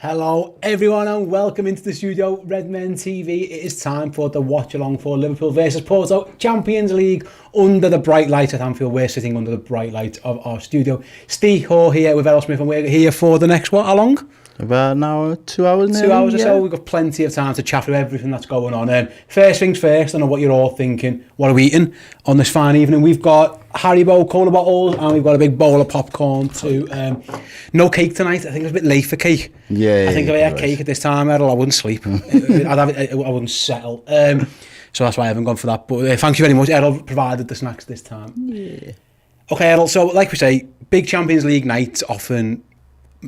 Hello everyone and welcome into the studio, Redmen TV. It is time for the watch along for Liverpool versus Porto, Champions League, under the bright light at Anfield. We're sitting under the bright light of our studio. Steve Hall here with Errol Smith, and we're here for the next, what, how long? About an hour, 2 hours now. 2 hours or so. We've got plenty of time to chat through everything that's going on. First things first, I know what you're all thinking. What are we eating on this fine evening? We've got Haribo cola bottles and we've got a big bowl of popcorn too. No cake tonight. I think it's a bit late for cake. Yeah. I think if I had cake at this time, Errol, I wouldn't sleep. I wouldn't settle. So that's why I haven't gone for that. But thank you very much. Errol provided the snacks this time. Yeah. Okay, Errol. So like we say, big Champions League nights often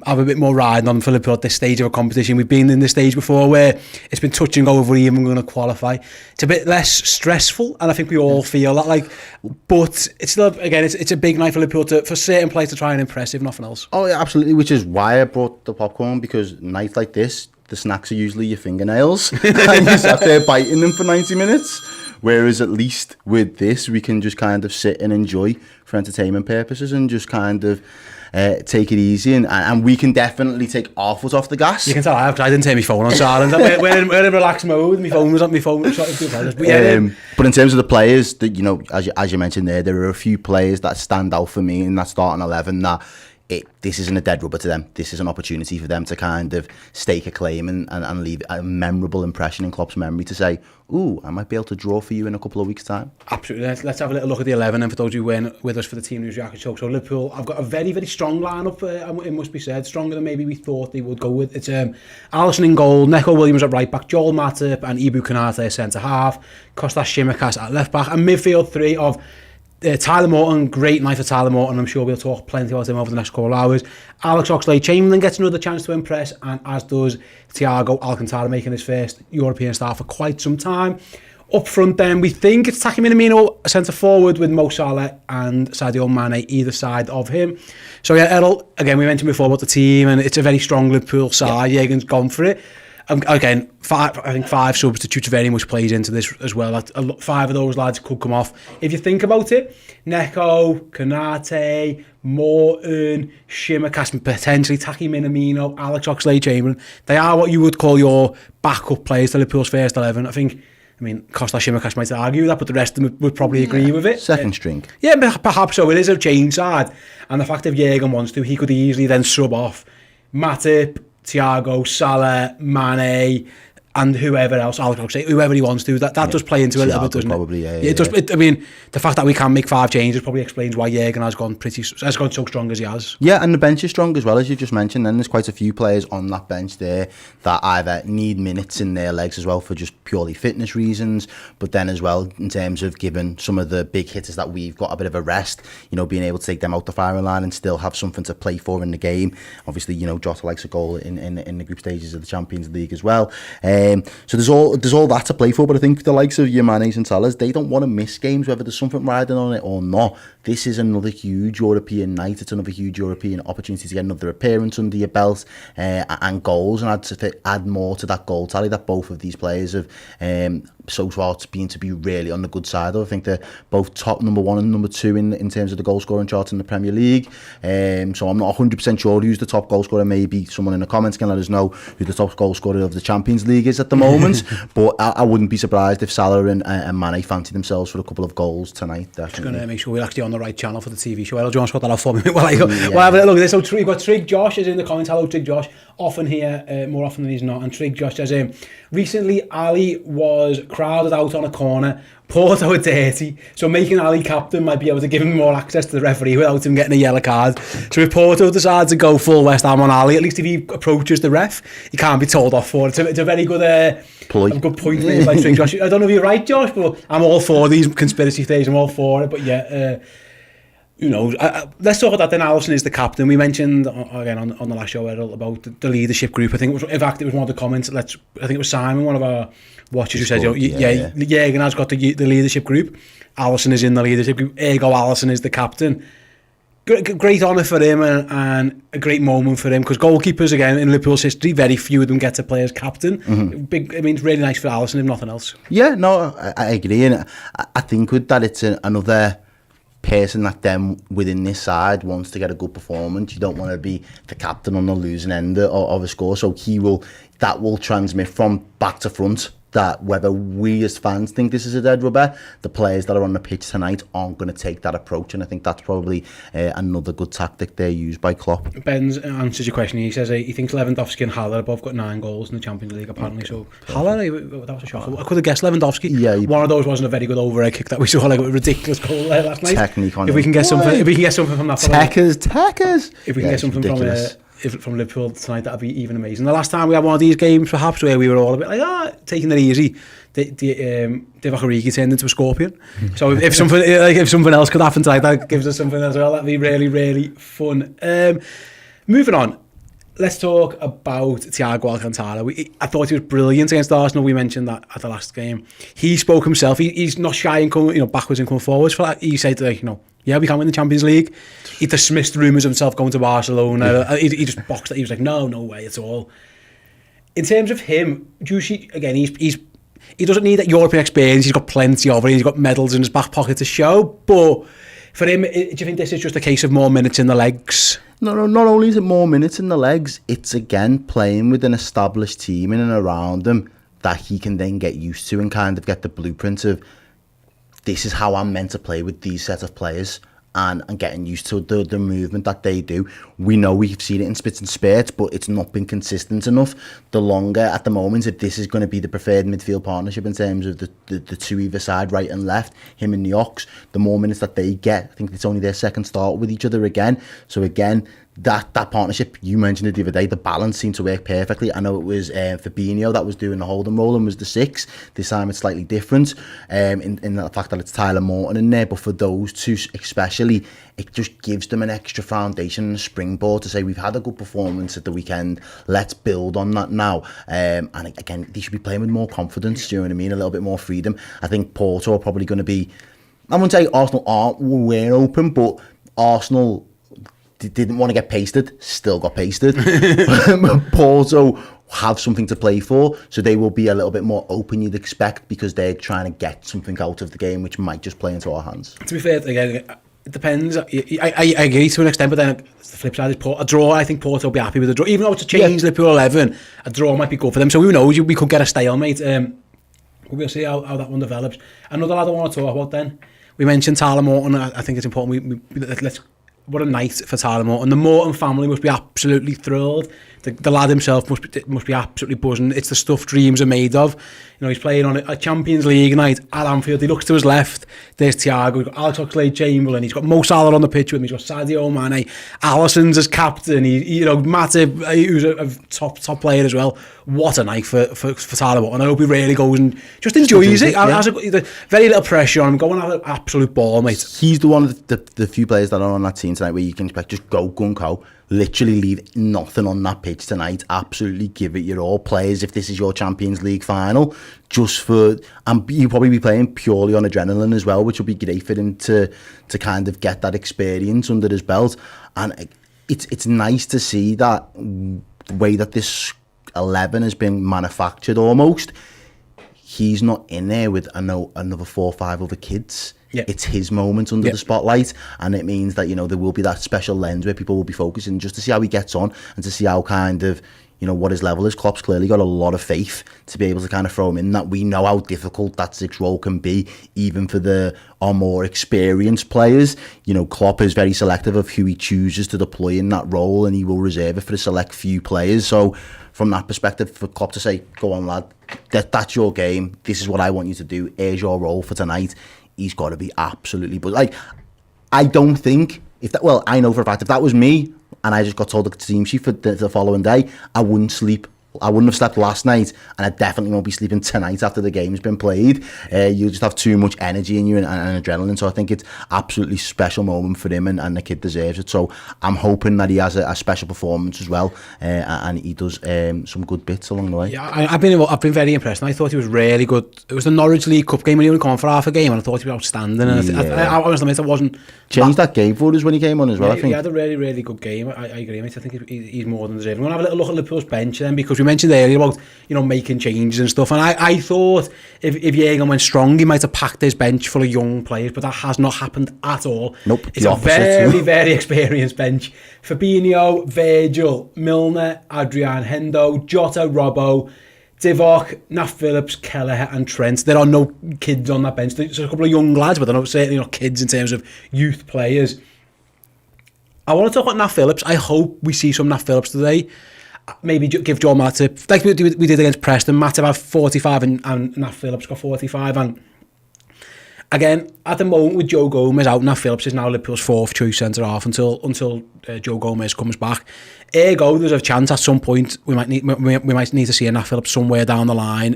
have a bit more riding on for Liverpool at this stage of a competition. We've been in this stage before where it's been touch and go over even going to qualify. It's a bit less stressful, and I think we all feel that. But it's still, again, it's a big night for Liverpool for certain players to try and impress, if nothing else. Oh, yeah, absolutely. Which is why I brought the popcorn, because nights like this, the snacks are usually your fingernails, and you sat there biting them for 90 minutes. Whereas at least with this, we can just kind of sit and enjoy for entertainment purposes and just kind of take it easy, and we can definitely take our foot off the gas. You can tell I have, because I didn't turn my phone on silent. we're in relaxed mode. My phone was on my phone. But in terms of the players, that, you know, as you mentioned there are a few players that stand out for me in that starting 11 that this isn't a dead rubber to them. This is an opportunity for them to kind of stake a claim and leave a memorable impression in Klopp's memory to say, ooh, I might be able to draw for you in a couple of weeks' time. Absolutely. Let's have a little look at the 11, and for those who weren't with us for the Team News Reaction Show. So Liverpool, I've got a very, very strong lineup, it must be said, stronger than maybe we thought they would go with. It's Alisson in goal, Neco Williams at right back, Joel Matip and Ibu Konate centre half, Kostas Tsimikas at left back, and midfield three of Tyler Morton. Great night for Tyler Morton. I'm sure we'll talk plenty about him over the next couple of hours. Alex Oxlade-Chamberlain gets another chance to impress, and as does Thiago Alcantara, making his first European start for quite some time. Up front then, we think it's Taki Minamino centre forward with Mo Salah and Sadio Mane either side of him. So yeah, Errol, again, we mentioned before about the team, and it's a very strong Liverpool side. Yeah. Jürgen's gone for it. Again, I think five substitutes very much plays into this as well. 5 of those lads could come off. If you think about it, Neco, Konate, Morton, Tsimikas, potentially Taki Minamino, Alex Oxlade-Chamberlain, they are what you would call your backup players to Liverpool's first 11. I mean, Kostas Tsimikas might argue that, but the rest of them would probably agree with it. Second string. Yeah, perhaps so. It is a change side. And the fact if Jürgen wants to, he could easily then sub off Matip, Thiago, Salah, Mane, and whoever else, whoever he wants to. That does play into it a little bit, doesn't probably, it? Yeah, it does. I mean, the fact that we can make 5 changes probably explains why Jürgen has gone so strong as he has. Yeah, and the bench is strong as well, as you just mentioned. And there's quite a few players on that bench there that either need minutes in their legs as well for just purely fitness reasons, but then as well in terms of giving some of the big hitters that we've got a bit of a rest, you know, being able to take them out the firing line and still have something to play for in the game. Obviously, you know, Jota likes a goal in the group stages of the Champions League as well. So there's all that to play for, but I think the likes of your Manes and Salahs, they don't want to miss games, whether there's something riding on it or not. This is another huge European night. It's another huge European opportunity to get another appearance under your belt and goals, and add more to that goal tally that both of these players have so far been to be really on the good side of. I think they're both top number 1 and number 2 in terms of the goal scoring chart in the Premier League. So I'm not 100% sure who's the top goal scorer. Maybe someone in the comments can let us know who the top goal scorer of the Champions League is at the moment. But I wouldn't be surprised if Salah and Mane fancy themselves for a couple of goals tonight. Definitely. Just going to make sure we're actually on the right channel for the TV show. Errol, do you want to sort that out for me? Well, have a look at this. So we've got Trig Josh is in the comments. Hello, Trig Josh. Often here, more often than he's not. And Trig Josh says, recently Ali was crowded out on a corner. Porto are dirty, so making Ali captain might be able to give him more access to the referee without him getting a yellow card. So if Porto decides to go full West Ham on Ali, at least if he approaches the ref, he can't be told off for it. It's a very good good point made by Trig Josh. I don't know if you're right, Josh, but I'm all for these conspiracy theories. I'm all for it. But yeah, you know, let's talk about that then. Alisson is the captain. We mentioned again on the last show, Errol, about the leadership group. I think it was, in fact, it was one of the comments. I think it was Simon, one of our watchers, who said, Jürgen has got the leadership group. Alisson is in the leadership group. Ergo, Alisson is the captain. Great honour for him and a great moment for him, because goalkeepers, again, in Liverpool's history, very few of them get to play as captain. It's really nice for Alisson, if nothing else. Yeah, no, I agree, and I think with that it's another person that then within this side wants to get a good performance. You don't want to be the captain on the losing end of a score. So that will transmit from back to front, that whether we as fans think this is a dead rubber, the players that are on the pitch tonight aren't going to take that approach, and I think that's probably another good tactic there used by Klopp. Ben's answers your question. He says he thinks Lewandowski and Haller have both got 9 goals in the Champions League apparently. Okay. So Haller, that was a shock. I could have guessed Lewandowski. Yeah, one of those wasn't a very good overhead kick that we saw, like a ridiculous goal last night. Technique on if we can get something from that. Techers. If we can get something from Liverpool tonight, that'd be even amazing. The last time we had one of these games, perhaps, where we were all a bit like, taking it easy, Divock Origi turned into a scorpion. So if something else could happen tonight, that gives us something as well. That'd be really, really fun. Moving on, let's talk about Thiago Alcantara. I thought he was brilliant against Arsenal. We mentioned that at the last game. He spoke himself. He's not shy in coming, backwards and coming forwards. For that, he said, yeah, we can win the Champions League. He dismissed rumours of himself going to Barcelona. Yeah. He just boxed it. He was like, no way at all. In terms of him, do you see, again, he doesn't need that European experience. He's got plenty of it. He's got medals in his back pocket to show. But for him, do you think this is just a case of more minutes in the legs? No, not only is it more minutes in the legs, it's again playing with an established team in and around him that he can then get used to and kind of get the blueprint of, this is how I'm meant to play with these set of players, and getting used to the movement that they do. We know we've seen it in spits and spurts, but it's not been consistent enough. The longer, at the moment, if this is going to be the preferred midfield partnership in terms of the two either side, right and left, him and the Ox, the more minutes that they get, I think it's only their second start with each other again. So again, that partnership, you mentioned it the other day, the balance seemed to work perfectly. I know it was Fabinho that was doing the holding role and was the 6. This time it's slightly different in the fact that it's Tyler Morton in there, but for those two especially, it just gives them an extra foundation and a springboard to say, we've had a good performance at the weekend, let's build on that now. And again, they should be playing with more confidence, do you know what I mean, a little bit more freedom. I think Porto are probably going to be, I wouldn't say Arsenal weren't open, but Arsenal didn't want to get pasted, still got pasted. Porto have something to play for, so they will be a little bit more open, you'd expect, because they're trying to get something out of the game which might just play into our hands. To be fair, again, it depends. I agree to an extent, but then the flip side is a draw. I think Porto will be happy with a draw, even though it's a change Liverpool 11. A draw might be good for them, so who knows, we could get a stalemate. We'll see how that one develops. Another lad I want to talk about then, we mentioned Tyler Morton. I think it's important what a night for Tyler Morton. The Morton family must be absolutely thrilled. The lad himself must be absolutely buzzing. It's the stuff dreams are made of. He's playing on a Champions League night at Anfield. He looks to his left. There's Thiago. He's got Alex Oxlade-Chamberlain. He's got Mo Salah on the pitch with him. He's got Sadio Mane. Alisson's as captain. Matip, who's a top player as well. What a night for Tyler Morton. I hope he really goes and just enjoys it. Has very little pressure on him. Go and have an absolute ball, mate. He's the one of the few players that are on that team tonight where you can expect just go gung-ho. Literally leave nothing on that pitch tonight. Absolutely give it your all. Players, if this is your Champions League final, and you'll probably be playing purely on adrenaline as well, which will be great for him to kind of get that experience under his belt. And it's nice to see that the way that this 11 has been manufactured almost. He's not in there with another 4 or 5 other kids. Yeah. It's his moment under the spotlight, and it means that there will be that special lens where people will be focusing just to see how he gets on and to see how kind of what his level is. Klopp's clearly got a lot of faith to be able to kind of throw him in that. We know how difficult that 6 role can be, even for our more experienced players. Klopp is very selective of who he chooses to deploy in that role, and he will reserve it for a select few players. So from that perspective, for Klopp to say, go on lad, that's your game, this is what I want you to do, here's your role for tonight, he's got to be absolutely buzzed. I don't think, I know for a fact, if that was me and I just got told the team sheet for the following day, I wouldn't sleep. I wouldn't have slept last night, and I definitely won't be sleeping tonight after the game's been played. You'll just have too much energy in you and adrenaline. So I think it's absolutely special moment for him, and the kid deserves it. So I'm hoping that he has a special performance as well, and he does some good bits along the way. Yeah, I've been very impressed, and I thought he was really good. It was the Norwich League Cup game when he only came on for half a game, and I thought he was outstanding. And I honestly admit, I wasn't changed that game for us when he came on as well. I think he had a really, really good game. I agree, mate. I think he's more than deserving. We're going to have a little look at Liverpool's bench then, because we You mentioned earlier about, making changes and stuff, and I thought if Jurgen went strong, he might have packed his bench full of young players, but that has not happened at all. Nope, it's a very, very experienced bench. Fabinho, Virgil, Milner, Adrian, Hendo, Jota, Robbo, Divock, Nat Phillips, Kelleher and Trent. There are no kids on that bench. There's a couple of young lads, but they're certainly not kids in terms of youth players. I want to talk about Nat Phillips. I hope we see some Nat Phillips today. Maybe give Joel Matip, like we did against Preston. Matip had 45 and Nat Phillips got 45. And again, at the moment with Joe Gomez out, Nat Phillips is now Liverpool's fourth choice centre-half until Joe Gomez comes back. Ergo, there's a chance at some point we might need to see a Nat Phillips somewhere down the line.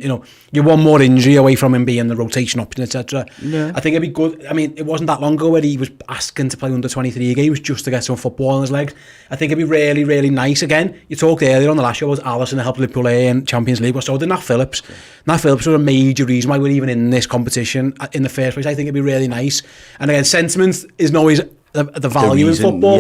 You're one more injury away from him being the rotation option, etc. Yeah. I think it'd be good. I mean, it wasn't that long ago where he was asking to play under 23 games just to get some football in his legs. I think it'd be really, really nice. Again, you talked earlier on the last show about Alisson that helped Liverpool in Champions League, but so did Nat Phillips. Yeah. Nat Phillips was a major reason why we're even in this competition in the first place. I think it'd be really nice. And again, sentiment isn't always the value in football,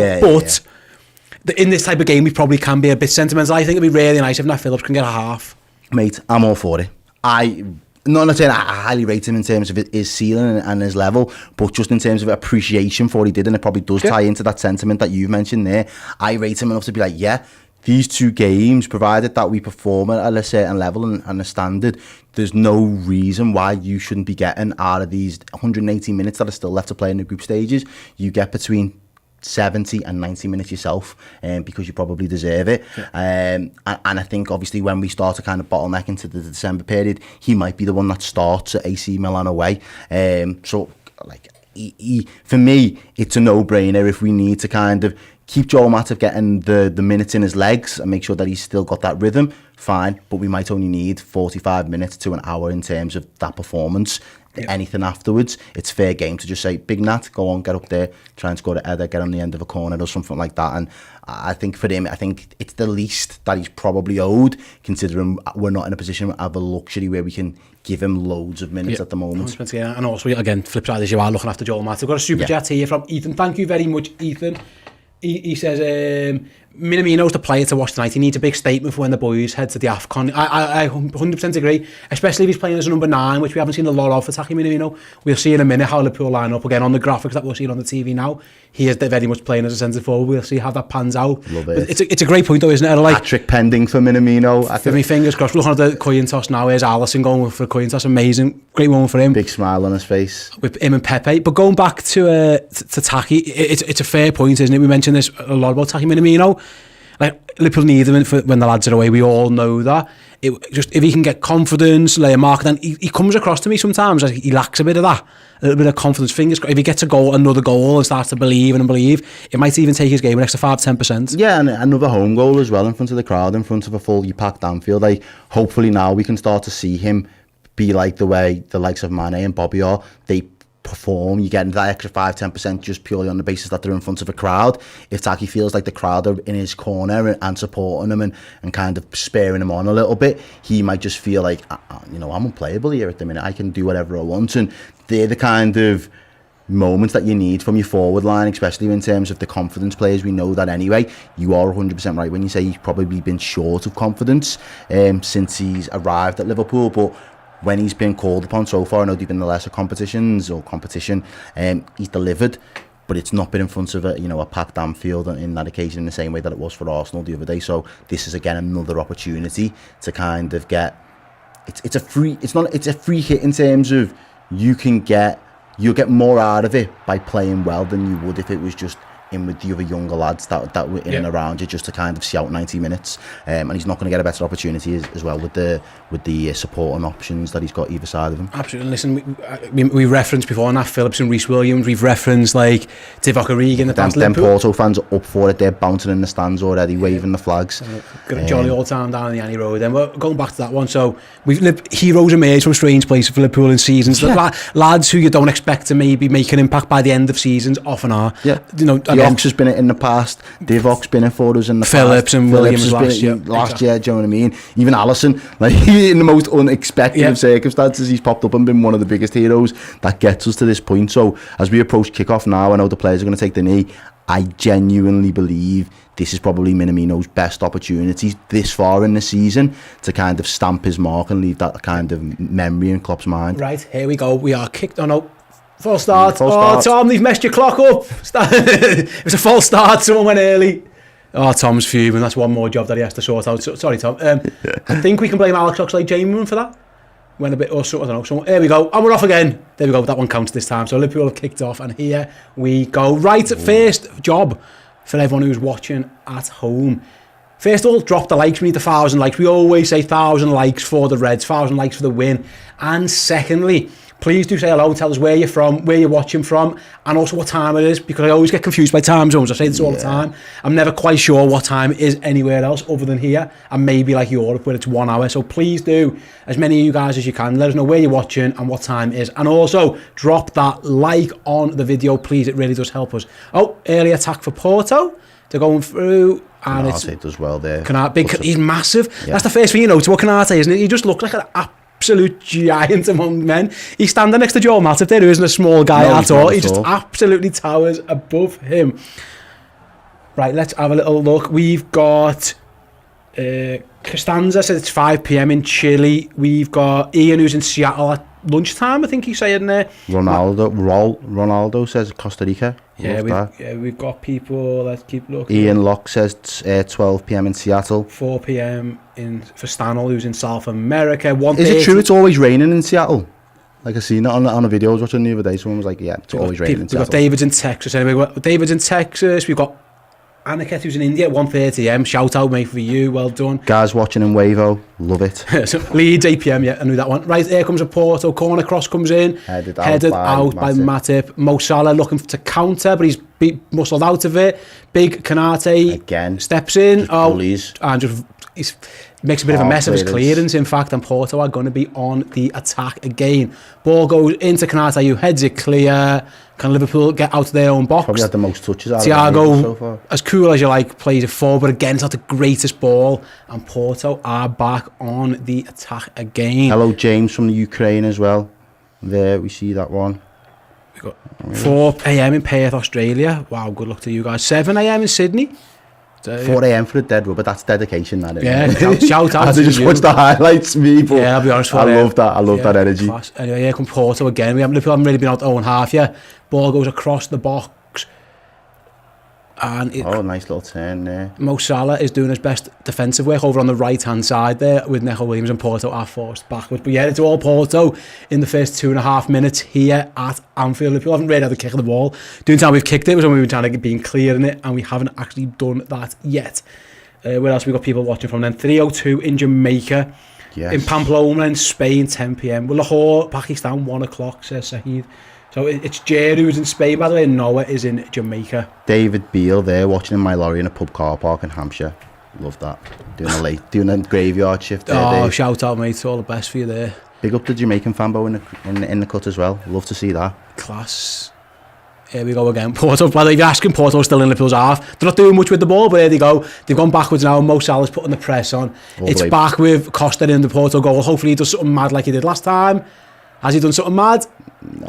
but in this type of game we probably can be a bit sentimental. I think it'd be really nice if Nat Phillips can get a half. Mate, I'm all for it. I'm not saying I highly rate him in terms of his ceiling and his level, but just in terms of appreciation for what he did, and it probably does tie into that sentiment that you've mentioned there. I rate him enough to be like, these 2 games, provided that we perform at a certain level and a standard, there's no reason why you shouldn't be getting out of these 180 minutes that are still left to play in the group stages. You get between 70 and 90 minutes yourself, because you probably deserve it. And I think obviously when we start to kind of bottleneck into the December period, he might be the one that starts at AC Milan away. So like for me, it's a no-brainer if we need to kind of keep Joel Matip getting the minutes in his legs and make sure that he's still got that rhythm, fine, but we might only need 45 minutes to an hour in terms of that performance. Anything afterwards, it's fair game to just say, Big Nat, go on, get up there, try and score a header, get on the end of a corner or something like that. And I think for him, I think it's the least that he's probably owed, considering we're not in a position of a luxury where we can give him loads of minutes at the moment. Yeah. And also, again, flip side is you are looking after Joel Matip. I've got a super chat here from Ethan. Thank you very much, Ethan. He says, Minamino's the player to watch tonight. He needs a big statement for when the boys head to the AFCON. I 100% agree, especially if he's playing as a number 9, which we haven't seen a lot of for Taki Minamino. We'll see in a minute how Liverpool line up again on the graphics that we're seeing on the TV now. He is very much playing as a centre forward. We'll see how that pans out. Love it. It's a great point though, isn't it? Like, hat-trick pending for Minamino. For me, fingers crossed. We're looking at the coin toss now. Here's Alisson going for a coin toss. Amazing. Great one for him. Big smile on his face. With him and Pepe. But going back to Taki, it's a fair point, isn't it? We mentioned this a lot about Taki Minamino. Like, Liverpool need him when the lads are away. We all know that. Just if he can get confidence, lay a mark, then he comes across to me sometimes as he lacks a bit of that, a little bit of confidence. Fingers crossed, if he gets another goal and starts to believe, it might even take his game an extra 5-10%. Yeah, and another home goal as well in front of the crowd, in front of a fully packed Anfield. Like, hopefully now we can start to see him be like the way the likes of Mane and Bobby are. They perform, you get that extra 5-10% just purely on the basis that they're in front of a crowd. If Taki feels like the crowd are in his corner and supporting him and kind of spurring him on a little bit, he might just feel like, I'm unplayable here at the minute, I can do whatever I want. And they're the kind of moments that you need from your forward line, especially in terms of the confidence players. We know that anyway. You are 100% right when you say he's probably been short of confidence since he's arrived at Liverpool, but when he's been called upon so far, I know they've been the lesser competition, he's delivered, but it's not been in front of a packed Anfield in that occasion in the same way that it was for Arsenal the other day. So this is again another opportunity to kind of get it's a free hit in terms of you'll get more out of it by playing well than you would if it was just in with the other younger lads that were in and around you just to kind of see out 90 minutes, and he's not going to get a better opportunity as well with the support and options that he's got either side of him. Absolutely. Listen, we referenced before Nat Phillips and Reece Williams. We've referenced like Divock Origi in the past. Them Porto fans are up for it. They're bouncing in the stands already, waving the flags. Got a jolly old time down in the Annie Road. Then we're going back to that one. So heroes emerge from strange places for Liverpool in seasons. Lads who you don't expect to maybe make an impact by the end of seasons often are. Yeah. Ox has been it in the past. Divock's been it for us in the Phillips past. And Williams last year. Do you know what I mean? Even Alisson, like in the most unexpected of circumstances, he's popped up and been one of the biggest heroes that gets us to this point. So as we approach kickoff now, I know the players are going to take the knee. I genuinely believe this is probably Minamino's best opportunity this far in the season to kind of stamp his mark and leave that kind of memory in Klopp's mind. Right, here we go. We are kicked. Oh no. False start. False start. Tom, they've messed your clock up. It was a false start. Someone went early. Oh, Tom's fuming. That's one more job that he has to sort out. Sorry, Tom. I think we can blame Alex Oxlade-Chamberlain for that. Went a bit, or so, I don't know. Here we go. And we're off again. There we go. That one counts this time. So Liverpool have kicked off. And here we go. Right, first job for everyone who's watching at home. First of all, drop the likes. We need 1,000 likes. We always say 1,000 likes for the Reds, 1,000 likes for the win. And secondly, please do say hello, tell us where you're from, where you're watching from, and also what time it is, because I always get confused by time zones. I say this all the time. I'm never quite sure what time it is anywhere else other than here, and maybe like Europe where it's 1 hour. So please do, as many of you guys as you can, let us know where you're watching and what time it is. And also, drop that like on the video, please. It really does help us. Oh, early attack for Porto. They're going through. And Canate does well there. He's massive. Yeah. That's the first thing you know to what Canate, isn't it? He just looks like an absolute giant among men. He's standing next to Joel Matip there, who isn't a small guy at all. He just absolutely towers above him. Right, let's have a little look. We've got Costanza says it's 5 p.m. in Chile. We've got Ian who's in Seattle at lunchtime, I think he's saying there. Ronaldo says Costa Rica. We've got people. Let's keep looking. Ian Locke says 12 p.m. in Seattle. 4 p.m. for Stanley, who's in South America. Is it true it's always raining in Seattle? Like I seen it on a video I was watching the other day. Someone was like, "Yeah, it's always raining in Seattle." We've got David's in Texas. Anyway, David's in Texas. We've got Aniket who's in India. 1:30 a.m. Shout out, mate, for you. Well done. Guys watching in Wavo, love it. Leeds 8 p.m. Yeah, I knew that one. Right, here comes a Porto corner cross comes in. Headed out by Matip. Mo Salah looking to counter, but he's muscled out of it. Big Canate again steps in. Bullies. And just he's makes a bit of a mess of his clearance, in fact, and Porto are going to be on the attack again. Ball goes into Canate, who heads it clear. Can Liverpool get out of their own box? Probably had the most touches out Thiago, of so far. As cool as you like, plays it forward, but again, it's not the greatest ball. And Porto are back on the attack again. Hello, James from the Ukraine as well. There, we see that one. We got 4 a.m. in Perth, Australia. Wow, good luck to you guys. 7 a.m. in Sydney. 4 a.m. for the dead rubber, that's dedication, man. Yeah, shout out to just watch the highlights, me, but yeah, I'll be honest, I love that. I love that energy. Class. Anyway, here comes Porto again. Liverpool haven't really been out the own half yet. Ball goes across the box. And nice little turn there. Mo Salah is doing his best defensive work over on the right-hand side there with Neco Williams, and Porto are forced backwards. But yeah, it's all Porto in the first 2.5 minutes here at Anfield. Liverpool haven't really had the kick of the ball. During the time we've kicked it was when we've been trying to be clearing it, and we haven't actually done that yet. Where else we got people watching from then? 3:02 in Jamaica. Yes. In Pamplona in Spain, 10 p.m. Well, Lahore, Pakistan, 1 o'clock, says Sahid. So it's Jerry who's in Spain, by the way, and Noah is in Jamaica. David Beale there, watching in my lorry in a pub car park in Hampshire. Love that. Doing a graveyard shift there, Dave. Shout out, mate. All the best for you there. Big up the Jamaican fanbo in the cut as well. Love to see that. Class. Here we go again. Porto, by the way, if you're asking, Porto's still in Liverpool's half. They're not doing much with the ball, but there they go. They've gone backwards now, and Mo Salah's putting the press on. It's back with Costa in the Porto goal. Hopefully he does something mad like he did last time. Has he done something mad?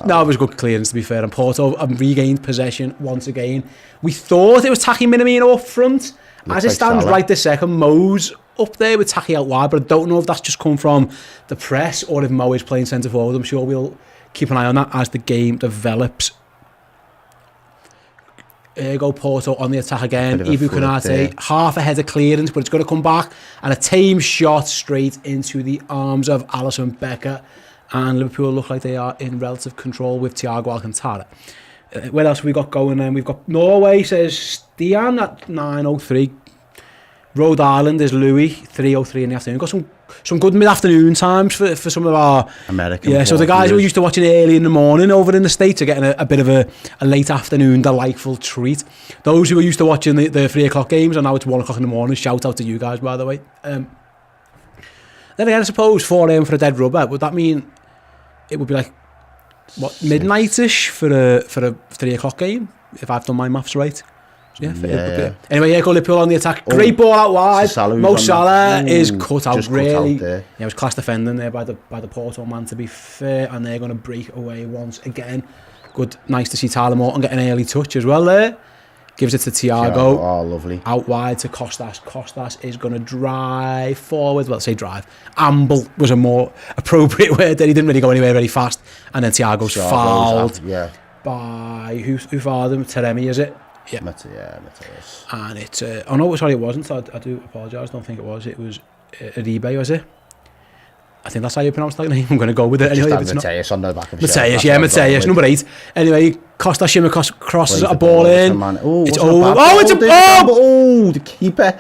No, it was good clearance, to be fair. And Porto have regained possession once again. We thought it was Taki Minamino up front. As it stands right this second, Mo's up there with Taki out wide, but I don't know if that's just come from the press or if Mo is playing centre forward. I'm sure we'll keep an eye on that as the game develops. Here go Porto on the attack again. Ibu Konate, half a header clearance, but it's going to come back. And a tame shot straight into the arms of Alisson Becker. And Liverpool look like they are in relative control with Thiago Alcantara. What else have we got going then? We've got Norway, says Stian at 9:03. Rhode Island is Louis, 3:03 in the afternoon. We've got some good mid-afternoon times for some of our American. Yeah, so the guys who are used to watching early in the morning over in the States are getting a bit of a late afternoon delightful treat. Those who are used to watching the 3 o'clock games, and now it's 1 o'clock in the morning. Shout out to you guys, by the way. Then again, I suppose 4 a.m. for a dead rubber. Would that mean it would be like midnight-ish for a 3 o'clock game, if I've done my maths right? Yeah. Anyway, yeah, go Liverpool on the attack. Great ball out wide. Mo Salah is cut out really. Yeah, it was class defending there by the Porto man, to be fair, and they're going to break away once again. Good, nice to see Tyler Morton get an early touch as well there. gives it to Thiago. Oh, lovely. Out wide to Costas. Costas is going to drive forward. Well, say drive. Amble was a more appropriate word. That he didn't really go anywhere very fast. And then Thiago's fouled by who fouled him? Taremi, is it? Yeah. Mateus. And it's oh no, sorry, it wasn't. I do apologise. Don't think it was. It was Aribe, was it? I think that's how you pronounce that name. I'm going to go with it anyway. Just Mateus on the back of Mateus, yeah, Mateus, number 8. Anyway, Costa Shimmer crosses a ball in. It's over. Oh, the keeper.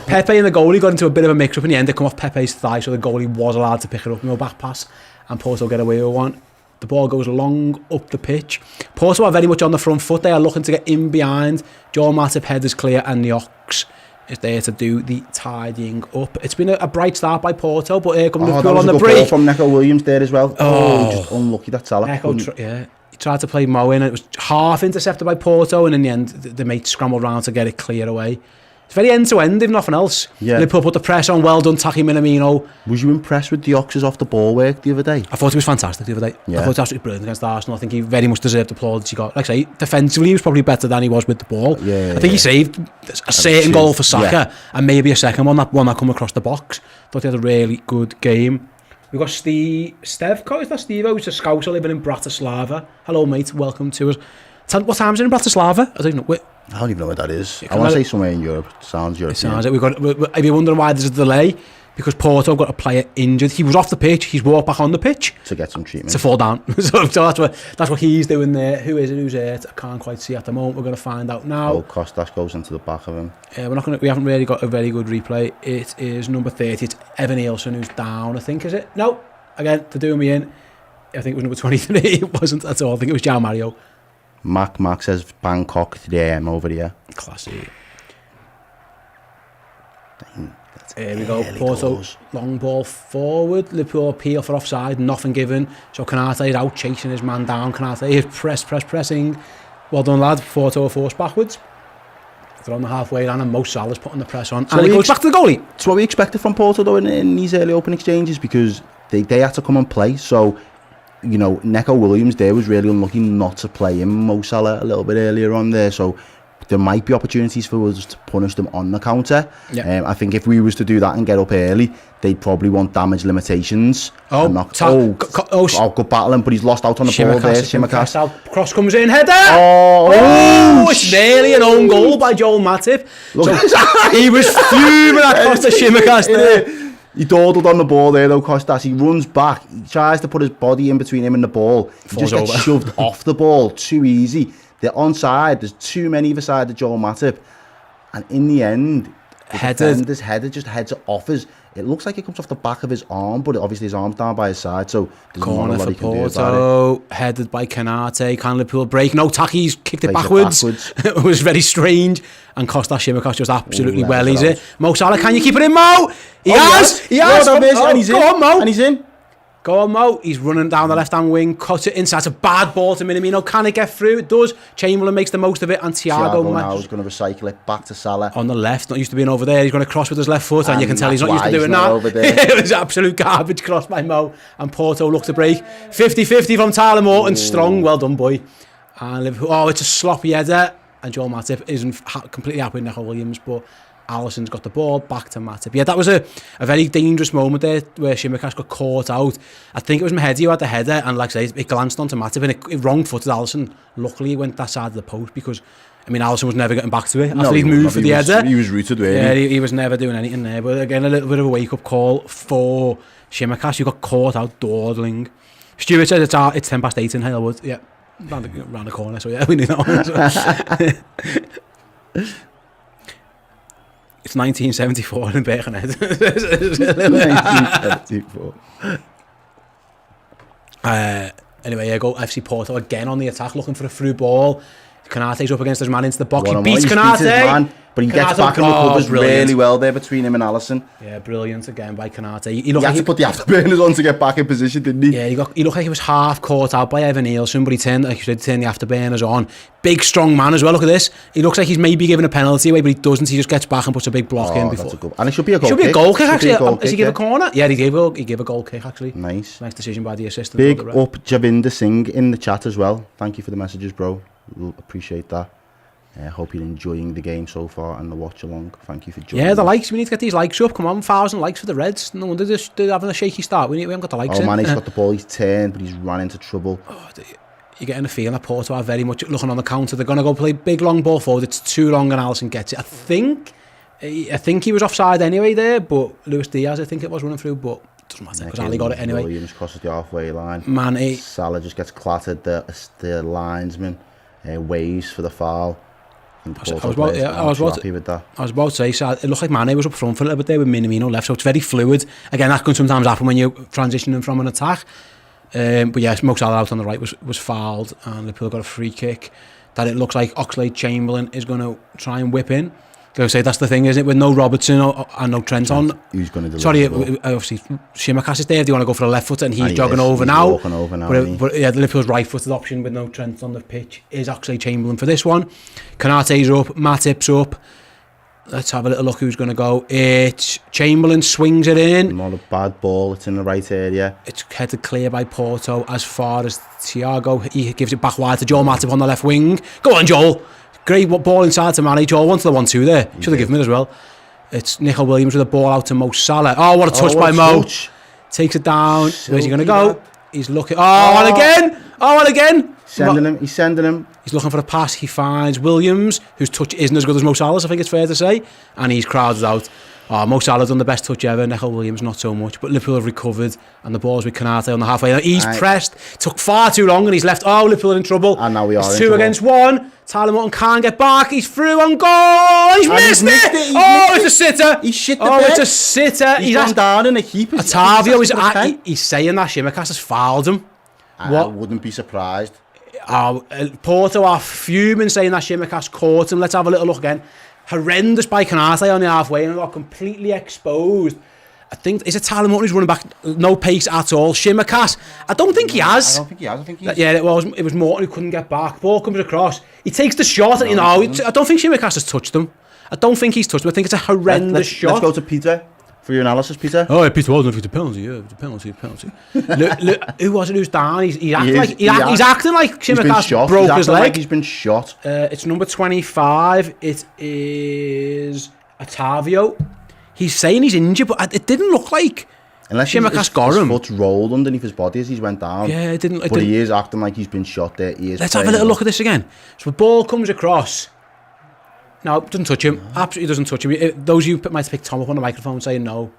Pepe and the goalie got into a bit of a mix-up in the end. They come off Pepe's thigh, so the goalie was allowed to pick it up. No back pass, and Porto get away with one. The ball goes long up the pitch. Porto are very much on the front foot. They are looking to get in behind. Joel Matip headers clear, and the Ox is there to do the tidying up. It's been a bright start by Porto, but here comes Liverpool on the break. Ball from Neco Williams there as well. Just unlucky that Salah. He tried to play Mo in, and it was half intercepted by Porto, and in the end, the mate scrambled round to get it clear away. It's very end-to-end, if nothing else. Yeah. Liverpool put the press on, well done, Taki Minamino. Was you impressed with the Ox's off-the-ball work the other day? I thought he was fantastic the other day. Yeah. I thought he was absolutely brilliant against Arsenal. I think he very much deserved the plaudits he got. Like I say, defensively, he was probably better than he was with the ball. I think he saved a certain goal for Saka, and maybe a second one that come across the box. Thought he had a really good game. We've got Stevko, is that Steve? Who's a Scouser living in Bratislava. Hello, mate, welcome to us. What time's it in Bratislava? I don't know. I don't even know what that is. I want to say somewhere in Europe. Sounds European. It sounds like if you're wondering why there's a delay, because Porto got a player injured. He was off the pitch. He's walked back on the pitch to get some treatment. To fall down. so that's what he's doing there. Who is it? Who's it? I can't quite see at the moment. We're going to find out now. Oh, Costas goes into the back of him. We haven't really got a very good replay. It is number 30. It's Evan Nielsen who's down. I think, is it? No. Again, to do me in. I think it was number 23. It wasn't at all. I think it was João Mario. Mark says Bangkok 3am over here. Classy. Here we go. Porto long ball forward. Liverpool appeal for offside. Nothing given. So Kanate is out chasing his man down. Kanate is pressing. Well done, lad. Porto are forced backwards. They're on the halfway line, and Mo Salah's putting the press on. So and it goes back to the goalie. It's what we expected from Porto though in these early open exchanges, because they had to come and play. So, you know, Neco Williams there was really unlucky not to play him, Mo Salah, a little bit earlier on there. So there might be opportunities for us to punish them on the counter. Yeah. I think if we was to do that and get up early, they'd probably want damage limitations. Good battling, but he's lost out on the ball there. Shimmercast. Cross comes in, header! Oh, it's nearly an own goal by Joel Matip. So he was fuming at Costa Shimmercast there. He dawdled on the ball there though, Costas. He runs back. He tries to put his body in between him and the ball. He just gets shoved off the ball too easy. They're onside. There's too many either side of Joel Matip. And in the end, this header just heads it off his. It looks like it comes off the back of his arm, but obviously his arm's down by his side, so there's not a lot he can do about it. Headed by Kanate. Can Liverpool break? No, Taki's kicked it backwards. It was very strange. And Costas Shimmercast just absolutely wellies it. Mo Salah, can you keep it in, Mo? He has! And he's in. Go on, Mo. And he's in. Go on, Mo. He's running down the left-hand wing, cuts it inside. It's a bad ball to Minamino. Can it get through? It does. Chamberlain makes the most of it, and Thiago now is going to recycle it back to Salah. On the left, not used to being over there. He's going to cross with his left foot, and you can tell he's not used to doing that. It was absolute garbage cross by Mo, and Porto look to break. 50-50 from Tyler Morton. Strong. Well done, boy. And Liverpool, it's a sloppy header, and Joel Matip isn't completely happy with Neco Williams, but Alisson's got the ball back to Matip. Yeah, that was a very dangerous moment there where Shimmercast got caught out. I think it was Mahedi who had the header, and like I say, it glanced onto Matip and it wrong-footed Alisson. Luckily, he went that side of the post because, I mean, Alisson was never getting back to it after he'd moved for the header. He was rooted, really. Yeah, he was never doing anything there. But again, a little bit of a wake-up call for Shimmercast, who got caught out dawdling. Stuart says it's 8:10 in Halewood. Yeah, round the corner, so yeah, we knew that one. It's 1974 in Birkenhead. 1974. Anyway, here go FC Porto again on the attack, looking for a through ball. Kanate's up against his man into the box. He beats Kanate. But he gets back and recovers really well there between him and Alisson. Yeah, brilliant again by Kanate. He had to put the afterburners on to get back in position, didn't he? Yeah, he looked like he was half caught out by Evan Nielsen, but he turned the afterburners on. Big, strong man as well. Look at this. He looks like he's maybe giving a penalty away, but he doesn't. He just gets back and puts a big block in before. And it should be a goal kick. Should be a goal kick, actually. Does he give a corner? Yeah, he gave a goal kick, actually. Nice decision by the assistant. Big up Javinder Singh in the chat as well. Thank you for the messages, bro. We'll appreciate that. Hope you're enjoying the game so far and the watch along. Thank you for joining. Yeah, the likes. We need to get these likes up. Come on, 1,000 likes for the Reds. No wonder they're having a shaky start. We haven't got the likes in. Oh man, he's got the ball. He's turned, but he's run into trouble. You're getting a feeling that Porto are very much looking on the counter. They're going to go play big long ball forward. It's too long and Alisson gets it. I think he was offside anyway there, but Luis Diaz, I think it was running through, but it doesn't matter because Ali got it anyway. Williams crosses the halfway line. Man, Salah just gets clattered. The linesman waves for the foul. I was about to say, so it looked like Mane was up front for a little bit there with Minamino left, so it's very fluid. Again, that can sometimes happen when you're transitioning from an attack. But yes, Mo Salah out on the right was fouled, and Liverpool got a free kick that it looks like Oxlade-Chamberlain is going to try and whip in. Go say that's the thing, isn't it? With no Robertson and no Trent on. Who's going to deliver? Sorry, obviously Shimaka's is there. If you want to go for a left foot, and he's jogging over now. Walking over now. But yeah, the Liverpool's right-footed option with no Trent on the pitch is Oxlade-Chamberlain for this one. Kanate's up, Matip's up. Let's have a little look who's going to go. It's Chamberlain, swings it in. Not a bad ball, it's in the right area. It's headed clear by Porto as far as Thiago. He gives it back wide to Joel Matip on the left wing. Go on, Joel. Great ball inside to Mane. Joel wanted the 1-2 there. Should have given it as well. It's Nico Williams with the ball out to Mo Salah. Oh, what a touch by Mo. Takes it down. Where's he going to go? He's looking. And again. And again. He's sending him. He's looking for a pass. He finds Williams, whose touch isn't as good as Mo Salah's, I think it's fair to say. And he's crowded out. Mo Salah's done the best touch ever. Nico Williams, not so much. But Liverpool have recovered. And the ball's with Konate on the halfway line. He's pressed. Took far too long and he's left. Liverpool are in trouble. And now we are it's in 2 trouble. against 1. Tyler Morton can't get back. He's through on goal. He's missed it. It's a sitter. He shit the bed. It's a sitter. He's gone down in a heap. Otavio he's saying that Shimaka's has fouled him. I wouldn't be surprised. Porto are fuming saying that Shimaka's caught him. Let's have a little look again. Horrendous by Konate on the halfway and got completely exposed. I think, is it Tyler Morton who's running back? No pace at all. Shimaka's, I don't think he has. I don't think he has. I think he's... Yeah, it was Morton who couldn't get back. Ball comes across. He takes the shot. I don't think Shimaka's has touched him. I don't think he's touched him. I think it's a horrendous shot. Let's go to Peter for your analysis, Peter. Oh, yeah, Peter wasn't if it's a penalty. Yeah, it's a penalty. Look, who was it who's down? He's acting like Shimaka's broke his leg. Like he's been shot. It's number 25. It is Otavio. He's saying he's injured, but it didn't look like Shimaka's got him. His foot's rolled underneath his body as he's went down. Yeah, it didn't. But he is acting like he's been shot there. Let's have a little look at this again. So the ball comes across. No, doesn't touch him. Absolutely doesn't touch him. Those of you might pick Tom up on the microphone saying no.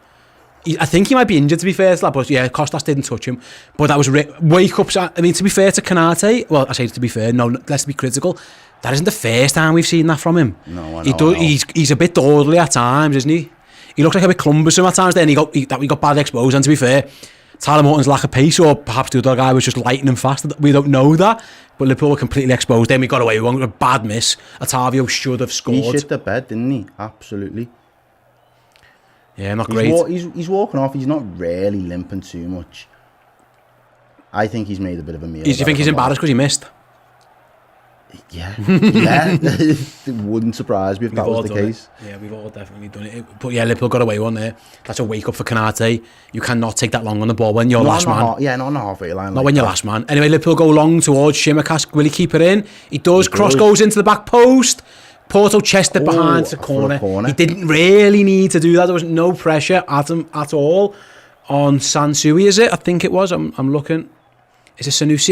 I think he might be injured, to be fair to that, but yeah, Costas didn't touch him. But that was wake-ups. I mean, to be fair to Konate, well, I say to be fair, no, let's be critical. That isn't the first time we've seen that from him. No, I know. He's a bit dawdly at times, isn't he? He looks like a bit cumbersome at times. Then he got bad exposed. And to be fair, Tyler Morton's lack of pace, or perhaps the other guy was just lightning fast. We don't know that. But Liverpool were completely exposed. Then we got away with a bad miss. Otavio should have scored. He shit the bed, didn't he? Absolutely. Yeah, not great. He's walking off. He's not really limping too much. I think he's made a bit of a meal. Do you think he's embarrassed because he missed? Yeah. It wouldn't surprise me if that was the case. Yeah, we've all definitely done it. But yeah, Liverpool got away one there. That's a wake up for Konate. You cannot take that long on the ball when you're last man. Not on the halfway line. Not when you're last man. Anyway, Liverpool go long towards Shimaka's. Will he keep it in? He does. Cross goes into the back post. Porto chested behind the corner. He didn't really need to do that. There was no pressure at him at all. On Sansui, is it? I think it was. I'm looking. Is it Sanusi?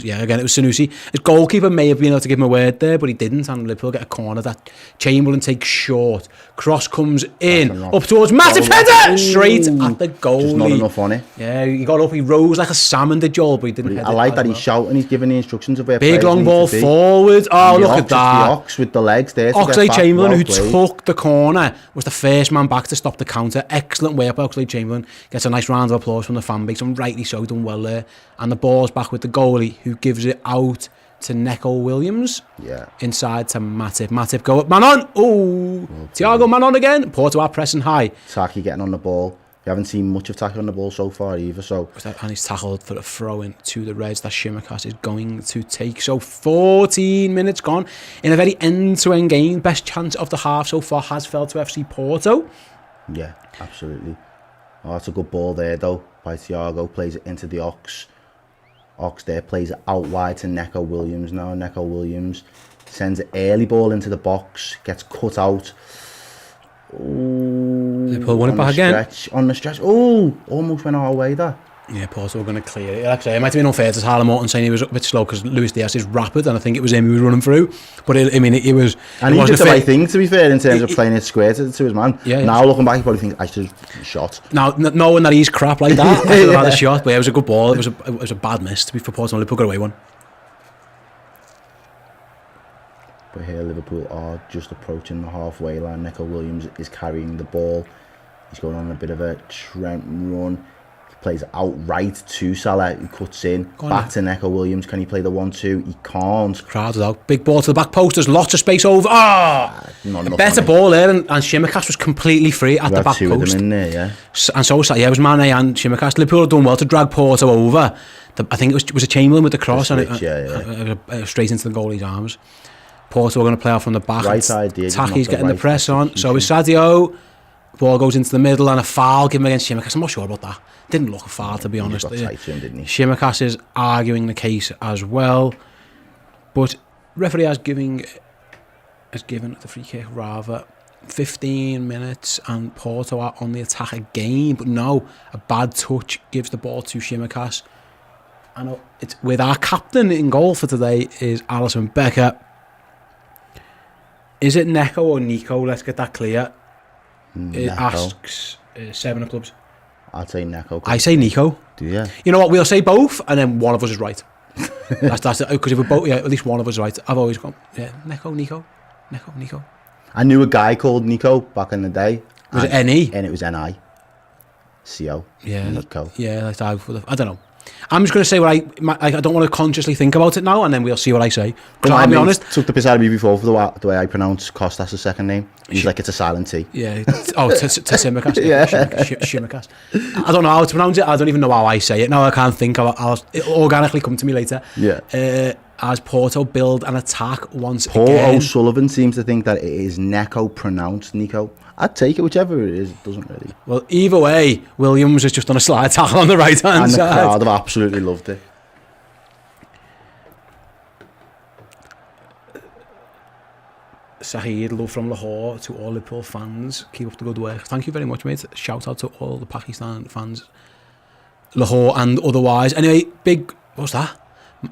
Yeah, again, it was Sanusi. His goalkeeper may have been able to give him a word there, but he didn't. And Liverpool get a corner that Chamberlain takes short. Cross comes in, up towards Matip, header! Straight at the goalie. Just not enough on it. Yeah, he got up, he rose like a salmon, did Joel, but he didn't head it. I like that he's shouting, he's giving the instructions of where big long ball forward. Oh, look at that. The Ox with the legs there. Oxlade-Chamberlain, who took the corner, was the first man back to stop the counter. Excellent work by Oxlade-Chamberlain. Gets a nice round of applause from the fan base, and rightly so, done well there. And the ball's back with the goalie, who gives it out to Nico Williams. Yeah. Inside to Matip. Matip go up, man on. Oh, Thiago, man on again. Porto are pressing high. Taki getting on the ball. We haven't seen much of Taki on the ball so far either. So. And he's tackled for a throw-in to the Reds that Shimaka's is going to take. So 14 minutes gone in a very end-to-end game. Best chance of the half so far has fell to FC Porto. Yeah, absolutely. Oh, that's a good ball there though by Thiago. Plays it into the Ox. Ox there plays it out wide to Nico Williams now. Nico Williams sends an early ball into the box, gets cut out. Ooh, Liverpool won it back again. On the stretch. Oh, almost went our way there. Yeah, Porto were going to clear it. Like I say, it might have been unfair to Tyler Morton saying he was a bit slow because Luis Diaz is rapid, and I think it was him who was running through. But it was. And he did the right thing, to be fair, in terms of playing it square to his man. Yeah, now looking back, he probably thinks I should have shot. Now knowing that he's crap like that, I should have had a shot. But yeah, it was a good ball. It was a bad miss to be for Porto. Liverpool got away one. But here Liverpool are just approaching the halfway line. Neco Williams is carrying the ball. He's going on a bit of a Trent run. Plays outright to Salah, who cuts in. Back to Neco Williams. Can he play the 1-2? He can't. Crowds out. Big ball to the back post. There's lots of space over. A better ball there, and Shimikas was completely free at the back two post. Of them in there, yeah. And so it was Mane and Shimikas. Liverpool had done well to drag Porto over. I think it was a Chamberlain with the cross, and it straight into the goalie's arms. Porto were going to play out from the back. Right idea. Taki's getting the press on. So is Sadio. Ball goes into the middle and a foul given against Shimikas. I'm not sure about that. Didn't look a foul, to be honest. Shimikas is arguing the case as well, but referee has given the free kick rather. 15 minutes and Porto are on the attack again, but no, a bad touch gives the ball to Shimikas. I know it's with our captain in goal for today is Alisson Becker. Is it Neco or Nico? Let's get that clear. It asks 7 of clubs. I'd say Neco. I say Nico. Do you? You know what? We'll say both, and then one of us is right. that's it. Because if we're both, at least one of us is right. I've always gone, Nico. I knew a guy called Nico back in the day. Was it N-E? And it was N-I-C-O. Yeah. Nico. Yeah, like I don't know. I'm just going to say what I don't want to consciously think about it now, and then we'll see what I say. I'll be honest. Took the piss out of me before for the way I pronounce Costas' second name. He's like it's a silent T. Yeah. Tsimikas. Yeah. Shimikas. I don't know how to pronounce it. I don't even know how I say it. Now I can't think. It'll organically come to me later. Yeah. As Porto build an attack once Paul again. Paul O'Sullivan seems to think that it is Neco pronounced Nico. I'd take it, whichever it is. It doesn't really. Well, either way, Williams has just done a slide tackle on the right hand side. And the crowd have absolutely loved it. Sahid, love from Lahore to all Liverpool fans. Keep up the good work. Thank you very much, mate. Shout out to all the Pakistan fans, Lahore and otherwise. Anyway, what's that?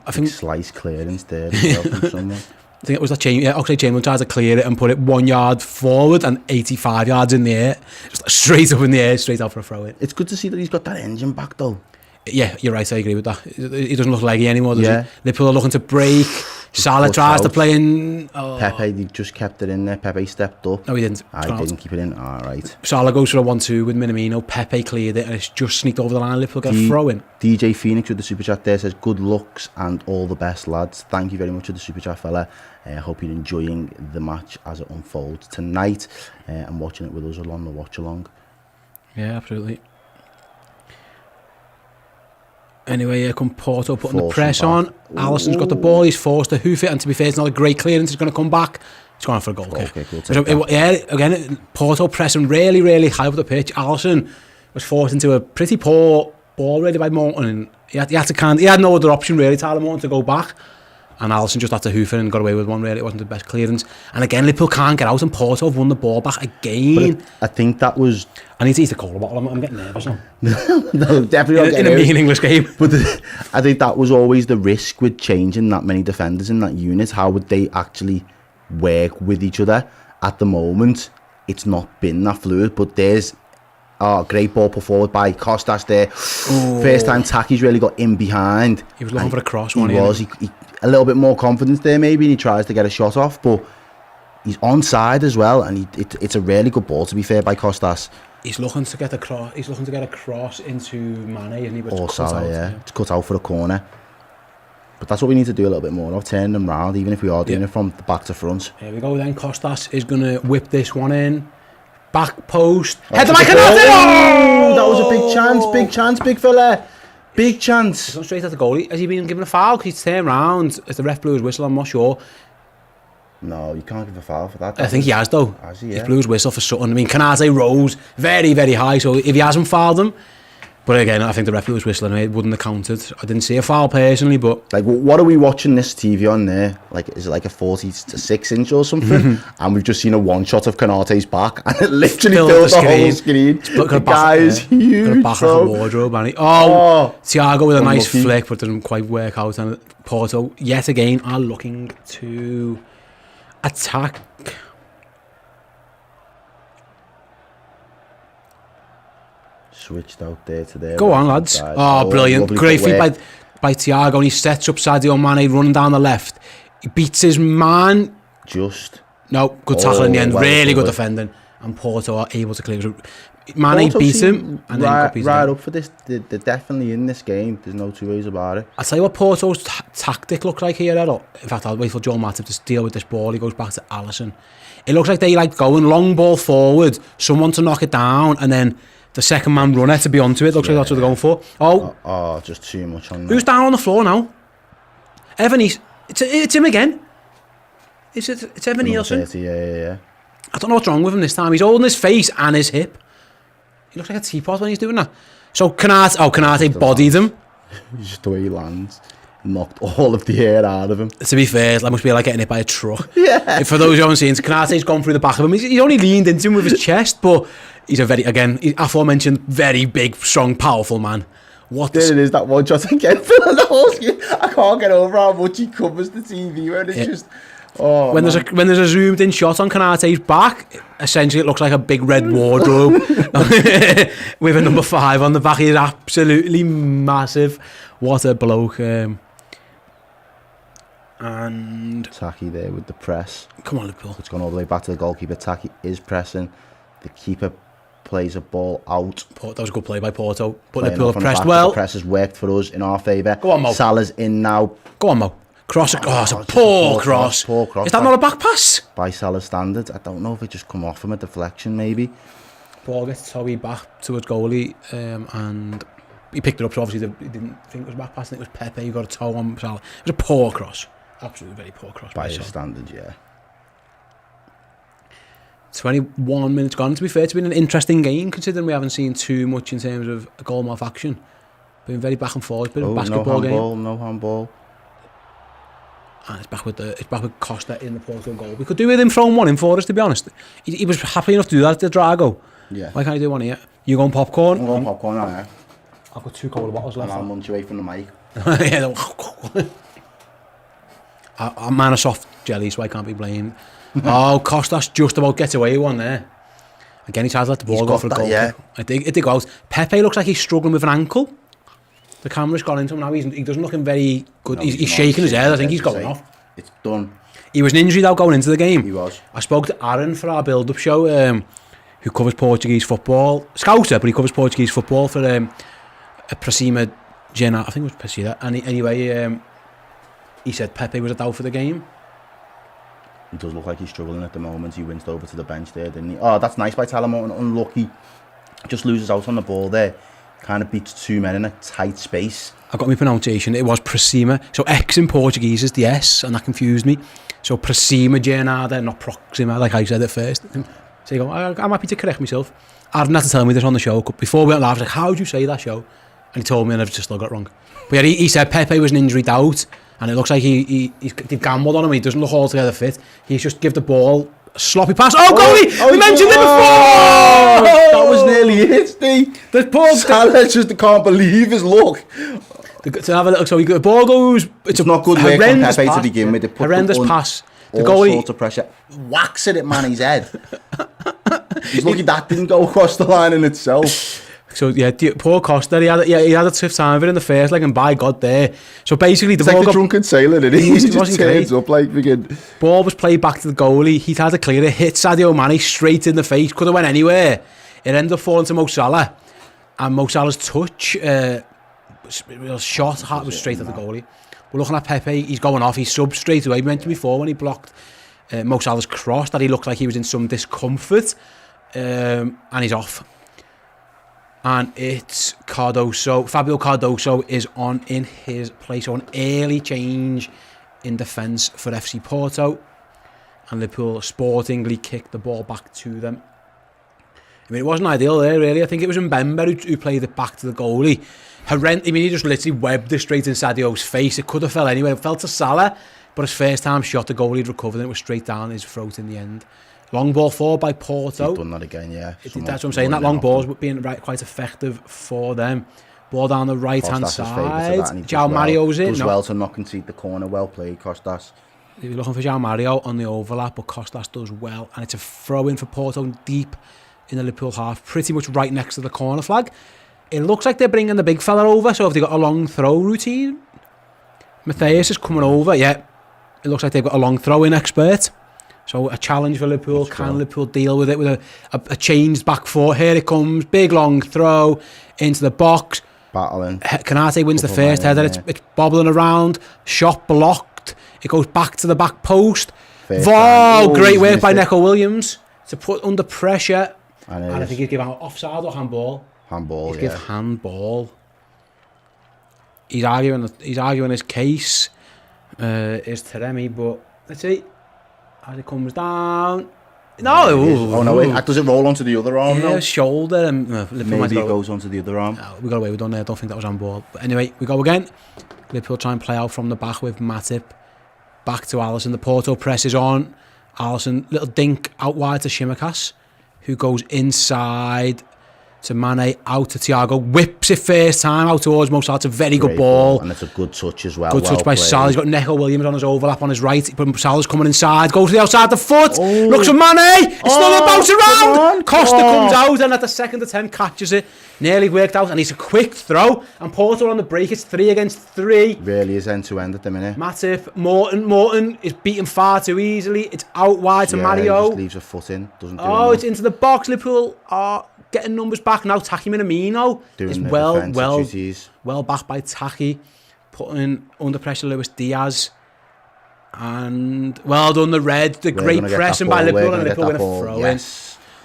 I think slice clearance there from someone. I think it was that Oxlade Chamberlain tried to clear it and put it 1 yard forward and 85 yards in the air. Just straight up in the air, straight out for a throw in. It's good to see that he's got that engine back though. Yeah, you're right, I agree with that. He doesn't look leggy anymore, does he? Liverpool are looking to break. Salah tries to play in. Pepe, he just kept it in there. Pepe stepped up. No, he didn't. I didn't keep it in. All right. Salah goes for a 1-2 with Minamino. Pepe cleared it and it's just sneaked over the line. Liverpool get a throw in. DJ Phoenix with the super chat there says, good looks and all the best, lads. Thank you very much for the super chat, fella. I hope you're enjoying the match as it unfolds tonight and watching it with us along the watch along. Yeah, absolutely. Anyway, here come Porto putting the press on. Alisson's got the ball. He's forced to hoof it, and to be fair, it's not a great clearance. He's going to come back. He's going for a goal kick. Again, Porto pressing really, really high up the pitch. Alisson was forced into a pretty poor ball ready by Morton. And he had no other option really, Tyler Morton, to go back. And Alisson just had to hoof it and got away with one, really. It wasn't the best clearance. And again, Liverpool can't get out, and Porto have won the ball back again. But I think that was... I need to eat a cola bottle. I'm getting nervous now. No, definitely not in a meaningless game. But I think that was always the risk with changing that many defenders in that unit. How would they actually work with each other? At the moment, it's not been that fluid, but there's... great ball put forward by Costas there. First time Taki's really got in behind. He was looking for a cross. He a little bit more confidence there maybe, and he tries to get a shot off, but he's onside as well, and it's a really good ball, to be fair, by Costas. He's looking to get a cross. He's looking to get a cross into Mane, and he was cut out. It's cut out for a corner. But that's what we need to do a little bit more of, turning them round, even if we are doing it from the back to front. Here we go then. Costas is going to whip this one in. Back post. Head to That was a big chance, big fella. Big chance. He's gone straight at the goalie. Has he been given a foul? Because he's turned round. As the ref blew his whistle, I'm not sure. No, you can't give a foul for that. I think he has though. Has he? Yeah. He's blew his whistle for something. I mean, Canate rose very, very high. So if he hasn't fouled him, But again, I think the referee was whistling. It wouldn't have counted. I didn't see a foul personally, but like, what are we watching this TV on there? Like, is it like a 46-inch or something? And we've just seen a one shot of Konate's back, and it literally fills the whole screen. The guy is huge. Got a back like a wardrobe, and Thiago with a nice flick, but didn't quite work out. And Porto yet again are looking to attack. Switched out there to there. Go on, lads. Brilliant. Great feed by Thiago, and he sets up Sadio Mane running down the left. He beats his man. No, good tackle in the end. Really good defending. And Porto are able to clear. Mane beats him. And right up for this. They're definitely in this game. There's no two ways about it. I'll tell you what Porto's tactic looks like here, Errol. In fact, I'll wait for Joe Matip to deal with this ball. He goes back to Alisson. It looks like they like going long ball forward, someone to knock it down, and then the second man runner to be onto it. Looks like that's what they're going for. Just too much on that. Who's down on the floor now? Evan it's him again. It's Evan Nielsen. Yeah. I don't know what's wrong with him this time. He's holding his face and his hip. He looks like a teapot when he's doing that. So Konate bodied him. Just the way he lands. Knocked all of the air out of him. To be fair, that must be like getting hit by a truck. Yeah. For those who haven't seen, Konate's gone through the back of him. He's only leaned into him with his chest, but he's a very, again, aforementioned, very big, strong, powerful man. There it is, that one shot again. I can't get over how much he covers the TV when it's just... When there's a zoomed in shot on Konate's back, essentially it looks like a big red wardrobe with a number 5 on the back. He's absolutely massive. What a bloke. And Taki there with the press. Come on, Liverpool. It's gone all the way back to the goalkeeper. Taki is pressing. The keeper plays a ball out. That was a good play by Porto. But Liverpool have pressed well. The press has worked for us in our favour. Go on, Mo. Salah's in now. Go on, Mo. Cross. It's a poor cross. Is that not a back pass? By Salah's standards. I don't know if it just come off him, a deflection maybe. Ball gets Toby back towards goalie, and he picked it up, so obviously he didn't think it was back pass. I think it was Pepe who got a toe on Salah. It was a poor cross. Absolutely very poor cross. By his standards, yeah. 21 minutes gone. To be fair, it's been an interesting game, considering we haven't seen too much in terms of a goal-mouth action. Been very back and forth, bit of a basketball game. No handball. And it's back with Costa in the Porto goal. We could do with him throwing one in for us, to be honest. He was happy enough to do that to Drago. Yeah. Why can't you do one here? You going popcorn? I'm going popcorn now, yeah. I've got 2 cola bottles left. And I'll munch away from the mic. Yeah. I'm man of soft jelly, so I can't be blamed. Costa's just about gets away with one there. Again, he tries to let the ball go for a goal. Yeah. It did go out. Pepe looks like he's struggling with an ankle. The camera's gone into him now. He doesn't look very good. No, he's shaking his head. I think he's going off. It's done. He was an injury though going into the game. He was. I spoke to Aaron for our build-up show, who covers Portuguese football. Scouser, but he covers Portuguese football for Prosima Jenna. I think it was Prosima. And anyway, he said Pepe was a doubt for the game. He does look like he's struggling at the moment. He winced over to the bench there, didn't he? Oh, that's nice by Morton. Unlucky. Just loses out on the ball there. Kind of beats 2 men in a tight space. I got my pronunciation. It was Prosima. So X in Portuguese is the S, and that confused me. So Prosima Gianada, not Proxima, like I said at first. So you go, I'm happy to correct myself. Aaron had to tell me this on the show. Before we went live, I was like, how would you say that, show? And he told me, and I've just still got it wrong. But yeah, he said Pepe was an injury doubt, and it looks like they've gambled on him. He doesn't look altogether fit. He's just give the ball a sloppy pass. We mentioned it before! That was nearly it, Steve. The ball, Salah just can't believe his luck. To have a look, so the ball goes. It's not good work from Pepe to begin with. Horrendous pass. The goalie, sorts of pressure. Whacks it at Manny's head. He's lucky that didn't go across the line in itself. So yeah, poor Costa. He had a tough time of it in the first leg, and by God, there. So basically, the it's ball like the drunken sailor. He just turns up like freaking. Ball was played back to the goalie. He had to clear it. Hit Sadio Mane straight in the face. Could have went anywhere. It ended up falling to Mo Salah, and Mo Salah's touch, shot was straight at the goalie. We're looking at Pepe. He's going off. He subbed straight away. We mentioned before when he blocked Mo Salah's cross that he looked like he was in some discomfort, and he's off. And it's Cardoso. Fabio Cardoso is on in his place. So an early change in defence for FC Porto. And Liverpool sportingly kicked the ball back to them. I mean, it wasn't ideal there, really. I think it was Mbemba who played it back to the goalie. Horrendous. I mean, he just literally webbed it straight in Sadio's face. It could have fell anywhere. It fell to Salah, but his first time shot, the goalie had recovered and it was straight down his throat in the end. Long ball forward by Porto. He's done that again, yeah. That's what I'm saying. That long ball's being quite effective for them. Ball down the right-hand side. João Mario's in. Does well to not concede the corner. Well played, Costas. You're looking for João Mario on the overlap, but Costas does well. And it's a throw-in for Porto deep in the Liverpool half, pretty much right next to the corner flag. It looks like they're bringing the big fella over, so have they got a long throw routine? Matthias is coming over, yeah. It looks like they've got a long throw-in expert. So a challenge for Liverpool. Can Liverpool deal with it with a changed back foot? Here it comes. Big long throw into the box. Battling. Kanate wins the first header. It's bobbling around. Shot blocked. It goes back to the back post. Great work by Neco Williams to put under pressure. And I think he's given out offside or handball. Handball, He's given handball. He's arguing his case. Is Teremi, but let's see. As it comes down. No! Does it roll onto the other arm? Yeah, shoulder. And maybe it goes onto the other arm. We got away with done there. I don't think that was on ball. But anyway, we go again. Liverpool try and play out from the back with Matip. Back to Alisson. The Porto press is on. Alisson, little dink out wide to Shimikas, who goes inside to Mane, out to Thiago, whips it first time out towards Mo Salah. It's a very good ball. And it's a good touch as well. Good touch by Salah. He's got Neco Williams on his overlap on his right, but Salah's coming inside, goes to the outside the foot, looks for Mane, it's still a bounce around. Costa comes out and at the second attempt catches it. Nearly worked out, and it's a quick throw. And Porto on the break, it's 3 against 3. Really is end to end at the minute. Matip, Morton is beaten far too easily. It's out wide to Mario. He just leaves a foot in, doesn't do anything. It's into the box. Liverpool are getting numbers back now. Taki Minamino is well back by Taki, putting under pressure Luis Diaz. And well done the Red, the great pressing by Liverpool, and Liverpool going to throw in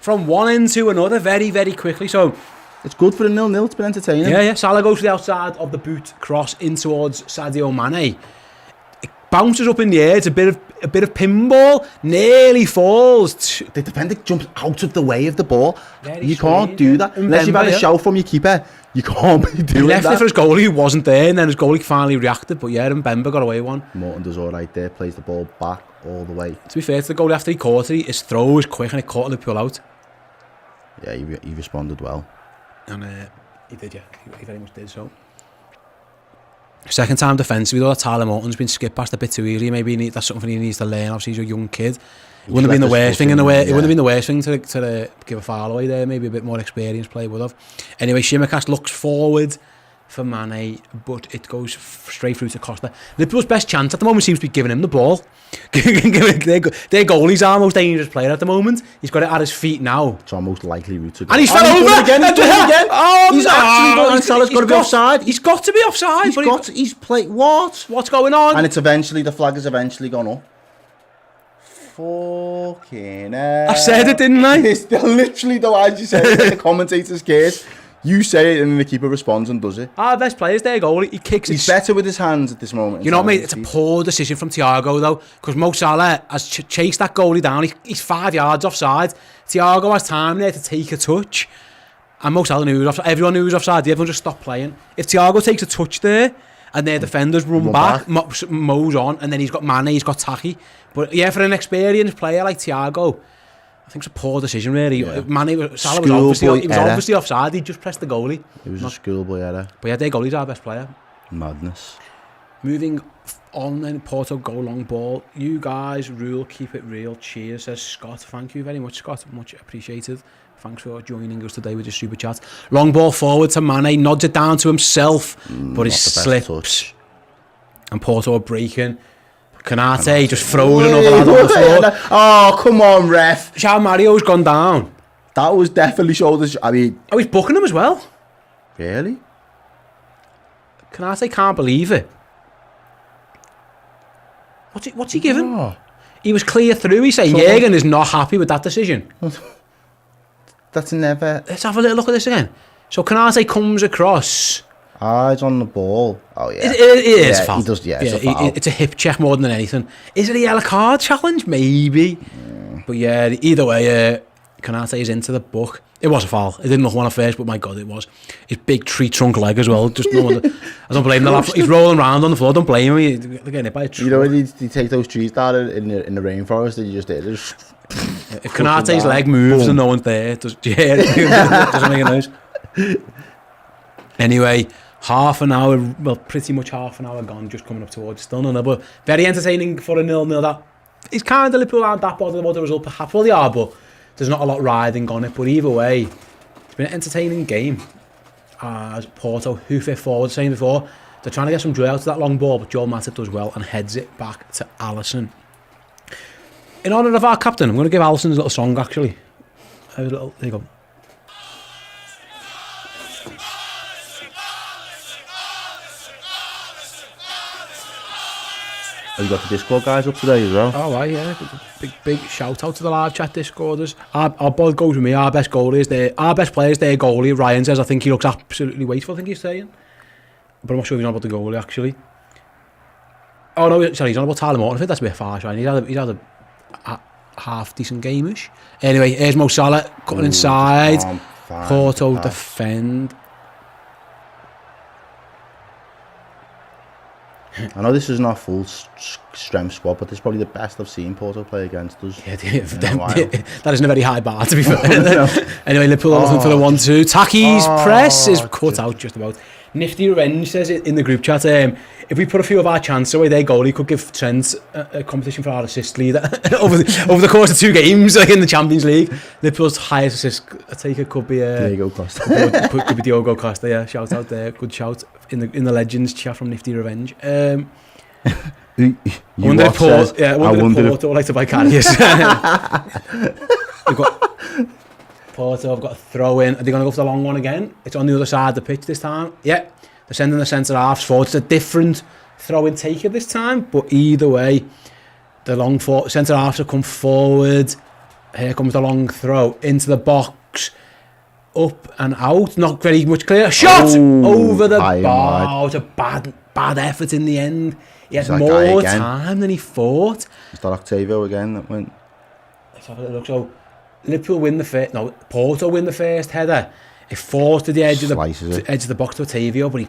from one end to another very, very quickly. So it's good for the 0-0. It's been entertaining. Yeah. Salah goes to the outside of the boot, cross in towards Sadio Mane. It bounces up in the air. It's a bit of pinball. Nearly falls. The defender jumps out of the way of the ball. You can't do that unless you've had a shout from your keeper. You can't be doing that. He left it for his goalie who wasn't there, and then his goalie finally reacted. But yeah, Mbemba got away one. Morton does all right there. Plays the ball back all the way. To be fair to the goalie, after he caught it, his throw was quick and it caught Liverpool out. Yeah, he responded well. And he did, yeah. He very much did so. Second time defensively, though, Tyler Morton's been skipped past a bit too easily. Maybe that's something he needs to learn. Obviously, he's a young kid. It wouldn't have been the worst thing It wouldn't have been the worst thing to give a foul away there. Maybe a bit more experienced play would have. Anyway, Shimikas looks forward for Mane, but it goes straight through to Costa. Liverpool's best chance at the moment seems to be giving him the ball. Their goalie's our most dangerous player at the moment. He's got it at his feet now. It's our most likely route to go. And he's fell over again. He's actually got, and Salah's got to be offside. He's got to be offside. He's played what? What's going on? And it's eventually the flag has eventually gone up. Fucking hell. I said it, didn't I? It's literally the lines you said. It's like the commentator's case. You say it and then the keeper responds and does it. Our best player's their goalie. He kicks it. He's better with his hands at this moment. You know what, mate? It's a poor decision from Thiago, though, because Mo Salah has chased that goalie down. He's 5 yards offside. Thiago has time there to take a touch. And Mo Salah knew he was offside. Everyone knew he was offside. Everyone just stopped playing. If Thiago takes a touch there and their defenders run back, Mo's on, and then he's got Mane, he's got Taki. But yeah, for an experienced player like Thiago, I think it's a poor decision, really. Yeah. Salah was obviously offside. He just pressed the goalie. It was a schoolboy error. But yeah, their goalie's our best player. Madness. Moving on then, Porto go long ball. You guys rule, keep it real. Cheers, says Scott. Thank you very much, Scott. Much appreciated. Thanks for joining us today with your super chat. Long ball forward to Mane. Nods it down to himself, but he slips. Touch. And Porto are breaking. Kanate just throws another lad on the floor. Oh, come on, ref. João Mario's gone down. That was definitely shoulders. I mean... Oh, he's booking him as well. Really? Kanate can't believe it. What's he giving? Oh. He was clear through. He's saying Jürgen is not happy with that decision. That's never... Let's have a little look at this again. So Kanate comes across... He's on the ball. Oh, yeah. It is a foul. He does, it's a foul. It's a hip check more than anything. Is it a yellow card challenge? Maybe. But yeah, either way, Konate is into the book. It was a foul. It didn't look one at first, but my God, it was. His big tree trunk leg as well. Just no one. I don't blame the lad. He's rolling around on the floor. Don't blame him. They're getting hit by a tree. You know when you take those trees down in the rainforest and you just if Konate's leg moves and no one's there, it doesn't make a noise. Anyway, half an hour, well, pretty much half an hour gone, just coming up towards still none, but very entertaining for a 0-0. That it's kind of Liverpool aren't that bothered about the result, perhaps. Well, they are, but there's not a lot riding on it. But either way, it's been an entertaining game. As Porto, who fit forward, saying before, they're trying to get some joy out of that long ball, but Joel Matip does well and heads it back to Alisson. In honour of our captain, I'm going to give Alisson a little song, actually. There you go. Have you got the Discord guys up today as well? Oh, right, yeah. Big shout out to the live chat Discorders. Our boy goes with me. Our best goalie our best player is their goalie. Ryan says, I think he looks absolutely wasteful, I think he's saying. But I'm not sure if he's on about the goalie, actually. Oh, no, sorry, he's on about Tyler Morton. I think that's a bit harsh, right? He's had a half decent game-ish. Anyway, here's Mo Salah cutting inside. Porto defend. I know this isn't our full strength squad, but this is probably the best I've seen Porto play against us. Yeah, that isn't a very high bar, to be fair. No. Anyway, Liverpool are looking for the 1-2. Taki's press is cut out just about. Nifty Revenge says it in the group chat. If we put a few of our chances away, their goalie could give Trent a competition for our assist leader over the course of 2 games, like in the Champions League. Liverpool's highest assist taker could be Diego Costa. could be Diogo Costa. Yeah, shout out there, good shout in the Legends chat from Nifty Revenge. I wonder if Porto would like to buy carriers. We've got Porto. I've got a throw in. Are they going to go for the long one again? It's on the other side of the pitch this time. Yeah, they're sending the centre halves forward. It's a different throw in taker this time, but either way, the long centre halves have come forward. Here comes the long throw into the box, up and out. Not very much clear. Shot over the bar. It's a bad effort in the end. He had more time than he thought. Is that Octavio again that went? Let's have a look. So Liverpool win the first. No, Porto win the first header. It falls to the edge of the box to Octavio, but he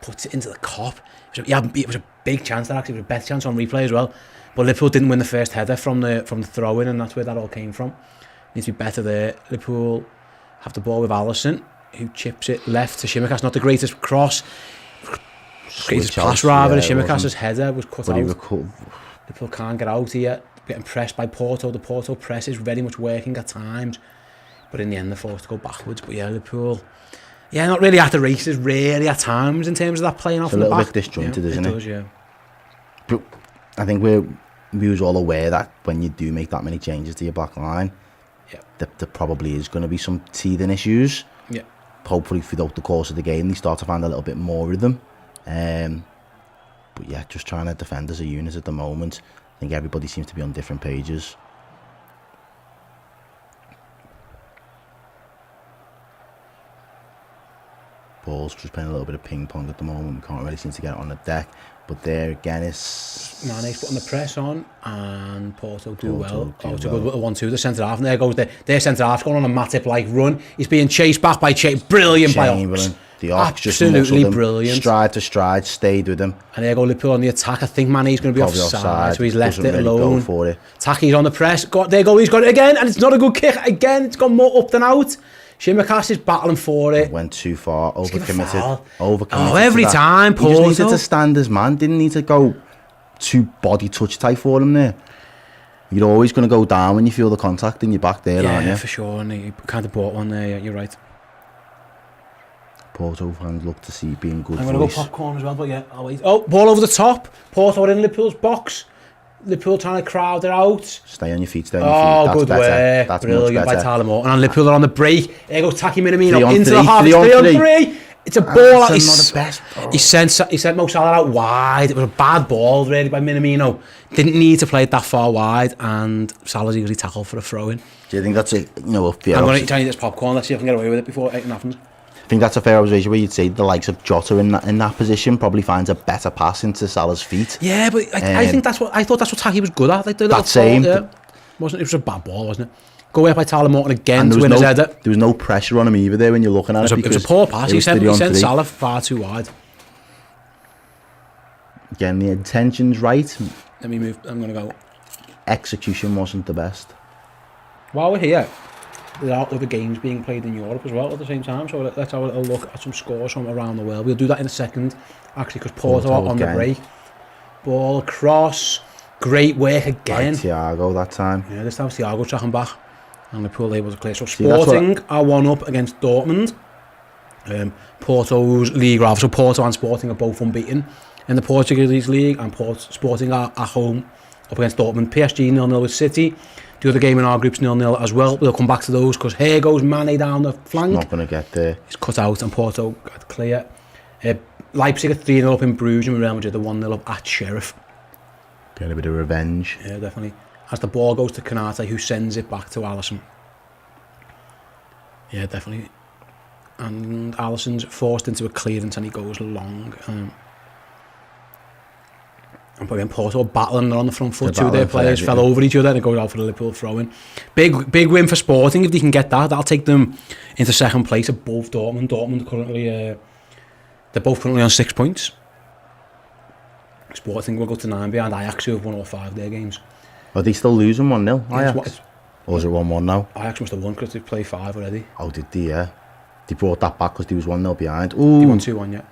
puts it into the cop. It was a big chance. That actually was a better chance on replay as well. But Liverpool didn't win the first header from the throw in, and that's where that all came from. Needs to be better there. Liverpool have the ball with Alisson, who chips it left to Shimikas. Not the greatest cross. Greatest pass rather. Shimikas' header was cut out. Liverpool can't get out here. Getting pressed by Porto. The Porto press is very much working at times, but in the end they're forced to go backwards. But yeah, Liverpool, not really at the races really at times in terms of that playing off the back. It's a little bit disjointed, isn't it? It does, yeah. But I think we was all aware that when you do make that many changes to your back line, there probably is going to be some teething issues. Yeah. Hopefully throughout the course of the game they start to find a little bit more rhythm. But yeah, just trying to defend as a unit at the moment. I think everybody seems to be on different pages. Ball's just playing a little bit of ping pong at the moment. We can't really seem to get it on the deck. But there again is Mane's putting the press on, and Porto do well. It's a good 1-2. The centre half, and there goes their centre half going on a Matip-like run. He's being chased back by brilliant by Ox. The Ox just absolutely brilliant. Stride to stride, stayed with him. And there go Liverpool on the attack. I think Mane's going to be offside, so he's left it alone. Go for it. Taki's on the press. There go. He's got it again, and it's not a good kick again. It's gone more up than out. Shimikas is battling for it. Went too far, overcommitted. Oh, every time, Porto. He just needed to stand his man, didn't need to go too body touch type for him there. You're always going to go down when you feel the contact in your back there, aren't you? Yeah, for sure, and he kind of bought one there, yeah, you're right. Porto fans look to see being good. I'm going to go popcorn as well, but yeah, I'll wait. Oh, ball over the top. Porto are in Liverpool's box. Liverpool trying to crowd it out. Stay on your feet, stay on your feet. That's good better. work. That's brilliant much better. by Tyler Morton. And Liverpool are on the break. There goes Taki Minamino into the half. 3-on-3. It's a ball. That's not the best. He sent Mo Salah out wide. It was a bad ball really by Minamino. Didn't need to play it that far wide, and Salah's easily tackled for a throw in. Do you think that's a I'm going to try and eat this popcorn. Let's see if I can get away with it before anything happens. I think that's a fair observation where you'd say the likes of Jota in that position probably finds a better pass into Salah's feet. Yeah, but I think I thought that's what Taki was good at. Like the that same. Wasn't it? It was a bad ball, wasn't it? Go away by Tyler Morton again And to win his header. There was no pressure on him either there when you're looking at it. It was a poor pass. He sent Salah far too wide. Again, the intention's right. Let me move. I'm going to go. Execution wasn't the best. While we're here, there are other games being played in Europe as well at the same time. So let's have a little look at some scores from around the world. We'll do that in a second, actually, because Porto are on the break. Ball across. Great work again. By Thiago that time. Yeah, this time Thiago tracking back. And Liverpool able to clear. So Sporting are 1-up against Dortmund. Porto's league rival. So Porto and Sporting are both unbeaten in the Portuguese league. And Sporting are at home up against Dortmund. PSG 0-0 with City. The other game in our group's 0-0 as well. We'll come back to those because here goes Mane down the flank. Not going to get there. He's cut out and Porto got clear. Leipzig are 3-0 up in Bruges and Real Madrid are 1-0 up at Sheriff. Get a bit of revenge. Yeah, definitely. As the ball goes to Konate, who sends it back to Alisson. Yeah, definitely. And Alisson's forced into a clearance and he goes long. And again, Porto battling on the front foot. Two of their players fell over each other and it goes out for the Liverpool throw-in. Big win for Sporting if they can get that. That'll take them into second place above Dortmund. Dortmund currently, they're both currently on 6 points. Sporting will go to 9 behind Ajax, who have won all 5 of their games. Are they still losing 1-0? Ajax? Yeah, or is it 1-1 now? Ajax must have won because they've played 5 already. Oh, did they? Yeah. They brought that back because they was 1-0 behind. Ooh. They won 2-1, yeah.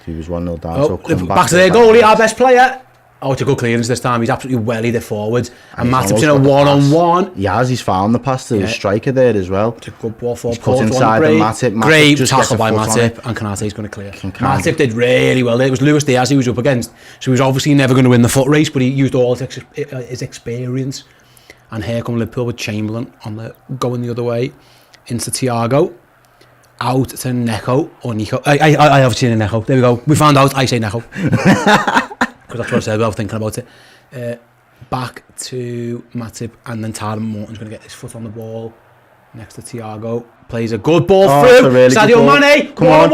He was 1-0 down. Oh, so back to their goalie, our best player. Oh, it's a good clearance this time. He's absolutely wellied it forward. And Matip's in a one-on-one. Yeah, he's found the pass to the striker there as well. It's a good ball for Porto. Put inside the Matip. Great tackle by Matip. And Konate's going to clear. Matip did really well. It was Luis Diaz he was up against. So he was obviously never going to win the foot race, but he used all his experience. And here come Liverpool with Chamberlain on the going the other way into Thiago. Out to Neco or Nico. I have seen a Neco. There we go. We found out I say Neco. Because that's what I said. I was thinking about it. Back to Matip and then Tyler Morton's going to get his foot on the ball next to Thiago. Plays a good ball through. Really Sadio Mane. Come on.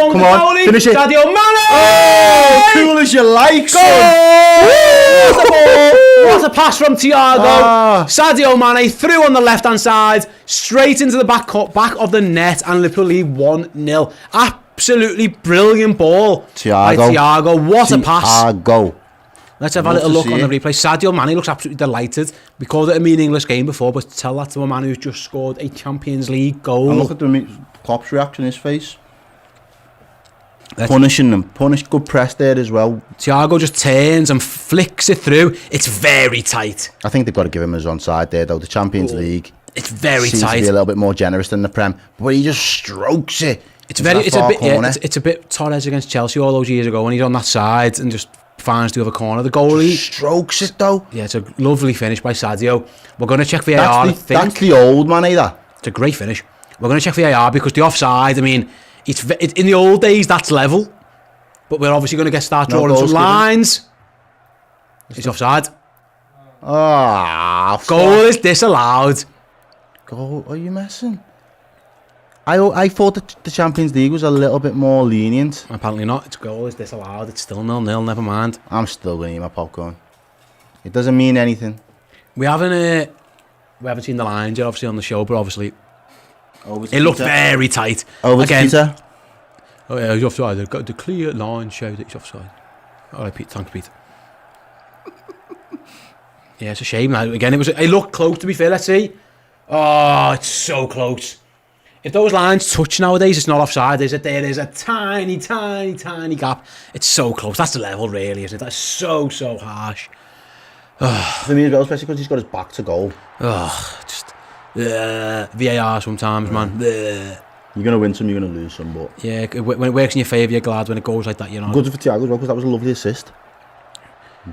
Finish it. Sadio Mane. Oh, cool as you like. What a pass from Thiago. Sadio Mane through on the left hand side, straight into the back of the net, and Liverpool lead 1-0. Absolutely brilliant ball by Thiago. What a pass. Thiago. Let's have a little look on the replay. Sadio Mane looks absolutely delighted. We called it a meaningless game before, but tell that to a man who's just scored a Champions League goal. And look at the Klopp's reaction in his face. Punishing them. Good press there as well. Thiago just turns and flicks it through. It's very tight. I think they've got to give him his onside there, though. The Champions League. It's very seems tight. To be a little bit more generous than the Prem, but he just strokes it. It's a bit Torres against Chelsea all those years ago when he's on that side and just finds the other corner. The goalie just strokes it though. Yeah, it's a lovely finish by Sadio. We're going to check VAR. That's the old man either. It's a great finish. We're going to check VAR because the offside. I mean, it's in the old days that's level, but we're obviously going to start drawing some lines. It's offside. Goal is disallowed. Goal? Are you messing? I thought that the Champions League was a little bit more lenient. Apparently not. Its goal is disallowed. It's still 0-0. Never mind. I'm still going to eat my popcorn. It doesn't mean anything. We haven't seen the lines yet, obviously on the show, but obviously it looked very tight. Again. Peter. Oh yeah, he's offside. They've got the clear line show that he's offside. All right, Pete. Thanks, Pete. Yeah, it's a shame. Now again, it looked close. To be fair, let's see. Oh, it's so close. If those lines touch nowadays, it's not offside, is it? There is a tiny gap. It's so close. That's the level, really, isn't it? That's so harsh. For me as well, especially because he's got his back to goal. VAR sometimes, man. You're going to win some, you're going to lose some, but... Yeah, when it works in your favour, you're glad when it goes like that, you know. Good for Thiago as well, because that was a lovely assist.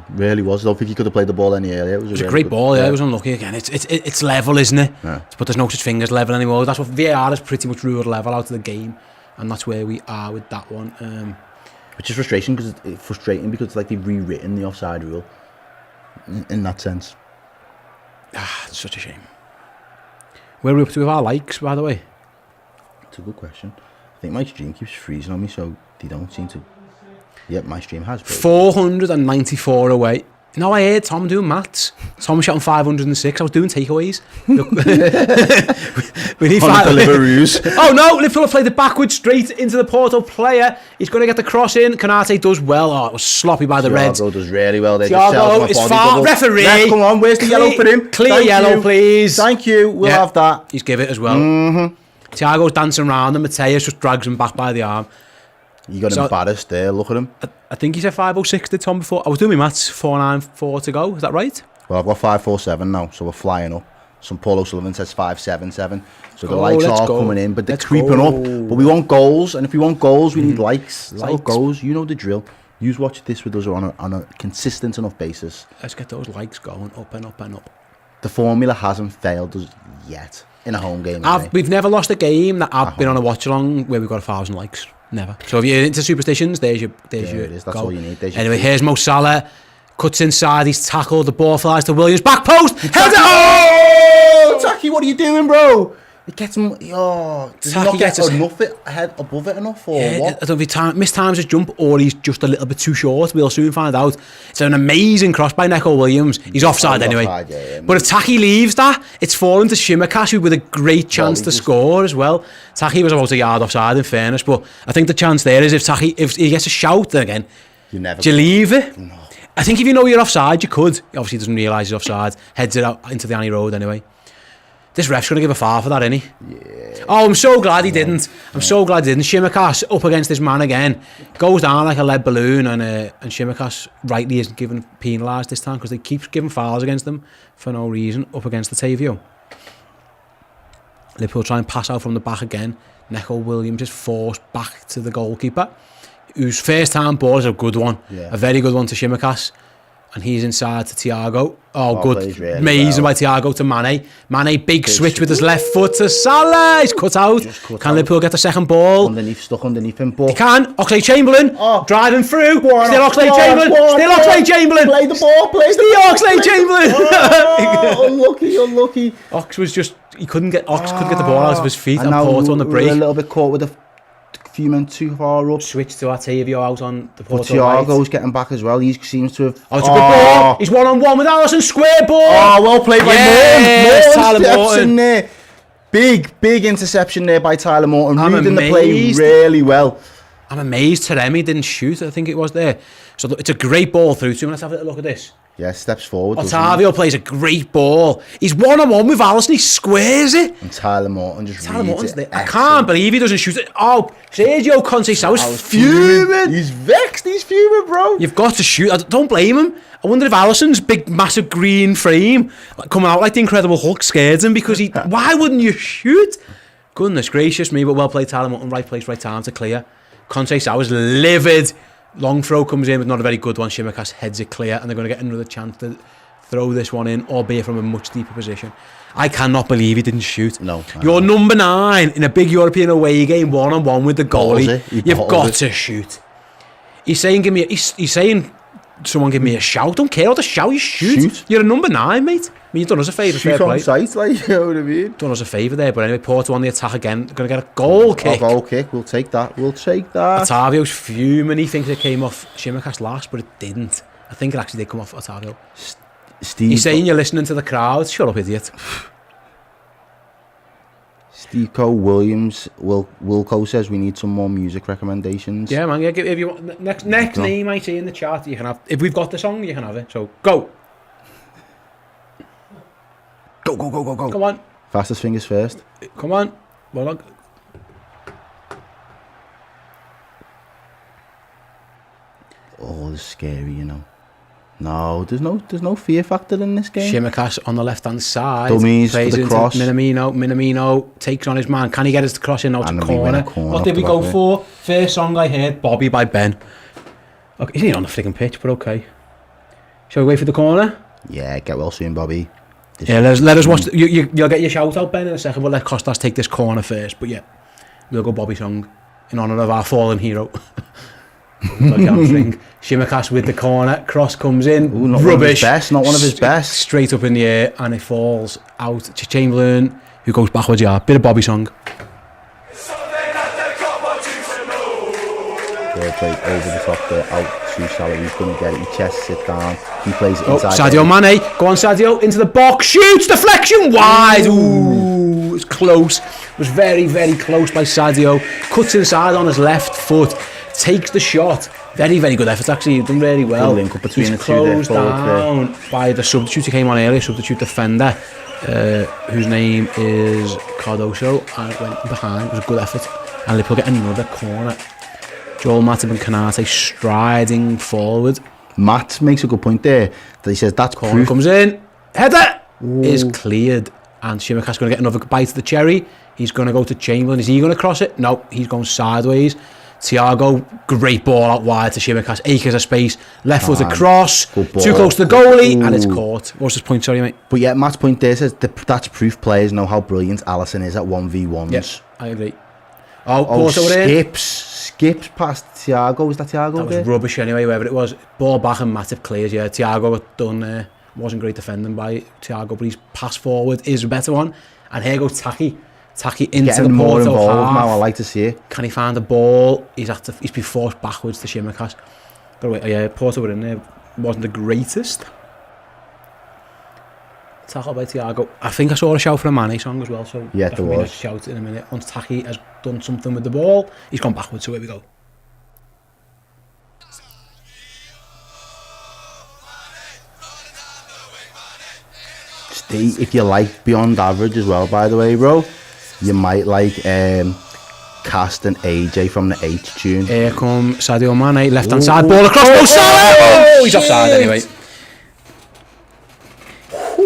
Really was. I don't think he could have played the ball any earlier. It was a great ball, yeah. It was unlucky again. It's level, isn't it? Yeah. But there's no such thing as level anymore. That's what VAR has pretty much ruled level out of the game, and that's where we are with that one. Which is frustrating because it's like they've rewritten the offside rule in that sense. It's such a shame. Where are we up to with our likes, by the way? It's a good question. I think my stream keeps freezing on me, so they don't seem to. Yep, my stream has. 494 away. No, I heard Tom doing maths. Tom was shot on 506. I was doing takeaways. we need 5 Deliveries. Oh no, Liverpool have played it backwards straight into the Porto player. He's going to get the cross in. Kanate does well. Oh, it was sloppy by the Reds. Thiago does really well. Thiago is far. Referee. Ref, come on, where's the yellow for him? Clear yellow, please. Thank you. We'll have that. He's give it as well. Thiago's dancing around and Mateus just drags him back by the arm. You got embarrassed there, look at him. I think he said 506 did Tom before. I was doing my maths, 494 to go, is that right? Well, I've got 547 now, so we're flying up. Some Paul O'Sullivan says 577. So the likes are coming in, but they're creeping up. But we want goals, and if we want goals, we need likes. That's goals, you know the drill. You watch this with us on a consistent enough basis. Let's get those likes going up and up and up. The formula hasn't failed us yet in a home game. We've never lost a game that I've been on a watch along where we've got 1,000 likes. Never. So if you're into superstitions, there's your that's goal. all you need. Anyway, here's Mo Salah. Cuts inside, he's tackled, the ball flies to Williams. Back post! Heads it! Oh! Taki, what are you doing, bro? It gets him. Oh, does he not get enough head above it enough, or what? I don't know if he mistimes his jump or he's just a little bit too short. We'll soon find out. It's an amazing cross by Neco Williams. He's offside anyway. But if Taki leaves that, it's fallen to Shimakash with a great chance to score as well. Taki was about a yard offside in fairness, but I think the chance there is if he gets a shout, then again, do you leave it? No. I think if you know you're offside, you could. He obviously doesn't realise he's offside. Heads it out into the Annie Road anyway. This ref's going to give a foul for that, isn't he? Yeah. Oh, I'm so glad he didn't. I'm so glad he didn't. Shimikas up against this man again. Goes down like a lead balloon, and Shimikas rightly isn't given penalised this time because they keep giving fouls against them for no reason up against the Tavio. Liverpool try and pass out from the back again. Neco Williams is forced back to the goalkeeper, whose first time ball is a good one. Yeah. A very good one to Shimikas. And he's inside to Thiago. Oh, good. Really amazing by Thiago to Mane. Mane, big switch with his left foot to Salah. He's cut out. Can Liverpool get the second ball? Stuck underneath him. But... He can. Oxlade-Chamberlain. Driving through. Still Oxlade-Chamberlain. Still Oxlade-Chamberlain. Play the ball. Still Oxlade-Chamberlain. Unlucky. Ox was just... Ox couldn't get the ball out of his feet. And Porto on the break. A little bit caught with a few men too far up. Switch to Artavio out on the Porto. Thiago's getting back as well. He seems to have... Oh, it's a good ball. He's one-on-one with Alisson. Square ball. Oh, well played by Morton. Tyler Morton. There. Big interception there by Tyler Morton. Reading the play really well. I'm amazed Taremi didn't shoot. I think it was there. So it's a great ball through to him. Let's have a little look at this. Yeah, steps forward. Otavio plays a great ball. He's one-on-one with Alisson. He squares it. And Tyler Morton just reads it. I can't believe he doesn't shoot it. Oh, Sergio Conceição is fuming. He's vexed. He's fuming, bro. You've got to shoot. I don't blame him. I wonder if Alisson's big, massive green frame coming out like the Incredible Hulk scared him because why wouldn't you shoot? Goodness gracious me, but well played Tyler Morton. Right place, right time to clear. Conceição is livid. Long throw comes in, but not a very good one. Shimikas heads it clear, and they're going to get another chance to throw this one in, albeit from a much deeper position. I cannot believe he didn't shoot. No. You're number 9 in a big European away game, one-on-one with the goalie. You've got to shoot. He's saying, someone give me a shout. Don't care what to shout, you shoot. You're a number 9, mate. I mean, you've done us a favour. Shoot on sight, like, you know what I mean? Done us a favour there, but anyway, Porto on the attack again. They're going to get a goal kick. Goal kick, we'll take that. Otavio's fuming. He thinks it came off Shimikas last, but it didn't. I think it actually did come off Otavio. He's saying you're listening to the crowd. Shut up, idiot. Steve Williams, Wilco says we need some more music recommendations. Yeah, man. Yeah, if you want next name I see in the chat, you can have. If we've got the song, you can have it. So go. Go. Come on. Fastest fingers first. Come on. Well, look. Oh, it's scary, you know. No, there's no fear factor in this game. Shimikas on the left hand side. Dummies for the cross. Minamino takes on his man. Can he get his cross in out to corner? What did we go for? First song I heard, Bobby by Ben. Okay, he's not on the freaking pitch, but okay. Shall we wait for the corner? Yeah, get well soon, Bobby. Yeah, let us watch. You'll get your shout out, Ben, in a second. We'll let Costas take this corner first. But yeah, we'll go Bobby song in honour of our fallen hero. Shimikas with the corner. Cross comes in. Ooh, rubbish. Not one of his best. Straight up in the air, and it falls out to Chamberlain, who goes backwards. Yeah, bit of Bobby song. Ball played over the top there, out to Salah. He's going to get it. He chests it down. He plays it inside. Sadio Mane. Go on, Sadio. Into the box. Shoots. Deflection. Wide. Ooh. It was close. It was very, very close by Sadio. Cuts inside on his left foot. Takes the shot. Very, very good effort, actually. He's done really well. Link up between He's the two there, closed down by the substitute who came on earlier, substitute defender, whose name is Cardoso, and went behind. It was a good effort. And Liverpool get another corner. Joel Matip and Kanate striding forward. Matt makes a good point there. That he says that's Corner proof. comes in. Header is cleared. And Shimaka's going to get another bite of the cherry. He's going to go to Chamberlain. Is he going to cross it? No, he's going sideways. Thiago, great ball out wide to Shimaka's. Acres of space. Left foot across. Too close to the goalie. And it's caught. What's his point, sorry, mate? But yeah, Matt's point there says that's proof players know how brilliant Alisson is at 1v1s. Yes, I agree. Porto skips past Thiago. Was that Thiago? That was rubbish anyway, wherever it was. Ball back and Matip clears. Yeah, Thiago had done. Wasn't great defending by Thiago, but his pass forward is a better one. And here goes Taki into getting the more Porto involved half. now. I like to see it. Can he find the ball? He's been forced backwards to Shimikas. But wait, yeah, Porto were in there. Wasn't the greatest. Tackle by Thiago. I think I saw a shout for a Mane song as well. So yeah, there was. A shout in a minute. Once Taki has done something with the ball, he's gone backwards. So here we go. If you like Beyond Average as well, by the way, bro, you might like Cast and AJ from the H tune. Here come Sadio Mane, left hand side, ball across. Oh, Salah! He's offside anyway.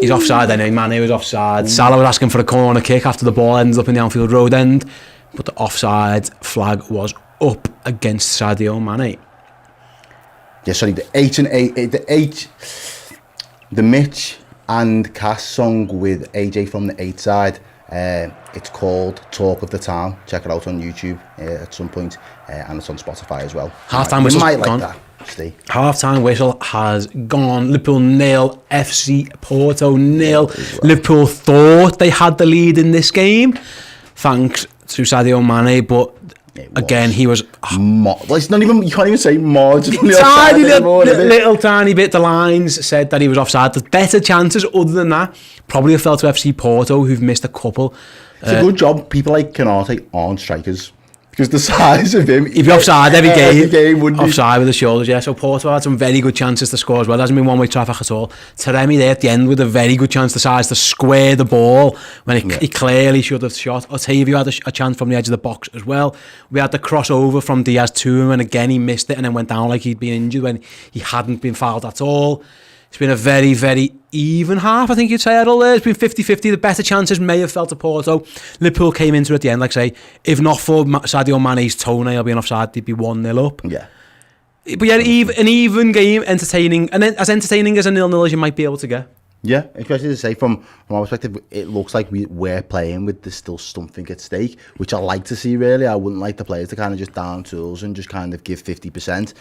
He's offside anyway. Mane was offside. Salah was asking for a corner kick after the ball ends up in the Anfield Road end, but the offside flag was up against Sadio Mane. Yeah, sorry, the Mitch and Cass song with AJ from the 8 side. It's called Talk of the Town. Check it out on YouTube at some point, and it's on Spotify as well. Half-time whistle's might gone. Like that, Steve. Half-time whistle has gone. Liverpool 0, FC Porto 0. Liverpool thought they had the lead in this game, thanks to Sadio Mane, but again, he was it's not even, you can't even say marginally tiny little tiny bit. The lines said that he was offside. There's better chances other than that. Probably have fell to FC Porto, who've missed a couple. It's a good job people like Kanate aren't strikers, because the size of him, he'd be offside every game, wouldn't offside with the shoulders. Yeah, so Porto had some very good chances to score as well. It hasn't been one-way traffic at all. Taremi there at the end with a very good chance, the size to square the ball when he clearly should have shot. Otavio had a chance from the edge of the box as well. We had the crossover from Diaz to him, and again he missed it and then went down like he'd been injured when he hadn't been fouled at all. It's been a very, very even half, I think you'd say, Errol. It's been 50-50. The better chances may have fell to Porto. Liverpool came into it at the end, like I say, if not for Sadio Mane's toenail being offside, they'd be 1-0 up. Yeah. But yeah, an even game, entertaining, and then as entertaining as a 0-0 as you might be able to get. Yeah, especially to say from our perspective, it looks like we're playing with there's still something at stake, which I like to see, really. I wouldn't like the players to kind of just down tools and just kind of give 50%.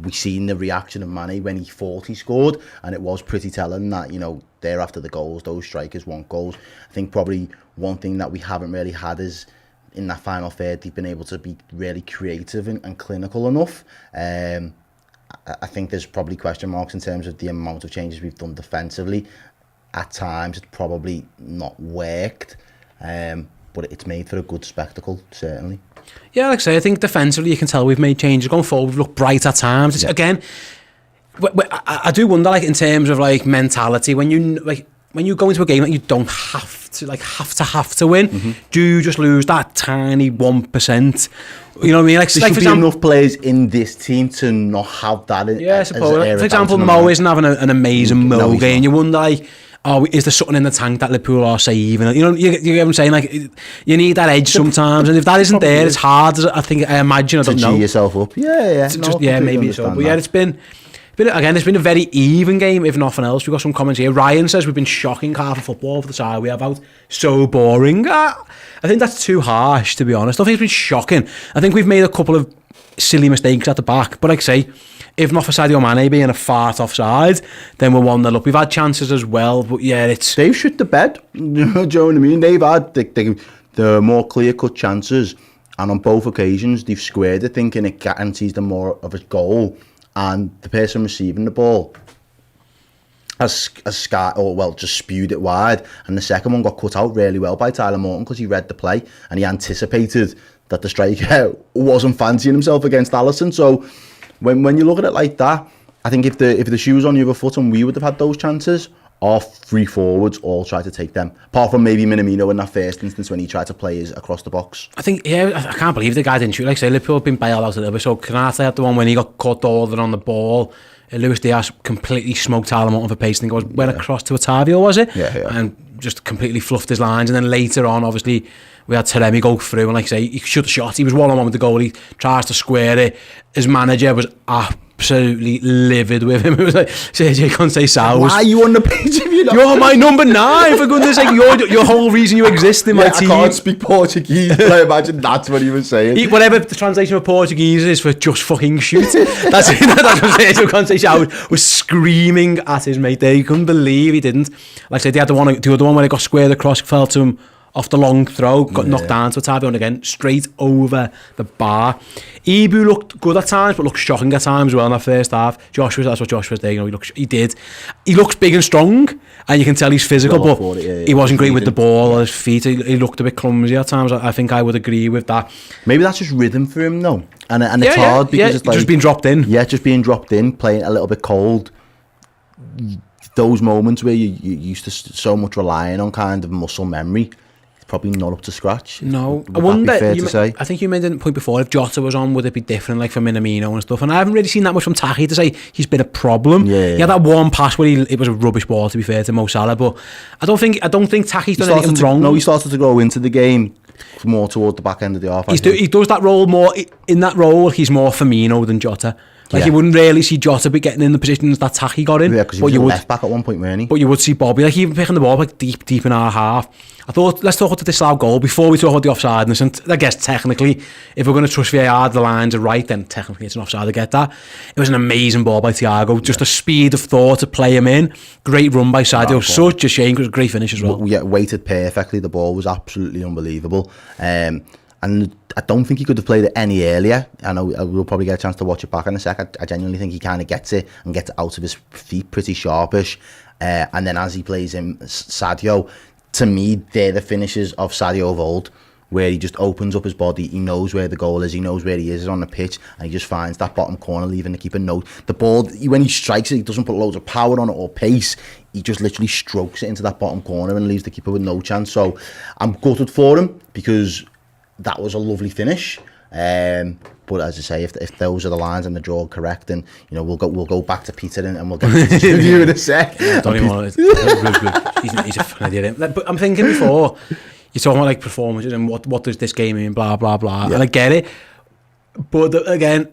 We've seen the reaction of Mane when he thought he scored, and it was pretty telling that, you know, they're after the goals, those strikers want goals. I think probably one thing that we haven't really had is in that final third, they've been able to be really creative and clinical enough. I think there's probably question marks in terms of the amount of changes we've done defensively. At times, it's probably not worked, but it's made for a good spectacle, certainly. Yeah, like I say, I think defensively you can tell we've made changes. Going forward, we've looked bright at times. It's, again, I do wonder, like, in terms of like mentality, when you go into a game that you don't have to win, do you just lose that tiny 1%? You know what I mean? Like, there should be enough players in this team to not have that. Yeah, I suppose. For example, Mo isn't having an amazing Mo game. You wonder, like, is there something in the tank that Liverpool are saving? You know, you get what I'm saying? Like, you need that edge sometimes, and if that isn't there, it's hard. I imagine. I don't know. To cheer yourself up. Yeah. Maybe so. But yeah, it's been a very even game, if nothing else. We've got some comments here. Ryan says we've been shocking half of football for the side we have out. So boring. I think that's too harsh, to be honest. I don't think it's been shocking. I think we've made a couple of silly mistakes at the back. But like I say, if not for Sadio Mane being a fart offside, then we're 1-0 up. We've had chances as well, but yeah, it's... They've shut the bed. Do you know what I mean? They've had the more clear-cut chances, and on both occasions they've squared it, thinking it guarantees them more of a goal, and the person receiving the ball has just spewed it wide, and the second one got cut out really well by Tyler Morton because he read the play and he anticipated that the striker wasn't fancying himself against Alisson. So when you look at it like that, I think if the shoe was on the other foot and we would have had those chances, our three forwards all tried to take them, apart from maybe Minamino in that first instance when he tried to play his across the box. I think, I can't believe the guy didn't shoot. Like I say, Liverpool have been bailed out a little bit. So Canate had the one when he got caught Dorthan on the ball. Luis Diaz completely smoked Tyler Morton for pace, and went across to Otavio, was it? Yeah. And just completely fluffed his lines. And then later on, obviously, we had Taremi go through, and like I say, he should have shot. He was 1-on-1 with the goalie, tries to square it. His manager was absolutely livid with him. It was like, JJ can't say Sal. Why are you on the page if you're not? You're my number 9, for goodness sake. You're your whole reason you exist in my team. I can't speak Portuguese, but I imagine that's what he was saying. Whatever the translation of Portuguese is for just fucking shoot. That's it. That's what I'm saying. I was screaming at his mate there. He couldn't believe he didn't. Like I said, the other one where it got squared across, fell to him off the long throw, got knocked down to Otavio, and again straight over the bar. Ibu looked good at times, but looked shocking at times as well in that first half. That's what Josh was there. He looks big and strong, and you can tell he's physical, but he wasn't great with the ball or his feet. He looked a bit clumsy at times. I think I would agree with that. Maybe that's just rhythm for him, though, and it's hard because it's like just being dropped in. Yeah, just being dropped in, playing a little bit cold. Those moments where you used to so much relying on kind of muscle memory, probably not up to scratch. No, I wonder. I think you made a point before. If Jota was on, would it be different, like for Minamino and stuff? And I haven't really seen that much from Taki to say he's been a problem. Yeah. He had that one pass where it was a rubbish ball, to be fair to Mo Salah, but I don't think Taki's done anything wrong. No, he started to grow into the game more toward the back end of the half. He does that role more. In that role, he's more Firmino than Jota. Like you wouldn't really see Jota be getting in the positions that Taki got in. Yeah, because he was left back at one point, weren't he? But you would see Bobby, like even picking the ball like deep in our half. I thought, let's talk about the disallowed goal before we talk about the offsideness. And I guess technically, if we're going to trust VAR, the lines are right, then technically it's an offside. I get that. It was an amazing ball by Thiago. Just a speed of thought to play him in. Great run by Sadio. Such a shame, because it was a great finish as well. Yeah, weighted perfectly. The ball was absolutely unbelievable. And I don't think he could have played it any earlier. I know we'll probably get a chance to watch it back in a sec. I genuinely think he kind of gets it and gets it out of his feet pretty sharpish. And then as he plays him, Sadio, to me, they're the finishes of Sadio of old, where he just opens up his body. He knows where the goal is. He knows where he is on the pitch, and he just finds that bottom corner, leaving the keeper no. The ball, when he strikes it, he doesn't put loads of power on it or pace. He just literally strokes it into that bottom corner and leaves the keeper with no chance. So I'm gutted for him, because that was a lovely finish. But as I say, if those are the lines and the draw correct, then we'll go back to Peter and we'll get to review in a sec. I don't even want to. He's a funny idiot. But I'm thinking before you're talking about like performances and what does this game mean, blah blah blah, and I get it. But again,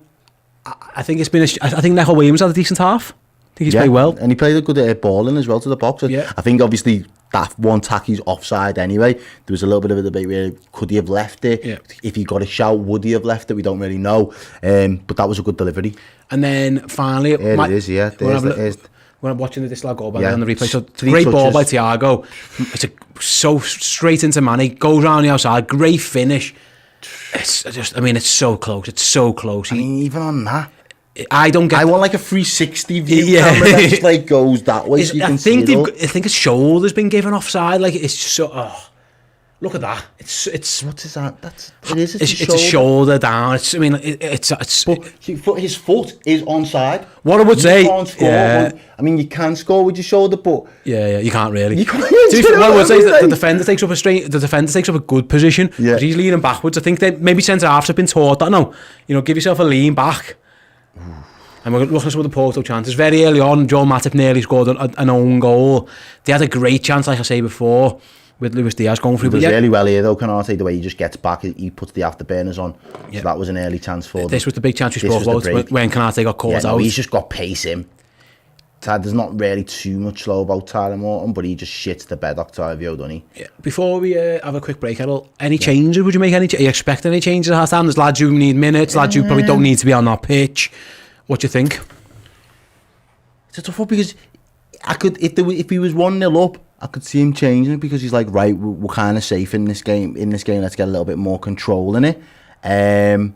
I think it's been. I think Neco Williams had a decent half. I think he's played well, and he played a good ball in as well to the box. Yeah. I think obviously that one Taki's offside anyway. There was a little bit of a debate where could he have left it? Yeah. If he got a shout, would he have left it? We don't really know. But that was a good delivery. And then finally, it is. Yeah, when I'm watching the disallowed goal on the replay, so great ball by Thiago. It's so straight into Manny, goes around the outside, great finish. It's so close. It's so close. Even on that, I don't get. I want like a 360 view camera that just like goes that way, so you can see it all. I think his shoulder's been given offside. Like it's so. Oh, look at that. It's. What is that? It's a shoulder down. It's. But his foot is onside. What I would say. You can't score. Yeah. You can score with your shoulder, but you can't really. You can't. What I would say is that the defender takes up a good position. Yeah. He's leaning backwards. I think that maybe centre halves have been taught that. No, give yourself a lean back. And we're looking at some of the Porto chances. Very early on, Joel Matip nearly scored an own goal. They had a great chance, like I say before, with Luis Diaz going through. It was really well here though, Canate, the way he just gets back, he puts the afterburners on. Yeah. So that was an early chance for them. This was the big chance we spoke about when Canate got caught out. He's just got pace in. There's not really too much slow about Tyler Morton, but he just shits the bed Octavio, doesn't he? Yeah. Before we have a quick break, Errol, any changes? Would you make any? Are you expecting any changes at half time? There's lads who need minutes, lads who probably don't need to be on that pitch. What do you think? It's a tough one, because if he was 1-0 up, I could see him changing it, because he's like, right, we're kind of safe in this game. Let's get a little bit more control in it. At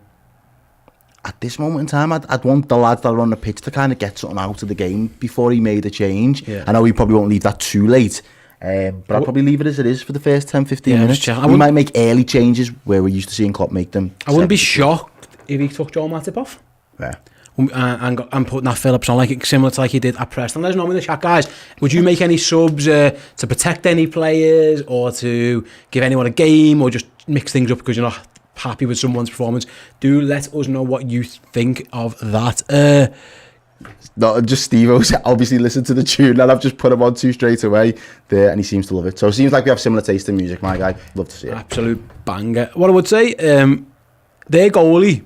this moment in time, I'd want the lads that are on the pitch to kind of get something out of the game before he made a change. I know he probably won't leave that too late, but I'll probably leave it as it is for the first 10-15 minutes. We might make early changes where we're used to seeing Klopp make them. I wouldn't be shocked if he took Joel Matip off. Yeah. And putting that Phillips on, like similar to like he did at Preston. Let us know in the chat, guys. Would you make any subs to protect any players, or to give anyone a game, or just mix things up because you're not happy with someone's performance? Do let us know what you think of that. No, just Steve-O's obviously listened to the tune, and I've just put him on to straight away there, and he seems to love it. So it seems like we have similar taste in music, my guy. Love to see it. Absolute banger. What I would say, their goalie,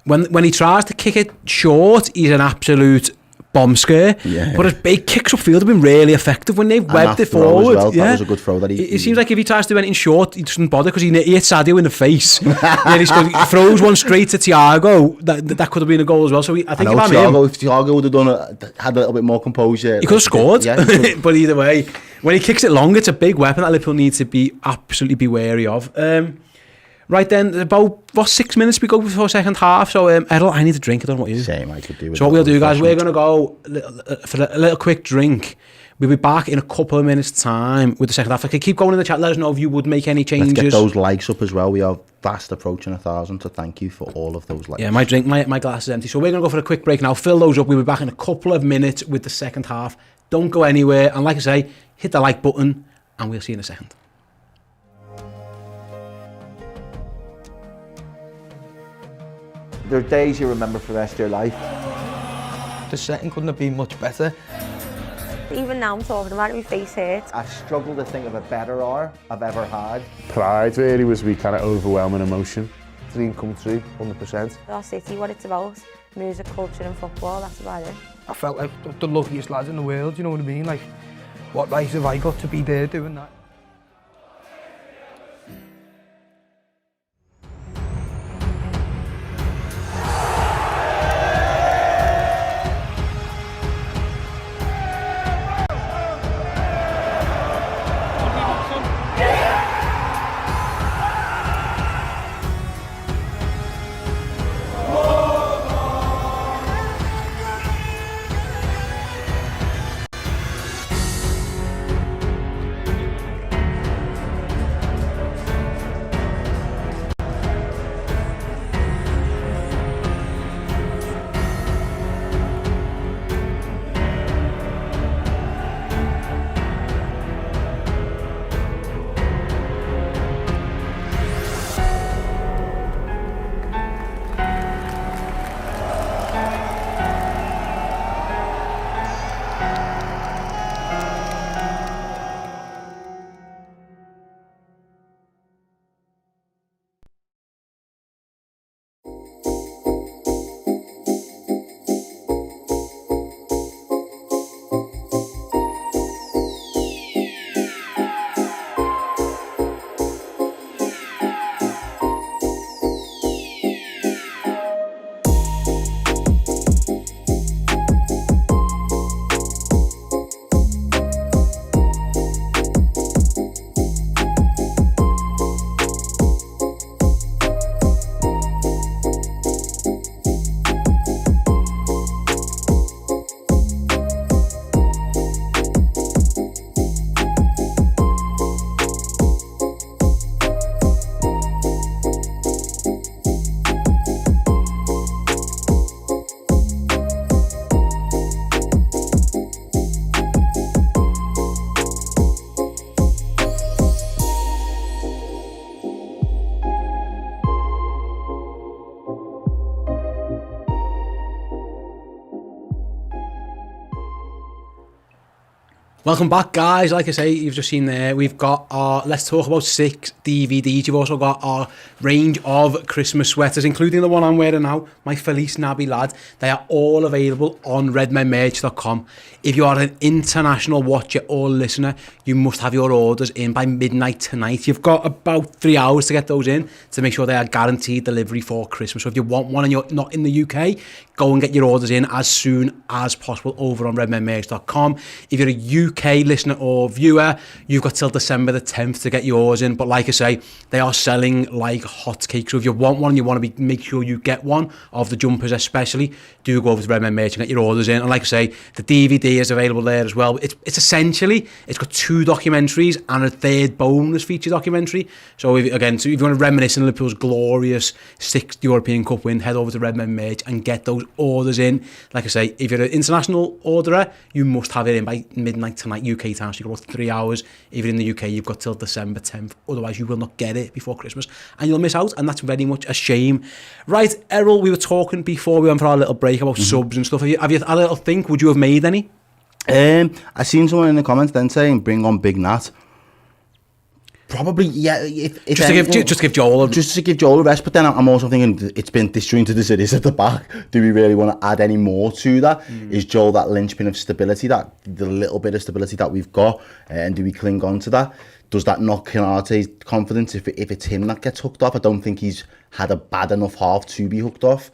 when he tries to kick it short, he's an absolute bomb scare. Yeah. But his big kicks upfield have been really effective when they've webbed it forward. Well. That was a good throw. It seems like if he tries to do anything short, he doesn't bother because he hit Sadio in the face. He throws one straight to Thiago. That could have been a goal as well. So I think if Thiago would have had a little bit more composure, he could have scored. Yeah, but either way, when he kicks it long, it's a big weapon that Liverpool need to be absolutely wary of. Right then, about 6 minutes we go before second half. So Errol, I need a drink. I don't know what you do. Same, I could do with. So what we'll do, guys, we're going to go for a little quick drink. We'll be back in a couple of minutes' time with the second half. I could keep going in the chat. Let us know if you would make any changes. Let's get those likes up as well. We are fast approaching 1,000, so thank you for all of those likes. Yeah, my glass is empty. So we're going to go for a quick break now. Fill those up. We'll be back in a couple of minutes with the second half. Don't go anywhere. And like I say, hit the like button, and we'll see you in a second. There are days you remember for the rest of your life. The setting couldn't have been much better. Even now I'm talking about it, my face hurts. I struggle to think of a better hour I've ever had. Pride really was we kind of overwhelming emotion. Dream come true, 100%. Our city, what it's about, music, culture and football, that's about it. I felt like the luckiest lads in the world, you know what I mean? Like, what life have I got to be there doing that? Welcome back, guys. Like I say, you've just seen there, we've got our Let's Talk About 6 DVDs. You've also got our range of Christmas sweaters, including the one I'm wearing now, my Felice Nabby lad. They are all available on redmenmerch.com. If you are an international watcher or listener, you must have your orders in by midnight tonight. You've got about 3 hours to get those in to make sure they are guaranteed delivery for Christmas. So if you want one and you're not in the UK, go and get your orders in as soon as possible over on redmenmerch.com. If you're a UK listener or viewer, you've got till December the 10th to get yours in. But like I say, they are selling like hotcakes. So if you want one and you want to make sure you get one of the jumpers especially, do go over to Red Men Merch and get your orders in. And like I say, the DVD is available there as well. It's essentially, it's got 2 documentaries and a third bonus feature documentary. So if you want to reminisce on Liverpool's glorious 6th European Cup win, head over to Red Men Merch and get those orders in. Like I say, if you're an international orderer, you must have it in by midnight tonight UK time, so you've got 3 hours. If you're in the UK, you've got till December 10th, otherwise you will not get it before Christmas and you'll miss out, and that's very much a shame. Right, Errol, we were talking before we went for our little break about subs and stuff. Have you had a little think? Would you have made any? I seen someone in the comments then saying bring on Big Nat. Probably, yeah. Just to give Joel a rest, but then I'm also thinking it's been disjointed as it is at the back. Do we really want to add any more to that? Is Joel that linchpin of stability, that the little bit of stability that we've got, and do we cling on to that? Does that knock Konate's confidence if it's him that gets hooked off? I don't think he's had a bad enough half to be hooked off.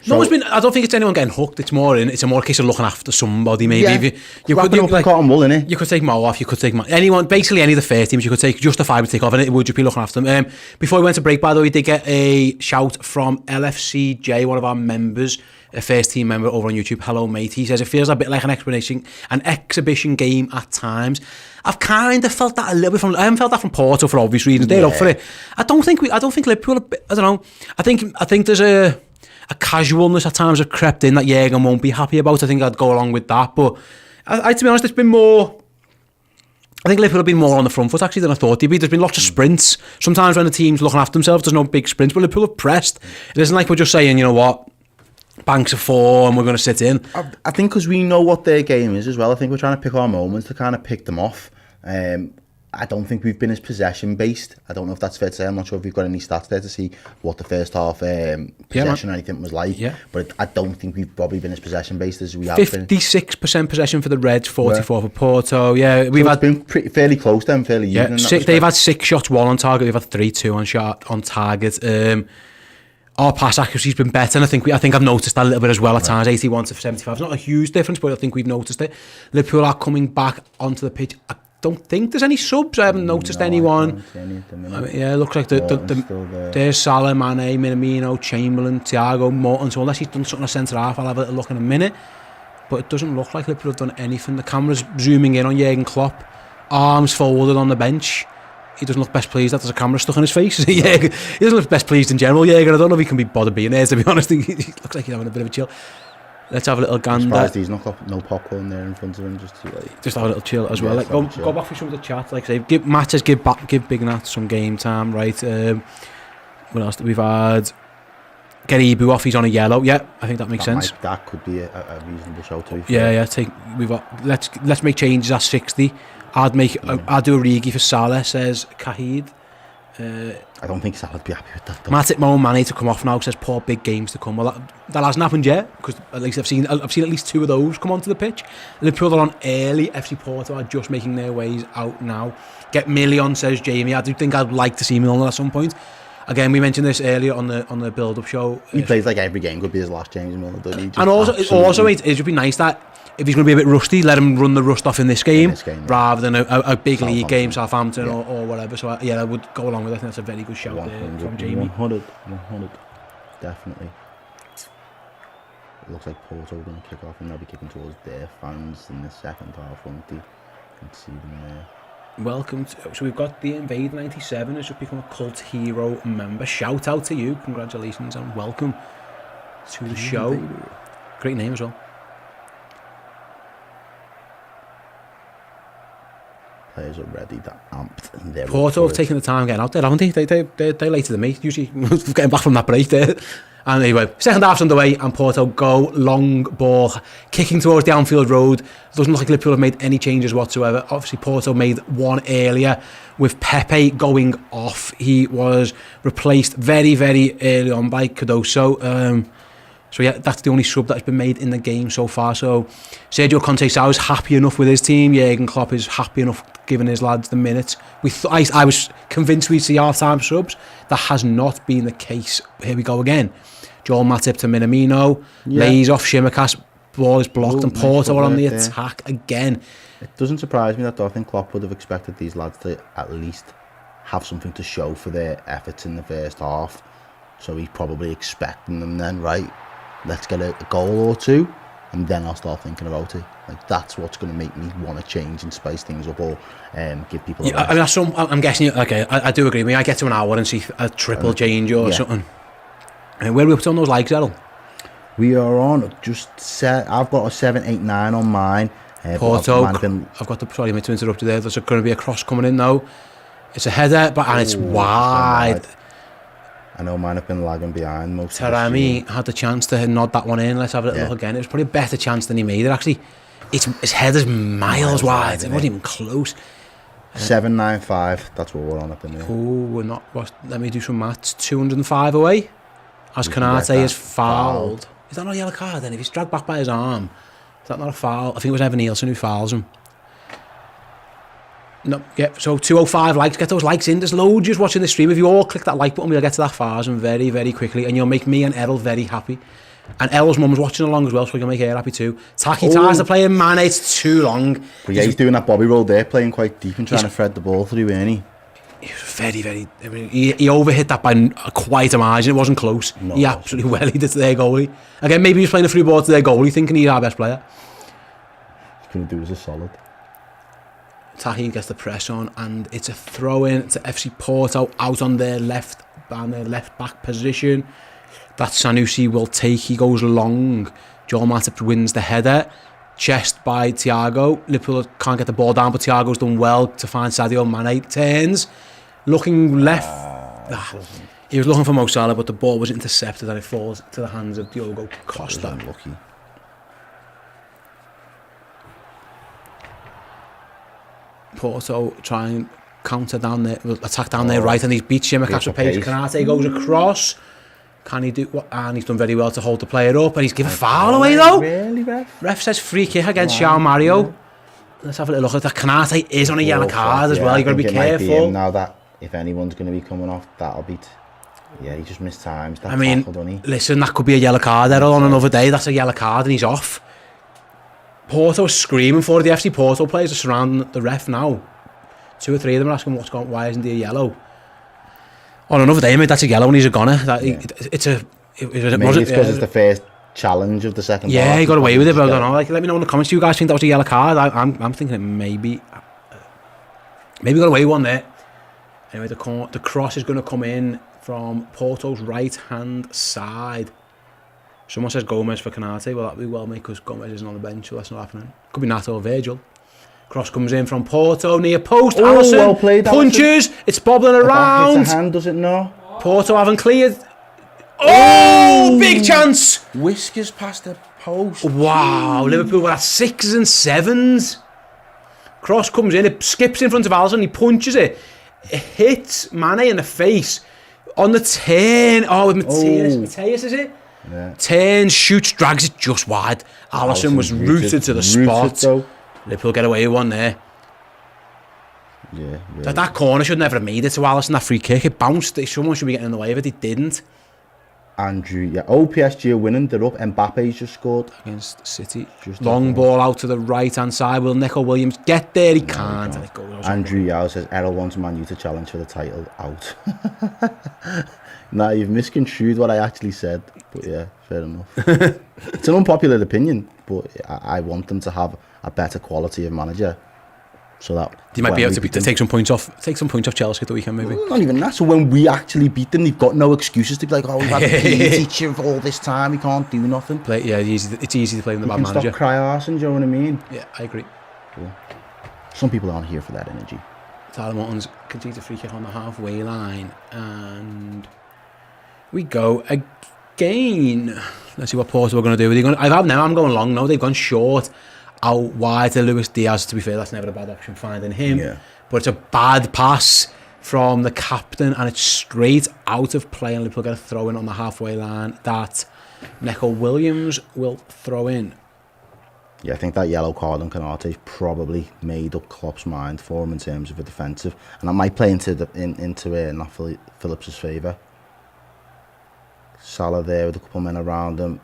So, I don't think it's anyone getting hooked. It's more a case of looking after somebody. Maybe you could cotton wool, innit? You could take Mo off. You could take anyone. Basically, any of the first teams you could take. Justify would take off, and it would just be looking after them. Before we went to break, by the way, we did get a shout from LFCJ, one of our members, a first team member over on YouTube. Hello, mate. He says it feels a bit like an exhibition game at times. I've kind of felt that a little bit I haven't felt that from Porto for obvious reasons. They're up for it. I don't think Liverpool. I don't know. I think there's a casualness at times have crept in that Jürgen won't be happy about. I think I'd go along with that. But I to be honest, it's been more. I think Liverpool have been more on the front foot actually than I thought they'd be. There's been lots of sprints. Sometimes when the team's looking after themselves, there's no big sprints. But Liverpool have pressed. It isn't like we're just saying, you know what, banks of 4 and we're going to sit in. I think because we know what their game is as well. I think we're trying to pick our moments to kind of pick them off. I don't think we've been as possession based. I don't know if that's fair to say. I'm not sure if we've got any stats there to see what the first half possession or anything was like. Yeah. But I don't think we've probably been as possession based as we have been. 56% possession for the Reds, 44 for Porto. Yeah, we've been fairly close then, fairly even. They've had 6 shots, 1 on target. We've had 3-2 on target. Our pass accuracy's been better, and I think I've noticed that a little bit as well at times. 81 to 75. It's not a huge difference, but I think we've noticed it. Liverpool are coming back onto the pitch. I don't think there's any subs. I haven't noticed anyone. It looks like there's Salah, Mane, Minamino, Chamberlain, Thiago, Morton. So unless he's done something at centre half, I'll have a little look in a minute. But it doesn't look like Liverpool have done anything. The camera's zooming in on Jürgen Klopp, arms folded on the bench. He doesn't look best pleased that there's a camera stuck in his face. He doesn't look best pleased in general, Jürgen. I don't know if he can be bothered being there, to be honest. He looks like he's having a bit of a chill. Let's have a little gander. Surprised he's not no popcorn there in front of him. Just have a little chill as well. Go back for some of the chat. Like I say, give Big Nat some game time. Right. What else? We've had get Ibu off. He's on a yellow. Yeah, I think that makes sense. That could be a reasonable show too. Yeah. Let's make changes at 60. I'd do a Rigi for Salah, says Kahid. I don't think Salah would be happy with that. Matip, Mo and Mane to come off now, says poor big games to come. Well, that hasn't happened yet, because at least I've seen at least 2 of those come onto the pitch. Liverpool are on early. FC Porto are just making their ways out now. Get Million, says Jamie. I do think I'd like to see Million at some point. Again, we mentioned this earlier on the build-up show. He plays like every game could be his last James Milner, doesn't he? And also, it would be nice that if he's going to be a bit rusty, let him run the rust off in this game, rather than a big league game, Southampton or whatever. So I would go along with it. I think that's a very good shout there from Jamie. 100, definitely. It looks like Porto are going to kick off, and they'll be kicking towards their fans in the second half, won't they? You can see them there. Welcome so we've got the Invade 97 has just become a cult hero member. Shout out to you, congratulations and welcome to the show. Great name as well. Players are ready, that amped, and they're Porto have taken the time getting out there, haven't they? They're later than me, usually getting back from that break there. And anyway, second half's underway and Porto go long ball, kicking towards the Anfield road. Doesn't look like Liverpool have made any changes whatsoever. Obviously Porto made one earlier with Pepe going off. He was replaced very, very early on by Cardoso. So yeah, that's the only sub that's been made in the game so far. So Sergio Conceição is happy enough with his team. Jürgen Klopp is happy enough giving his lads the minutes. I was convinced we'd see half-time subs. That has not been the case. Here we go again. Joel Matip to Minamino. Lays off Shimikas. ball is blocked, Oh, and nice Porto are on the footwork there. attack again. It doesn't surprise me that though. I think Klopp would have expected these lads to at least have something to show for their efforts in the first half. So he's probably expecting them then, right, let's get a goal or two, and then I'll start thinking about it. Like, that's what's going to make me want to change and spice things up, or give people a rest. I mean, I'm guessing, okay, I do agree with me. I get to an hour and see a triple change or something. And where are we up to on those likes, Errol? We are on just I've got a 7, 8, 9 on mine. Porto, I've got the, sorry, I meant to interrupt you there. There's going to be a cross coming in though. It's a header, and it's wide. I know mine have been lagging behind most. Taremi had the chance to nod that one in. Let's have a little look again. It was probably a better chance than he made it actually. His header's miles wide. It wasn't even close. 795. That's what we're on at the minute. Oh, we're not. Let me do some maths. 205 away. As Kanate is fouled. Is that not a yellow card then? If he's dragged back by his arm, is that not a foul? I think it was Evan Nielsen who fouls him. No, yeah, so 205 likes. Get those likes in. There's loads just watching the stream. If you all click that like button, we'll get to that 1,000 very, very quickly, and you'll make me and Errol very happy. And Errol's mum's watching along as well, so we can make her happy too. Taki tries to play in man, it's too long. But yeah, he's doing that Bobby roll there, playing quite deep and trying to thread the ball through, ain't he? He was very, very... I mean, he overhit that by quite a margin. It wasn't close. No, he absolutely wellied it to their goalie. Again, maybe he was playing a free ball to their goalie, thinking he's our best player. He's going to do us a solid. Taki gets the press on, and it's a throw-in to FC Porto out on their left back position. That Sanusi will take. He goes long. Joel Matip wins the header. Chest by Thiago. Liverpool can't get the ball down, but Thiago's done well to find Sadio Mane. Turns, looking left. He was looking for Mo Salah, but the ball was intercepted and it falls to the hands of Diogo Costa. Unlucky. Porto try and counter down there, attack down there right, and he's beat Shimaka's with pace. Kanate goes across. Can he do what? And he's done very well to hold the player up, and he's given foul away though. Really, ref? Ref says free kick against João Mario. Let's have a little look at that. Kanate is on a yellow card as well. You've got to be careful. Now that if anyone's going to be coming off, that'll be. Yeah, he just missed times. I mean, listen, that could be a yellow card there on another day. That's a yellow card, and he's off. Porto's screaming for it. The FC Porto players are surrounding the ref now. 2 or 3 of them are asking what's going on. Why isn't he a yellow? On another day, mate, that's a yellow and he's a goner. It's because it's the first challenge of the second half. Yeah, he got away with it, but I don't know. Like, let me know in the comments. Do you guys think that was a yellow card? I'm thinking it maybe got away one there. Anyway, the cross is going to come in from Porto's right hand side. Someone says Gomez for Kanate. Well, that would be well, mate, because Gomez isn't on the bench, so that's not happening. Could be Nato or Virgil. Cross comes in from Porto, near post. Allison well played, punches. Allison. It's bobbling around. It's a hand, does it not? Porto haven't cleared. Oh, big chance. Whiskers past the post. Wow, Liverpool were at 6s and 7s. Cross comes in, it skips in front of Allison, he punches it. It hits Mane in the face. On the turn. Oh, with Mateus, is it? Yeah. Turns, shoots, drags it just wide. Allison was rooted to the spot. Liverpool get away with one there. Yeah, really. That corner should never have made it to Allison, that free kick. It bounced. Someone should be getting in the way of it. He didn't. Andrew, yeah. Oh, PSG are winning. They're up. Mbappe's just scored. Against City. Long ball out to the right-hand side. Will Nico Williams get there? He can't. And it goes Andrew Yao says, Errol wants Man U to challenge for the title. Out. Nah, you've misconstrued what I actually said. But yeah, fair enough. It's an unpopular opinion, but I want them to have a better quality of manager, so that they might be able to take some points off Chelsea at the weekend, maybe. Not even that. So when we actually beat them, they've got no excuses to be like, oh, we've had a PE teacher for all this time, he can't do nothing. It's easy to play with the bad manager. Stop cry arson, do you know what I mean? Yeah, I agree. Cool. Some people aren't here for that energy. Tyler Morton's concedes a free kick on the halfway line, and we go again. Let's see what Porto are going to do. I'm going long now. They've gone short. Out wide to Luis Diaz. To be fair, that's never a bad option finding him. Yeah. But it's a bad pass from the captain, and it's straight out of play. And Liverpool get a throw in on the halfway line that Neco Williams will throw in. Yeah, I think that yellow card on Kanate probably made up Klopp's mind for him in terms of a defensive, and that might play into Phillips' favour. Salah there with a couple of men around him.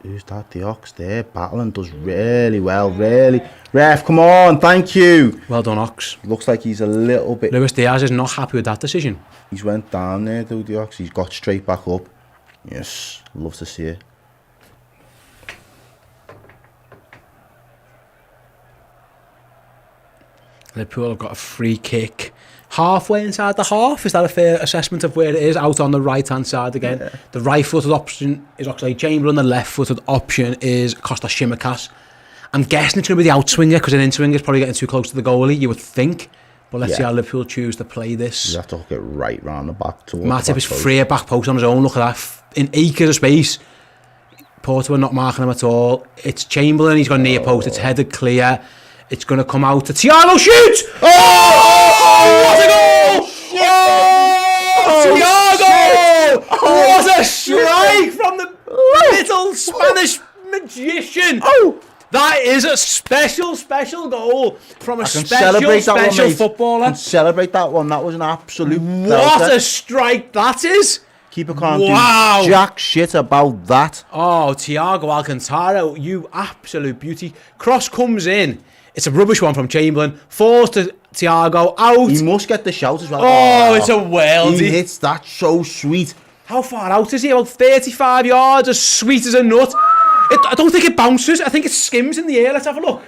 Who's that? The Ox there, battling, does really well, really. Ref, come on, thank you. Well done, Ox. Looks like he's a little bit... Luis Diaz is not happy with that decision. He's went down there, though, the Ox. He's got straight back up. Yes, love to see it. Liverpool have got a free kick halfway inside the half. Is that a fair assessment of where it is? Out on the right-hand side again. Yeah. The right-footed option is Oxlade-Chamberlain. The left-footed option is Kostas-Tsimikas. I'm guessing it's going to be the outswinger because an in-swinger is probably getting too close to the goalie, you would think. But let's see how Liverpool choose to play this. You have to hook it right round the back towards Matip is free at back post on his own. Look at that. In acres of space. Porto are not marking him at all. It's Chamberlain. He's got near post. It's headed clear. It's going to come out to Thiago. Shoot! Oh! What a goal! Oh, Thiago! Oh, what a strike from the little Spanish magician! Oh! That is a special goal from a special footballer. I can celebrate that one. That was an absolute What a strike that is! Keeper can't do jack shit about that. Oh, Thiago Alcantara, you absolute beauty. Cross comes in. It's a rubbish one from Chamberlain. Falls to Thiago, out. He must get the shout as well. Oh, it's a worldie. He hits that so sweet. How far out is he? About 35 yards, as sweet as a nut. I don't think it bounces. I think it skims in the air. Let's have a look.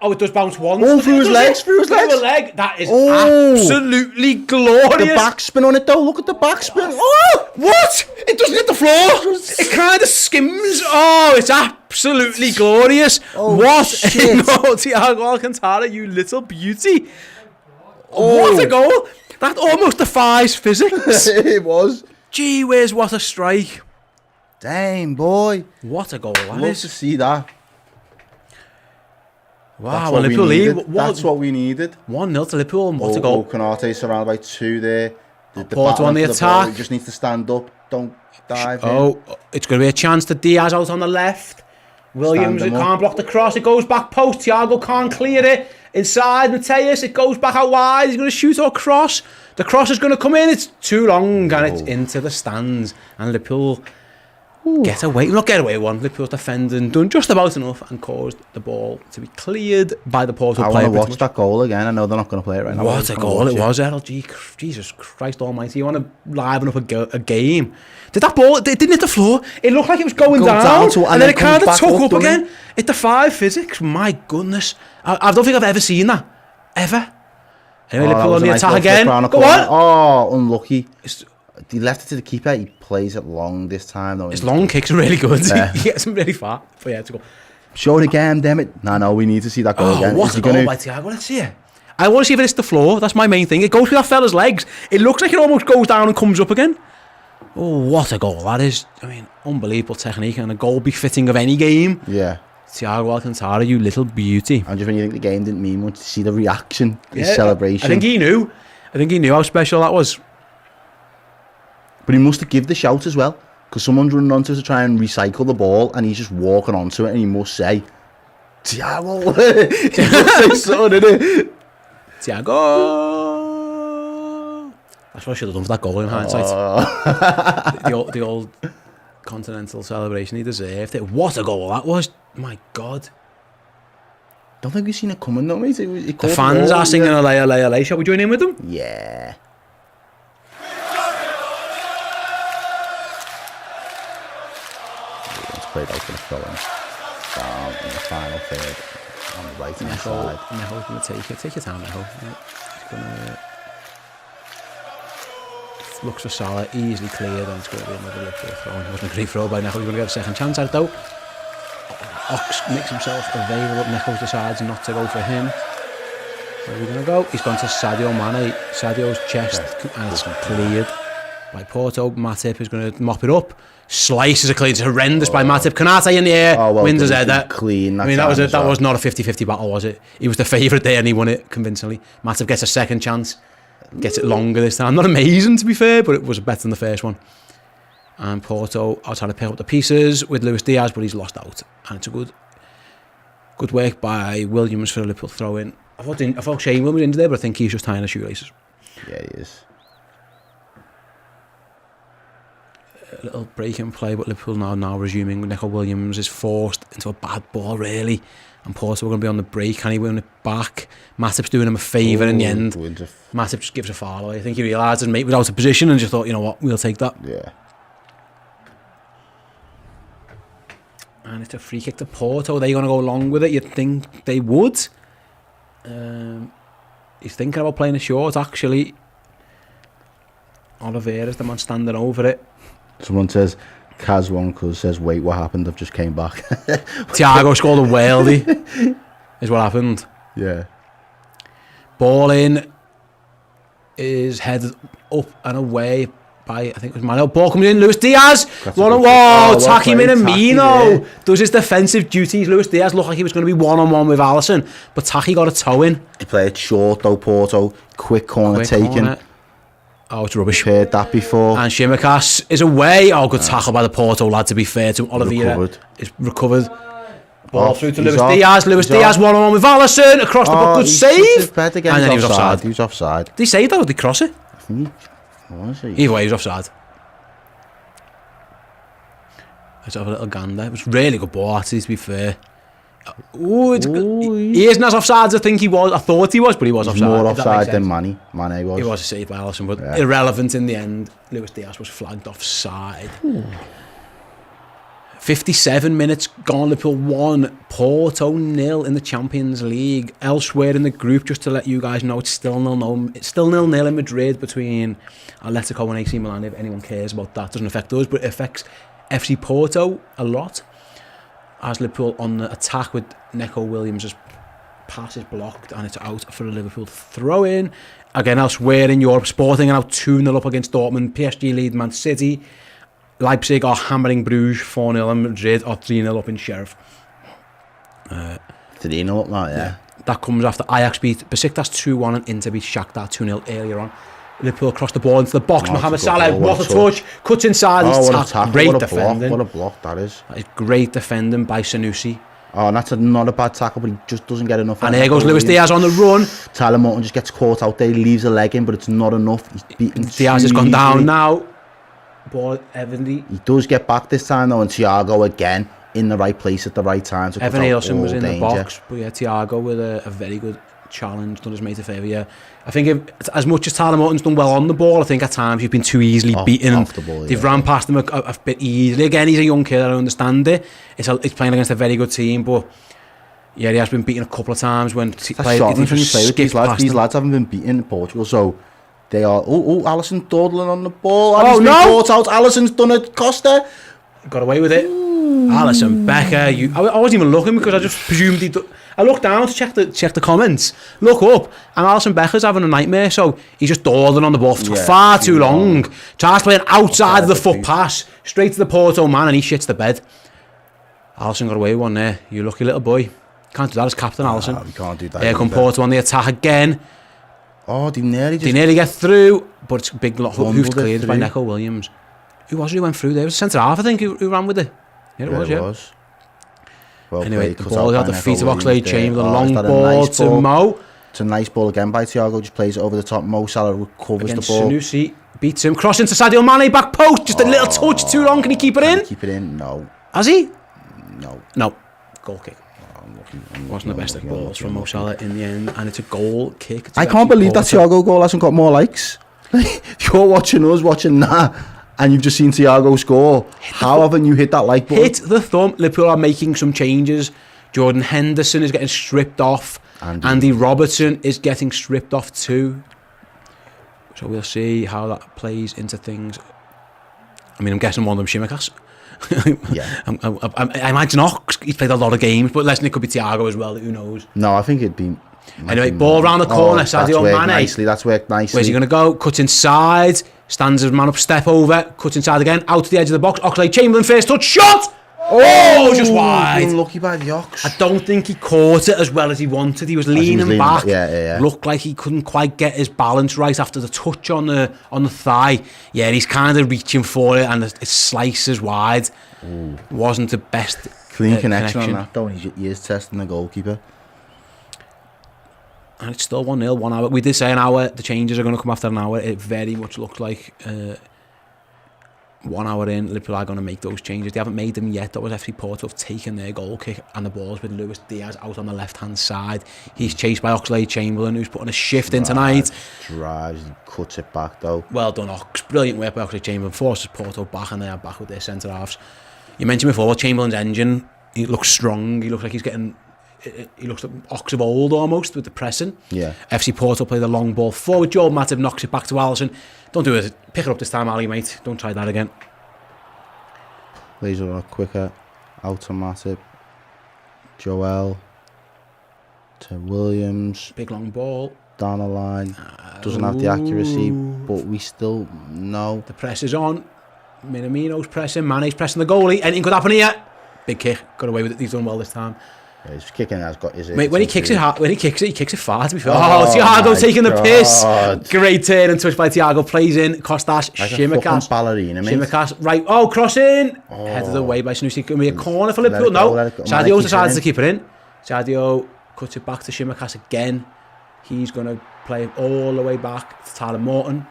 Oh, it does bounce once. Oh, through his legs. Through his leg. That is absolutely glorious. The backspin on it, though. Look at the backspin. Oh, what? It doesn't hit the floor. It kind of skims. Oh, it's absolutely glorious. Oh, what? Shit. No, Thiago Alcantara, you little beauty. Oh. What a goal. That almost defies physics. It was. Gee whiz, what a strike. Damn, boy. What a goal that Love to see that. Wow, Liverpool lead. That's what we needed. 1-0 to Liverpool. What a goal. Kanate surrounded by two there. Porto on the attack. He just needs to stand up. Don't dive It's going to be a chance to Diaz out on the left. Williams, it can't block the cross. It goes back post. Thiago can't clear it. Inside Mateus, it goes back out wide. He's going to shoot or cross. The cross is going to come in. It's too long and it's into the stands. And Liverpool... Get away, not get away one. Liverpool's defending done just about enough and caused the ball to be cleared by the Porto player. I want to watch that goal again. I know they're not going to play it right now. What a goal it was, Errol. Jesus Christ almighty. You want to liven up a game. Did that ball, it didn't hit the floor. It looked like it was going down and then it kind of took up again. It defied physics. My goodness. I don't think I've ever seen that. Ever. Anyway, Liverpool on the attack again. Go on. Oh, unlucky. He left it to the keeper. He plays it long this time, though. His long kicks are really good. Yeah. He gets them really far. But yeah, to go. Show it again, damn it. No, we need to see that goal again. What a goal by Thiago. Let's see it. I want to see if it hits the floor. That's my main thing. It goes through that fella's legs. It looks like it almost goes down and comes up again. Oh, what a goal that is. I mean, unbelievable technique and a goal befitting of any game. Yeah. Thiago Alcantara, you little beauty. And just when you think the game didn't mean much, to see the reaction, his celebration. I think he knew. How special that was. But he must have given the shout as well, because someone's running onto it to try and recycle the ball, and he's just walking onto it, and he must say, Thiago. He must say something, innit? Thiago. That's what I should have done for that goal in hindsight. The old continental celebration, he deserved it. What a goal that was. My God. Don't think we've seen it coming, though, mate. The fans are singing LA. Shall we join in with them? Yeah. Played out for the throw-in down in the final third on the right hand side. Neho's going to take it. Take your time, Neho. Yeah. He's going to looks for Salah, easily cleared, and it's going to be another Liverpool throw. It wasn't a great throw by Neho. He's going to get a second chance at it though. Ox makes himself available. Neho decides not to go for him. Where are we going to go? He's gone to Sadio Mane. Sadio's chest, and it's cleared by Porto. Matip is going to mop it up. Slices a clean. It's horrendous by Matip. Kanate in the air. Wins his header. Clean. I mean, that was not a 50-50 battle, was it? He was the favourite there and he won it convincingly. Matip gets a second chance. Gets it longer this time. Not amazing, to be fair, but it was better than the first one. And Porto are trying to pick up the pieces with Luis Diaz, but he's lost out. And it's a good work by Williams for a Liverpool throw-in. I thought Shane Williams was in there, but I think he's just tying the shoelaces. Yeah, he is. A little break in play, but Liverpool now resuming. Neco Williams is forced into a bad ball, really. And Porto are going to be on the break. Can he win it back? Matip's doing him a favour in the end. Matip just gives a foul away. I think he realised his mate was out of position and just thought, you know what, we'll take that. Yeah. And it's a free kick to Porto. Are they going to go along with it? You'd think they would. He's thinking about playing a short, actually. Oliveira's the man standing over it. Someone says, Kaz Wonka says, wait, what happened? I've just came back. Thiago scored a worldie, is what happened. Yeah. Ball in is headed up and away by, I think it was Mano. Ball coming in, Luis Diaz. Tacky Minamino does his defensive duties. Luis Diaz looked like he was going to be one-on-one with Alisson, but Tacky got a toe in. He played short though, Porto. Quick corner taken. Oh, it's rubbish. Heard that before. And Shimikas is away. Oh, good tackle by the Porto lad, to be fair to him. Oliveira is recovered. Ball through to Luis Diaz. Luis Diaz one-on-one with Alisson. Across the book, good save. And then he was offside. He was offside. Did he save that or did he cross it? Was he? Either way, he was offside. Let's have a little gander. It was really good ball, actually, to be fair. Ooh, he isn't as offside as I think he was. I thought he was, but he was offside. More offside than Mane was. He was a save by Alisson, but irrelevant in the end. Luis Diaz was flagged offside. 57 minutes gone. Liverpool 1, Porto 0 in the Champions League. Elsewhere in the group, just to let you guys know, it's still 0-0. It's still 0-0 in Madrid between Atletico and AC Milan. If anyone cares about that, doesn't affect us, but it affects FC Porto a lot. As Liverpool on the attack with Neco Williams' pass is blocked and it's out for a Liverpool throw-in. Again, elsewhere in Europe, Sporting are now 2-0 up against Dortmund. PSG lead Man City. Leipzig are hammering Bruges 4-0 and Madrid are 3-0 up in Sheriff. 3-0 up now, yeah. That comes after Ajax beat Besiktas 2-1 and Inter beat Shakhtar 2-0 earlier on. Liverpool across the ball into the box. Mohamed Salah, what a touch. Cuts inside. Great defending. What a block that is. That is great defending by Sanusi. Oh, and that's not a bad tackle, but he just doesn't get enough. And here goes Luis Diaz on the run. Tyler Morton just gets caught out there. He leaves a leg in, but it's not enough. He's beaten. Diaz has gone down now. Ball evidently. He does get back this time though, and Thiago again in the right place at the right time. Evan Ailson was in the box, but yeah, Thiago with a very good challenge, done his mate a favour. Yeah, I think as much as Tyler Morton's done well on the ball, I think at times you've been too easily beaten. They've ran past him a bit easily. Again, he's a young kid, I understand it. He's playing against a very good team, but yeah, he has been beaten a couple of times when these lads haven't been beaten in Portugal, so they are. Alisson dawdling on the ball. And he's been caught out. Alisson's done it. Costa got away with it. Alisson Becker. I wasn't even looking because I just presumed I looked down to check the comments. Look up, and Alisson Becker's having a nightmare. So he's just dawdling on the ball for far too long. Tries playing outside of the foot pass straight to the Porto man, and he shits the bed. Alisson got away with one there. You lucky little boy. Can't do that as captain, Alisson. You can't do that. Here come Porto on the attack again. Oh, they nearly get through, but it's a big hoof cleared by Neco Williams. Who was it who went through there? It was centre half, I think, who ran with it. Yeah, it was. Well anyway, the ball out the feet of Oxlade-Chamberlain, long ball to Mo. It's a nice ball again by Thiago, just plays it over the top. Mo Salah recovers the ball. Sanusi beats him, cross into Sadio Mane, back post, just a little touch too long. Can he keep it in? Keep it in? No. Has he? No. Goal kick. Wasn't the best of balls from Mo Salah in the end, and it's a goal kick. I can't believe that Thiago goal hasn't got more likes. If you're watching us, watching that, and you've just seen Thiago score, how haven't you hit that like button? Hit the thumb. Liverpool are making some changes. Jordan Henderson is getting stripped off. Andy Robertson is getting stripped off too. So we'll see how that plays into things. I mean, I'm guessing one of them Shimikas. Yeah. I imagine Ox, he's played a lot of games, but listen, it could be Thiago as well, who knows. No, I think it'd be... Anyway, ball round the corner, Sadio Mane. That's worked nicely. Where's he going to go? Cuts inside, stands his man up, step over, cuts inside again, out to the edge of the box. Oxlade-Chamberlain first touch, shot! Oh, just wide. Unlucky by the Ox. I don't think he caught it as well as he wanted. He was leaning back. Yeah. Looked like he couldn't quite get his balance right after the touch on the thigh. Yeah, he's kind of reaching for it, and it slices wide. Wasn't the best clean connection on that, though. He is testing the goalkeeper. And it's still 1-0, 1 hour. We did say an hour. The changes are going to come after an hour. It very much looks like 1 hour in, Liverpool are going to make those changes. They haven't made them yet. That was FC Porto have taken their goal kick, and the ball's with Luis Diaz out on the left-hand side. He's chased by Oxlade-Chamberlain, who's putting a shift in tonight. Drives, cuts it back though. Well done, Ox. Brilliant work by Oxlade-Chamberlain. Forces Porto back, and they are back with their centre-halves. You mentioned before, Chamberlain's engine, he looks strong. He looks like he's getting... He looks like Ox of old almost with the pressing. Yeah. FC Porto play the long ball forward. Joel Matip knocks it back to Alisson. Don't do it. Pick it up this time, Ali, mate. Don't try that again. Plays a lot quicker. Out to Matip. Joel. To Williams. Big long ball. Down the line. Doesn't have the accuracy, but we still know. The press is on. Minamino's pressing. Mane's pressing the goalie. Anything could happen here. Big kick. Got away with it. He's done well this time. Yeah, his kicking has got his... Mate, when he kicks it hard, he kicks it far, to be fair. Thiago taking the piss. Great turn and touch by Thiago. Plays in. Costas, like Shimmercast. Ballerina, mate. Shimmercast. Right. Oh, cross in. Headed away by Sanusi. Going to be a corner for Liverpool. No. Sadio's decided to keep it in. Sadio cuts it back to Shimmercast again. He's going to play it all the way back to Tyler Morton.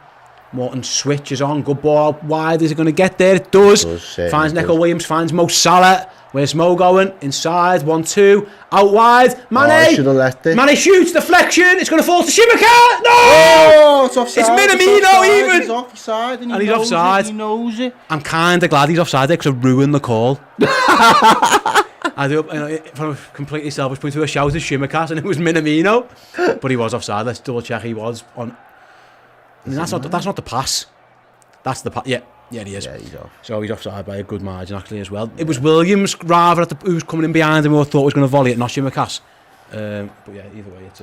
Morton switches on. Good ball out wide. Is it going to get there? It does. Finds Neco Williams. Finds Mo Salah. Where's Mo going? Inside. 1-2. Out wide. Mane. Should have left it. Mane shoots. Deflection. It's going to fall to Shimmercast. No! Oh, it's offside. It's Minamino even. He's offside. And he's offside. He knows it. I'm kind of glad he's offside there because I ruined the call. I do, from a completely selfish point of view, I shouted Shimmercast and it was Minamino. But he was offside. Let's double check he was on. I mean, that's not the pass. That's the pass. Yeah, he is. Yeah, he's off. So he's offside by a good margin actually as well. It was Williams rather who was coming in behind him who I thought was going to volley it, not Shimmercast. But yeah, either way, it's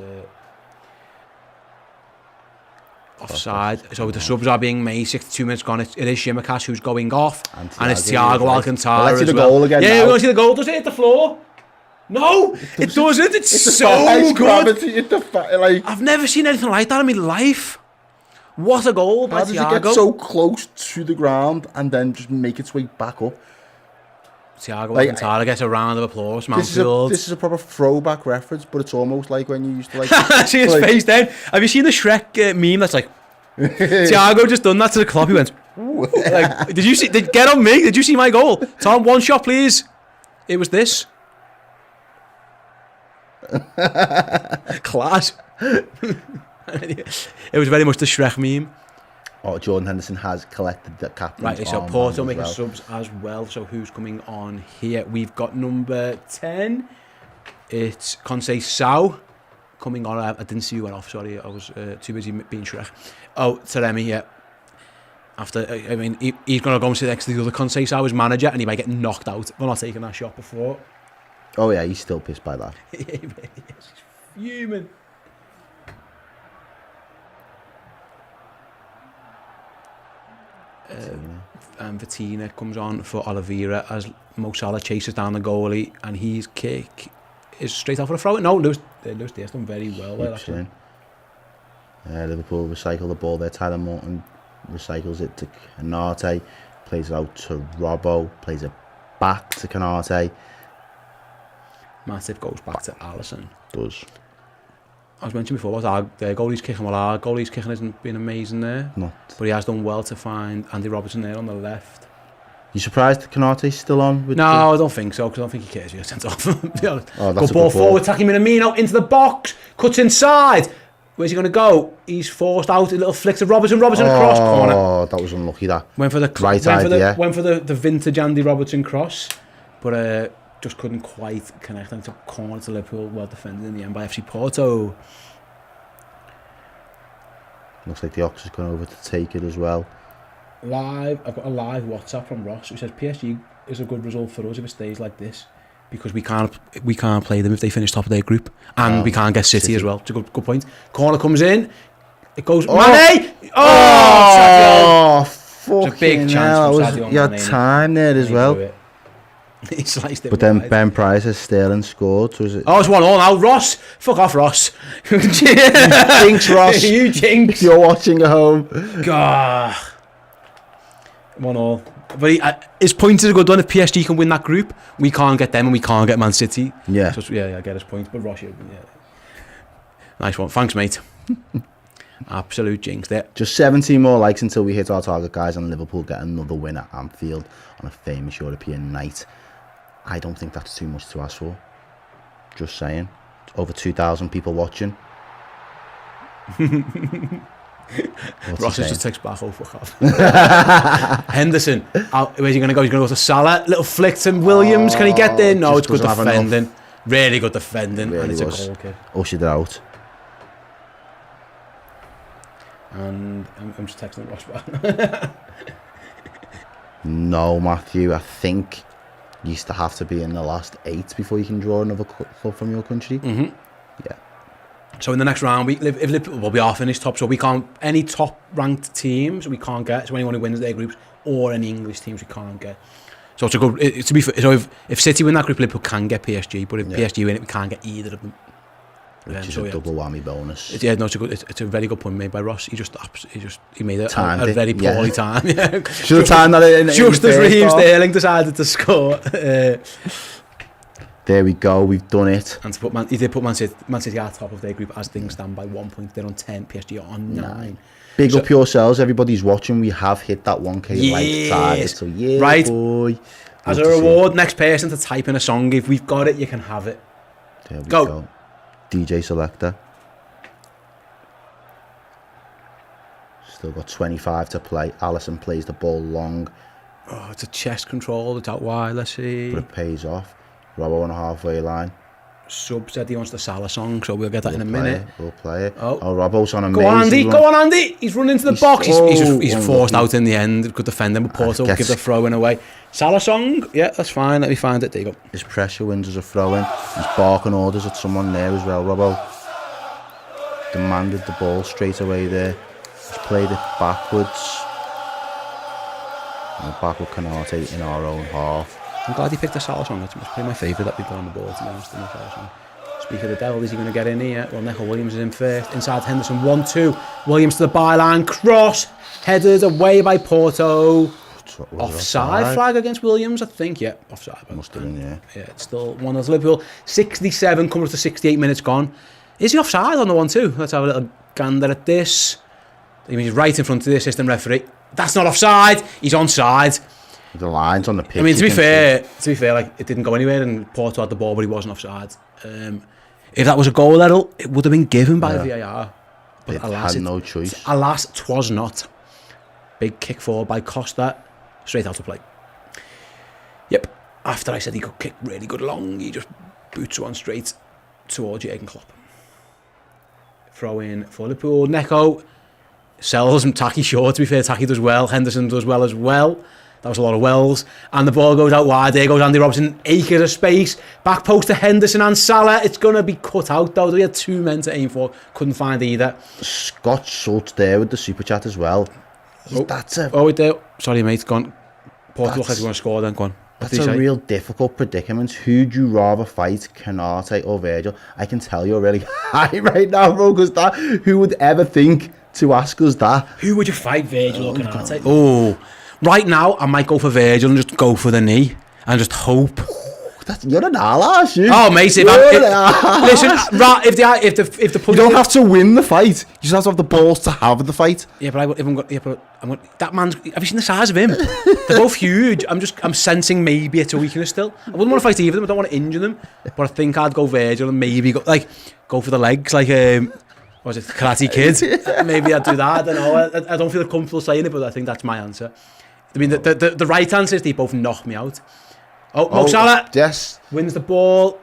offside. So the subs are being made. 62 minutes gone. It is Shimmercast who's going off, and it's Thiago Alcantara. Let's see as the well. goal again. Yeah, now. we're going to see the goal. Does it hit the floor? No, it doesn't. It's so good. I've never seen anything like that in my life. What a goal by Thiago. How does it get so close to the ground and then just make its way back up? Thiago Alcantara gets a round of applause. Anfield. This is a proper throwback reference, but it's almost like when you used to like... see his face then. Have you seen the Shrek meme that's like... Thiago just done that to the club. He went... like, did you see... Get on me. Did you see my goal? Tom, one shot, please. It was this. Class. It was very much the Shrek meme. Oh, Jordan Henderson has collected the captain's right, so Porto making subs as well. So who's coming on here? We've got number 10. It's Conceição coming on. I didn't see you went off, sorry. I was too busy being Shrek. Oh, Taremi, yeah. After, I mean, he's going to go and sit next to the other Conceição, his manager, and he might get knocked out for not taking that shot before. Oh yeah, he's still pissed by that. Yeah, he really is. He's fuming. And Vitina comes on for Oliveira as Mo Salah chases down the goalie, and his kick is straight out for a throw. No, Luis Diaz done very well there. Liverpool recycle the ball there. Tyler Morton recycles it to Canate, plays it out to Robbo, plays it back to Canate. Matip goes back to Alisson. Does. I was mentioning before, their goalie's kicking, well, our goalie's kicking hasn't been amazing there. Not. But he has done well to find Andy Robertson there on the left. You surprised Canate's still on? With I don't think so, because I don't think he cares if he gets sent off. Oh, that's good ball forward, attacking Minamino into the box, cuts inside. Where's he going to go? He's forced out, a little flick to Robertson across corner. Oh, that was unlucky, that. Went for the vintage Andy Robertson cross, but just couldn't quite connect. And it's a corner to Liverpool, well defended in the end by FC Porto. Looks like the Ox has gone over to take it as well. I've got a live WhatsApp from Ross who says PSG is a good result for us if it stays like this, because we can't play them if they finish top of their group, and we can't get City as well. It's a good point. Corner comes in, it goes Mane. Fucking it's a big chance from Sadio Mane. You had time there as well. He sliced it. But then Ben Price has Sterling scored. So is it? Oh, it's 1-1 now. Ross, fuck off, Ross. Jinx, Ross. You jinx. If you're watching at home. God. 1-1. But his point is a good one. If PSG can win that group, we can't get them and we can't get Man City. Yeah. So, I get his point. But Ross, yeah. Nice one. Thanks, mate. Absolute jinx there. Just 17 more likes until we hit our target, guys, and Liverpool get another win at Anfield on a famous European night. I don't think that's too much to ask for. Just saying. Over 2,000 people watching. Ross just takes back, oh fuck off. Henderson, where's he going to go? He's going to go to Salah. Little flick to Williams. Can he get there? No, it's good defending. Really good defending. Really and it's was. a goal kick. Ushered it out. And I'm just texting Ross back. No, Matthew, I think you used to have to be in the last 8 before you can draw another club from your country. Mm-hmm. Yeah. So in the next round, if Liverpool will be off in this top, so we can't, any top ranked teams we can't get. So anyone who wins their groups or any English teams we can't get. So it's a good. To be fair, so if City win that group, Liverpool can get PSG, but if PSG win it, we can't get either of them. Which is a double whammy bonus. It's a very good point made by Ross. He made a very poorly time. Yeah. Should have timed that in. Just as Raheem Sterling decided to score. There we go. We've done it. And he did put Man City at top of their group as things stand by 1 point. They're on 10. PSG are on 9. Big up yourselves. Everybody's watching. We have hit that 1K like target. So yeah, right. Boy. As a reward, next person to type in a song. If we've got it, you can have it. There we go. DJ selector. Still got 25 to play. Alisson plays the ball long. Oh, it's a chest control. It's out wide. Let's see. But it pays off. Robbo on the halfway line. Sub said he wants the Salah song, so we'll get that in a minute. We'll play it. Oh, Robbo's on a Go on, Andy. Go on, Andy. He's running into the box. He's forced out in the end. Good defending, but Porto give the throw in away. Salah song. Yeah, that's fine. Let me find it. There you go. His pressure wins as a throw-in. He's barking orders at someone there as well. Robbo demanded the ball straight away there. He's played it backwards. And back with Canate in our own half. I'm glad he picked the Salah song. It's probably my favourite that we've got on the board, to be honest. The Salah song. Speak of the devil, is he going to get in here? Well, Neco Williams is in first. Inside Henderson, 1-2. Williams to the byline. Cross. Headed away by Porto. Offside flag against Williams, I think. Yeah, offside. Must have been, yeah. Yeah, it's still 1-0 to Liverpool. 67, coming up to 68 minutes gone. Is he offside on the 1-2? Let's have a little gander at this. He's right in front of the assistant referee. That's not offside. He's onside. The lines on the pitch. I mean, to be fair, like, it didn't go anywhere, and Porto had the ball, but he wasn't offside. If that was a goal, Errol, it would have been given by VAR. But alas, had no choice. Alas, 'twas not. Big kick forward by Costa, straight out to play. Yep. After I said he could kick really good long, he just boots one straight towards Jurgen Klopp. Throw in for Liverpool. Neco sells him. Taki short, to be fair. Taki does well. Henderson does well as well. That was a lot of wells. And the ball goes out wide. There goes Andy Robertson. Acres of space. Back post to Henderson and Salah. It's going to be cut out, though. We had 2 men to aim for. Couldn't find either. Scott Schultz there with the super chat as well. Wait there. Sorry, mate. Go on. Porto looks like he's going to score then. Go on. That's a real difficult predicament. Who'd you rather fight, Canate or Virgil? I can tell you're really high right now, bro, because who would ever think to ask us that? Who would you fight, Virgil or Canate? Oh, right now, I might go for Virgil and just go for the knee and just hope. You're an ass, you. Oh, mate, if the you don't have to win the fight. You just have to have the balls to have the fight. Yeah, but that man's. Have you seen the size of him? They're both huge. I'm sensing maybe it's a weakness still. I wouldn't want to fight either of them. I don't want to injure them. But I think I'd go Virgil and maybe go for the legs, like what was it, Karate Kid? Maybe I'd do that. I don't know. I don't feel comfortable saying it, but I think that's my answer. I mean, the right answer is they both knock me out. Mo Salah wins the ball.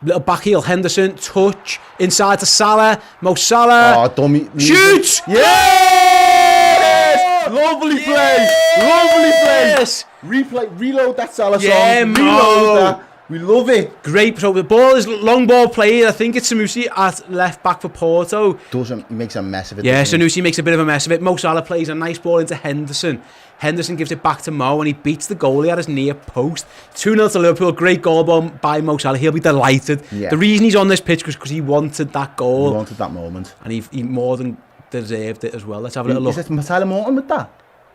Little back heel, Henderson, touch, inside to Salah. Mo Salah. Oh, dummy. Shoots! Yes! Lovely play! Lovely play! Reload that Salah song. Reload that. We love it. Great. So the ball is long ball played. I think it's Sanusi at left back for Porto. He makes a mess of it. Yeah, Sanusi makes a bit of a mess of it. Mo Salah plays a nice ball into Henderson. Henderson gives it back to Mo and he beats the goalie at his near post. 2-0 to Liverpool. Great goal by Mo Salah. He'll be delighted. Yeah. The reason he's on this pitch was because he wanted that goal. He wanted that moment. And he more than deserved it as well. Let's have a little look. Is it Tyler Morton with that?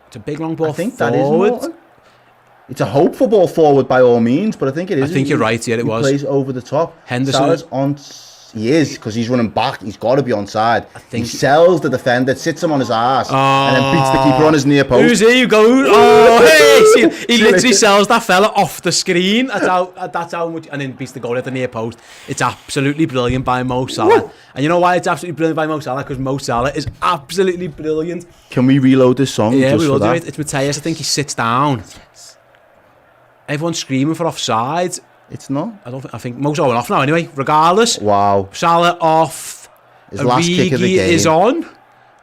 It's a big long ball. I think that is Morton. It's a hopeful ball forward by all means, but I think it is. I think you're right. Yeah, it was. He plays over the top. Henderson. Salah's on He is, because he's running back. He's got to be onside. think- He sells the defender, sits him on his ass, and then beats the keeper on his near post. Who's he? You go. Oh, hey! See, he literally sells that fella off the screen. That's how much, and then beats the goal at the near post. It's absolutely brilliant by Mo Salah. And you know why it's absolutely brilliant by Mo Salah? Because Mo Salah is absolutely brilliant. Can we reload this song? Yeah, just we will for do that? it. It's Mateus. I think he sits down. Everyone's screaming for offside. It's not. I think Mo's going off now anyway. Regardless, Wow. Salah off. His last kick of the game. Is on.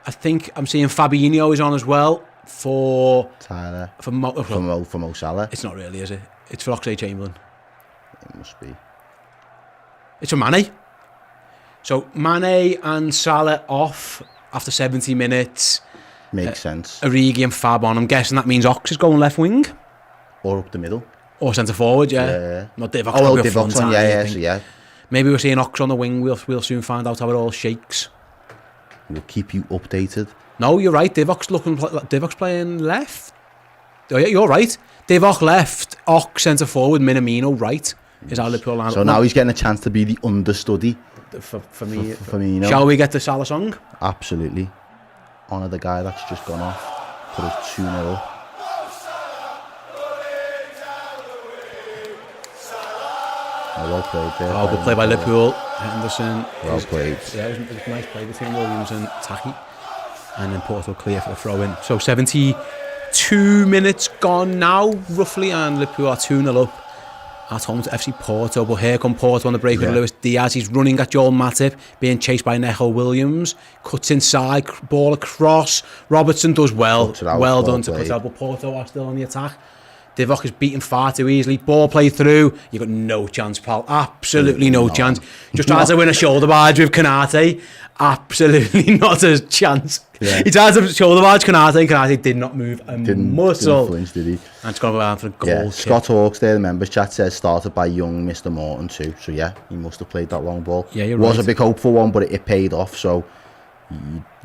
I think I'm seeing Fabinho is on as well for Tyler. for Mo. For Mo Salah. It's not really, is it? It's for Oxlade-Chamberlain. It must be. It's for Mane. So Mane and Salah off after 70 minutes. Makes sense. Origi and Fab on. I'm guessing that means Ox is going left wing Or up the middle. or centre forward. Yeah. Yeah. Not Divock. Oh, well, probably up front, Divok's on. aren't they, I Yeah, think. so yeah. Maybe we're seeing Ox on the wing. We'll soon find out how it all shakes. We'll keep you updated. No, you're right. Divock's playing left. Oh yeah, you're right. Divock left. Ox centre forward. Minamino right. Is our Liverpool line. So now he's getting a chance to be the understudy for me. for me, you know. Shall we get the Salah song? Absolutely. Honour the guy that's just gone off. Put us 2-0 up. Oh, well played there. Oh, good play by Liverpool. Henderson. Well played. Yeah, it was a nice play between Williams and Taki. And then Porto clear for the throw-in. So 72 minutes gone now, roughly, and Liverpool are 2-0 up at home to FC Porto. But here come Porto on the break with Luis Diaz. He's running at Joel Matip, being chased by Neco Williams. Cuts inside, ball across. Robertson does well. Well done to cut out, but Porto are still on the attack. Divock is beaten far too easily. Ball played through. You've got no chance, pal. Absolutely no chance. Just tries to win a shoulder barge with Kanate. Absolutely not a chance. Yeah. He tried to shoulder barge Kanate. Kanate did not move a muscle. Didn't flinch, did he? And it's gone around for a goal. Yeah. kick. Scott Hawks there, the members chat says, started by young Mr. Morton too. So yeah, he must have played that long ball. Yeah, you're Was right. a big hopeful one, but it paid off. So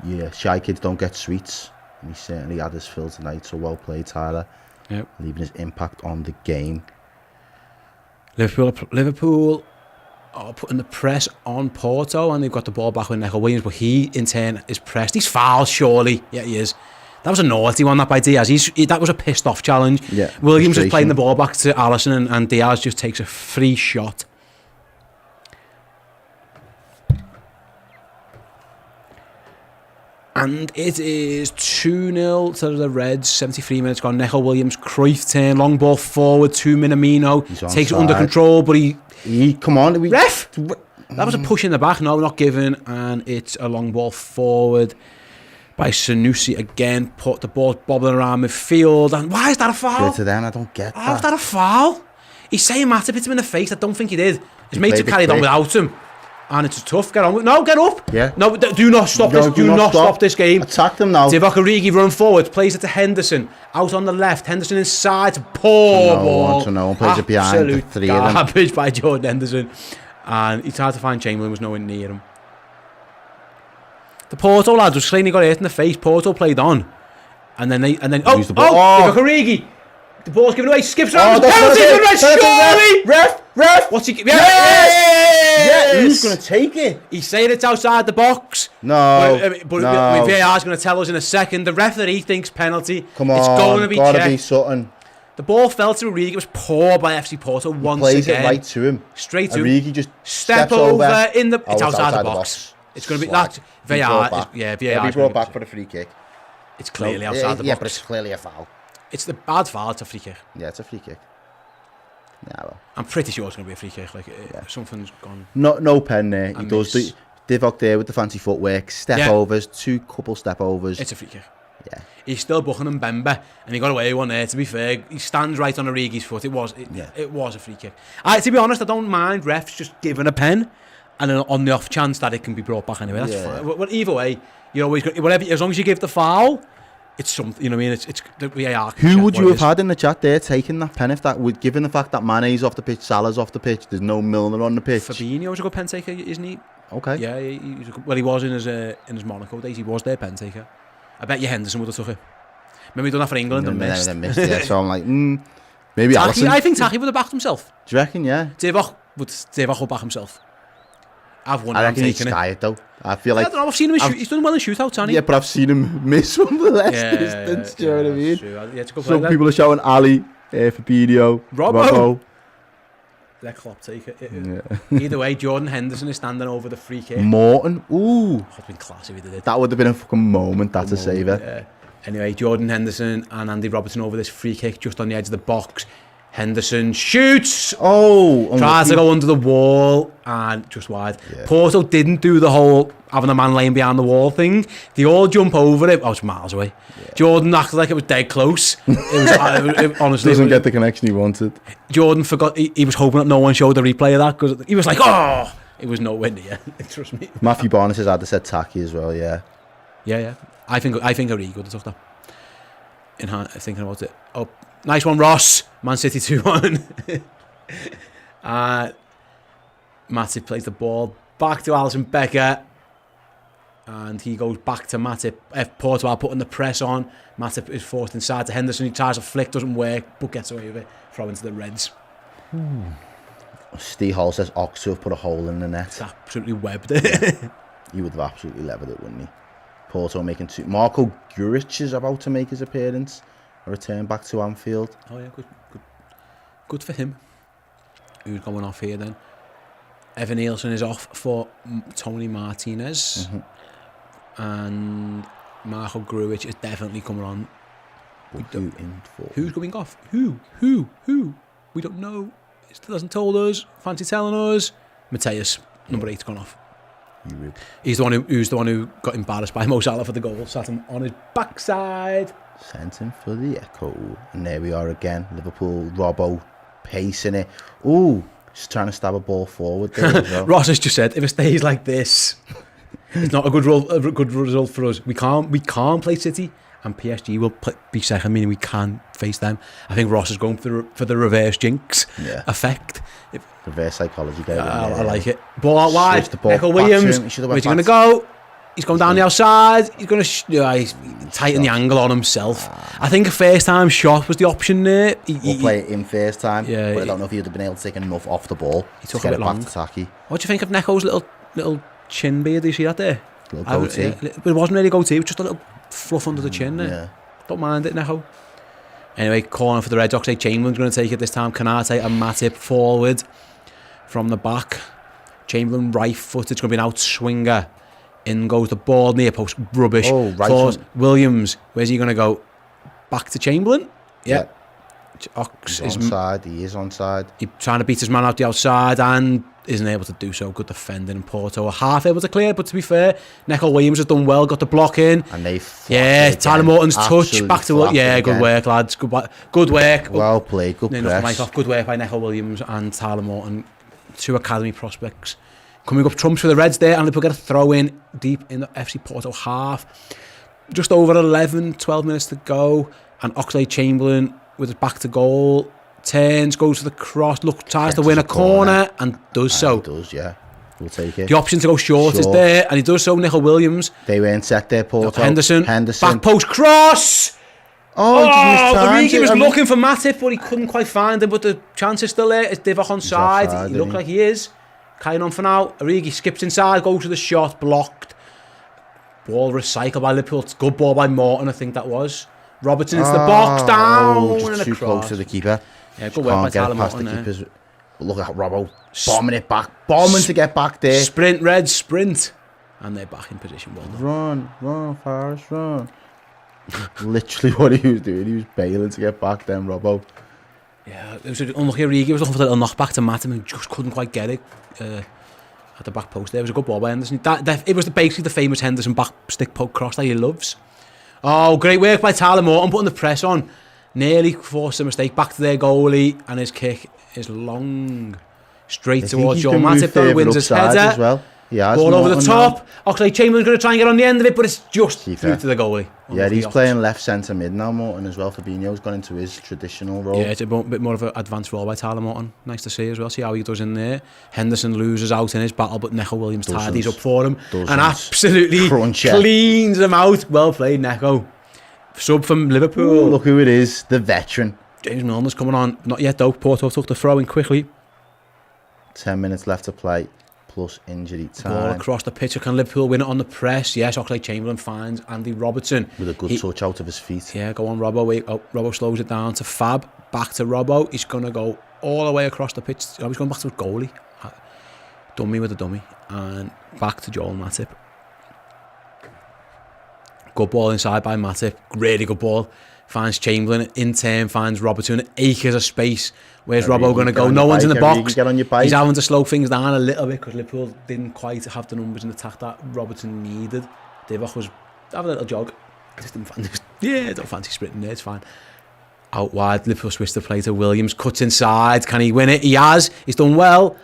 yeah, shy kids don't get sweets. And he certainly had his fill tonight. So well played, Tyler. Yep. Leaving his impact on the game. Liverpool are putting the press on Porto, and they've got the ball back with Neco Williams, but he in turn is pressed. He's fouled, surely. Yeah, he is. That was a naughty one, that by Diaz. That was a pissed off challenge. Yeah, Williams is frustration. playing the ball back to Alisson, and Diaz just takes a free shot. And it is 2-0 to the Reds. 73 minutes gone. Neco Williams, Cruyff turn, long ball forward to Minamino. He's Takes it onside. under control, but Come on. Ref! That was a push in the back. No, not given. And it's a long ball forward by Sanusi again. Put the ball bobbling around midfield. And why is that a foul? To them, I don't get How is that. that a foul? He's saying Matip hit him in the face. I don't think he did. His mates have played it carried on quick. without him. And it's tough. Get on. No, get up. Yeah. No, do not stop this. Do not stop this game. Attack them now. Divock Origi running forward, plays it to Henderson, out on the left. Henderson inside, poor ball. So no one plays it behind the Absolute three of them. garbage by Jordan Henderson, and he tried to find Chamberlain, was nowhere near him. The Porto lads was saying he got hit in the face. Porto played on, and then Use the ball. Divock Origi. The ball's given away, skips around, that's penalty for Red, surely! Ref! What's he? Yeah, Yes! who's going to take it? He's saying it's outside the box. No, But no. VAR's going to tell us in a second. The referee thinks penalty. Come on, it's going to be gotta checked. be something. The ball fell to Origi. It was poor by FC Porto once Plays again. it right to him. Straight to him. Origi just Step steps over in the. Oh, It's outside the box. It's going to be that. VAR. VAR. He'll be brought back for a free kick. It's clearly outside the box. Yeah, but it's clearly a foul. It's the bad foul. It's a free kick. Yeah, it's a free kick. Yeah, well. I'm pretty sure it's going to be a free kick. Like something's gone. No pen there. He I does miss. the Divock there with the fancy footwork. Step overs, couple step overs. It's a free kick. Yeah. He's still booking him Bemba, and he got away with one there. To be fair, he stands right on Origi's foot. It was a free kick. To be honest, I don't mind refs just giving a pen, and then on the off chance that it can be brought back anyway. That's fine. But either way, you're always whatever. As long as you give the foul, it's something. You know what I mean? It's the VAR. Who would you have had in the chat there taking that pen if that would, given the fact that Mane's off the pitch, Salah's off the pitch, there's no Milner on the pitch? Fabinho's a good pen taker, isn't he? Okay. Yeah, he's a good, well, he was in his Monaco days. He was their pen taker. I bet you Henderson would have took it. Remember he done that for England and missed. Yeah, so I'm like, maybe Alisson. I think Taki would have backed himself. Do you reckon? Yeah. Divock would back himself. I've won. I I'm reckon he'd taking it. sky it though. I feel like I don't know. I've seen him. He's done well in shootouts, hasn't he? yeah, but I've seen him miss from the less distance. Do you know what I mean? True. Yeah, it's a good Some play, people are shouting Ali, Fabinho, Robbo. Let Klopp take it. Yeah. Either way, Jordan Henderson is standing over the free kick. Morton. Ooh, That would have been classy if he did it. that would have been a fucking moment. That's a saver. Yeah. Anyway, Jordan Henderson and Andy Robertson over this free kick just on the edge of the box. Henderson shoots. Oh, Tries to go under the wall and just wide. Yeah. Porto didn't do the whole having a man laying behind the wall thing. They all jump over it. Oh, it's miles away. Yeah. Jordan acted like it was dead close. It honestly doesn't get the connection he wanted. Jordan forgot. He was hoping that no one showed the replay of that because he was like, oh, it was nowhere near. Trust me. Matthew Barnes has had to said tacky as well. Yeah. Yeah. I think O'Reilly could have took that. Thinking about it. Oh, nice one, Ross. Man City 2-1. Matip plays the ball back to Alisson Becker. And he goes back to Matip. Porto are putting the press on. Matip is forced inside to Henderson. He tries a flick, doesn't work, but gets away with it. Throw into the Reds. Steve Hall says Ox to have put a hole in the net. It's absolutely webbed it. He would have absolutely levered it, wouldn't he? Porto making two. Marco Guric is about to make his appearance. A return back to Anfield. Oh yeah, good for him. Who's going off here then? Evan Nielsen is off for Tony Martinez. And Marco Grujic is definitely coming on. Who's going off? Who? We don't know. It still hasn't told us. Fancy telling us. Mateus, number 8's gone off. He's the one who got embarrassed by Mo Salah for the goal. Sat him on his backside. Sent him for the echo. And there we are again. Liverpool, Robbo, pacing it. Ooh, just trying to stab a ball forward there as well. Ross has just said, if it stays like this, it's not a good result for us. We can't play City, and PSG will be second, meaning we can't face them. I think Ross is going for the reverse jinx effect. Reverse psychology game. I like it. Ball out wide. Michael Williams. Where's he going to go? He's going down the outside. He's going to tighten the angle on himself. I think a first time shot was the option there. We'll play it in first time. Yeah, but I don't know if he would have been able to take enough off the ball. He took to get a bit it long. Back to Taki. What do you think of Neko's little chin beard? Do you see that there? Little goatee. But it wasn't really a goatee. It was just a little fluff under the chin there. Yeah. Don't mind it, Neko. Anyway, corner for the Reds. Oxlade Chamberlain's going to take it this time. Kanate and Matip forward from the back. Chamberlain right foot. It's going to be an outswinger. In goes the ball, near post, rubbish. Oh, right. Williams, where's he going to go? Back to Chamberlain? Yeah. Ox He's onside. He is onside. He's trying to beat his man out the outside and isn't able to do so. Good defending in Porto. Are half able to clear, but to be fair, Neco Williams has done well, got the block in. And they Tyler Morton's touch. Back to work. Yeah, good work, lads. Good work. Well played. Good press. Good work by Neco Williams and Tyler Morton. Two academy prospects. Coming up trumps for the Reds there, and Liverpool get a throw in deep in the FC Porto half. Just over 12 minutes to go, and Oxlade Chamberlain with his back to goal turns, goes for the cross, tries to win a corner, and does so. He does, yeah. We'll take it. The option to go short is there, and he does so. Nico Williams. They weren't set there, Porto. Henderson. Back post cross. Origi was looking for Matip, but he couldn't quite find him. But the chance is still there. It's Divock on side. He looked like he is. Carrying on for now. Origi skips inside, goes to the shot, blocked. Ball recycled by Liverpool. Good ball by Morton, I think that was. Robertson into the box, down, just and too across. Close to the keeper. Yeah, good work by Tyler Morton there. But look at Robbo bombing it back, bombing to get back there. Sprint, Reds, sprint, and they're back in position. Well run, Forrest, run. Literally what he was doing. He was bailing to get back. Then Robbo. Yeah, it was unlucky. Origi was looking for the knockback to Matip and just couldn't quite get it at the back post. There was a good ball by Henderson. It was basically the famous Henderson back stick poke cross that he loves. Oh, great work by Tyler Morton putting the press on. Nearly forced a mistake. Back to their goalie, and his kick is long, straight towards Joe Matip. That wins his header. As well. Yeah, ball over the top. Oxlade Chamberlain's going to try and get on the end of it, but it's just through to the goalie. Yeah, he's playing left centre mid now, Morton, as well. Fabinho's gone into his traditional role. Yeah, it's a bit more of an advanced role by Tyler Morton. Nice to see as well. See how he does in there. Henderson loses out in his battle, but Neco Williams tidies up for him and absolutely cleans him out. Well played, Neco. Sub from Liverpool. Ooh, look who it is, the veteran. James Milner's coming on. Not yet though. Porto took the throw in quickly. 10 minutes left to play. plus injury Ball time. across the pitch. Can Liverpool win it on the press? Yes, Oxlade-Chamberlain finds Andy Robertson. With a good touch out of his feet. Yeah, go on, Robbo. Wait, Robbo slows it down to Fab. Back to Robbo. He's going to go all the way across the pitch. Oh, he's going back to his goalie. Dummy with a dummy. And back to Joel Matip. Good ball inside by Matip. Really good ball. Finds Chamberlain. In turn, finds Robertson. Acres of space. Where's Robbo going to go? No one's in the box. Get on your bike. He's having to slow things down a little bit because Liverpool didn't quite have the numbers in attack that Robertson needed. Divock was having a little jog. I just didn't fancy. Yeah, I don't fancy sprinting there. It's fine. Out wide, Liverpool switch the play to Williams. Cuts inside. Can he win it? He has. He's done well.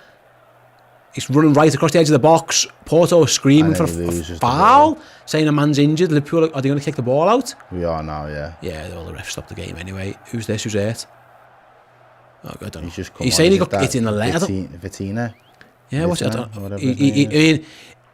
He's running right across the edge of the box. Porto screaming for a foul, saying a man's injured. Liverpool, are they going to kick the ball out? We are now, yeah. Yeah, all the refs stopped the game anyway. Who's this? Who's hurt? Oh, I don't know. He's saying he got hit in the leg. Vitina. Yeah, what's it? I mean,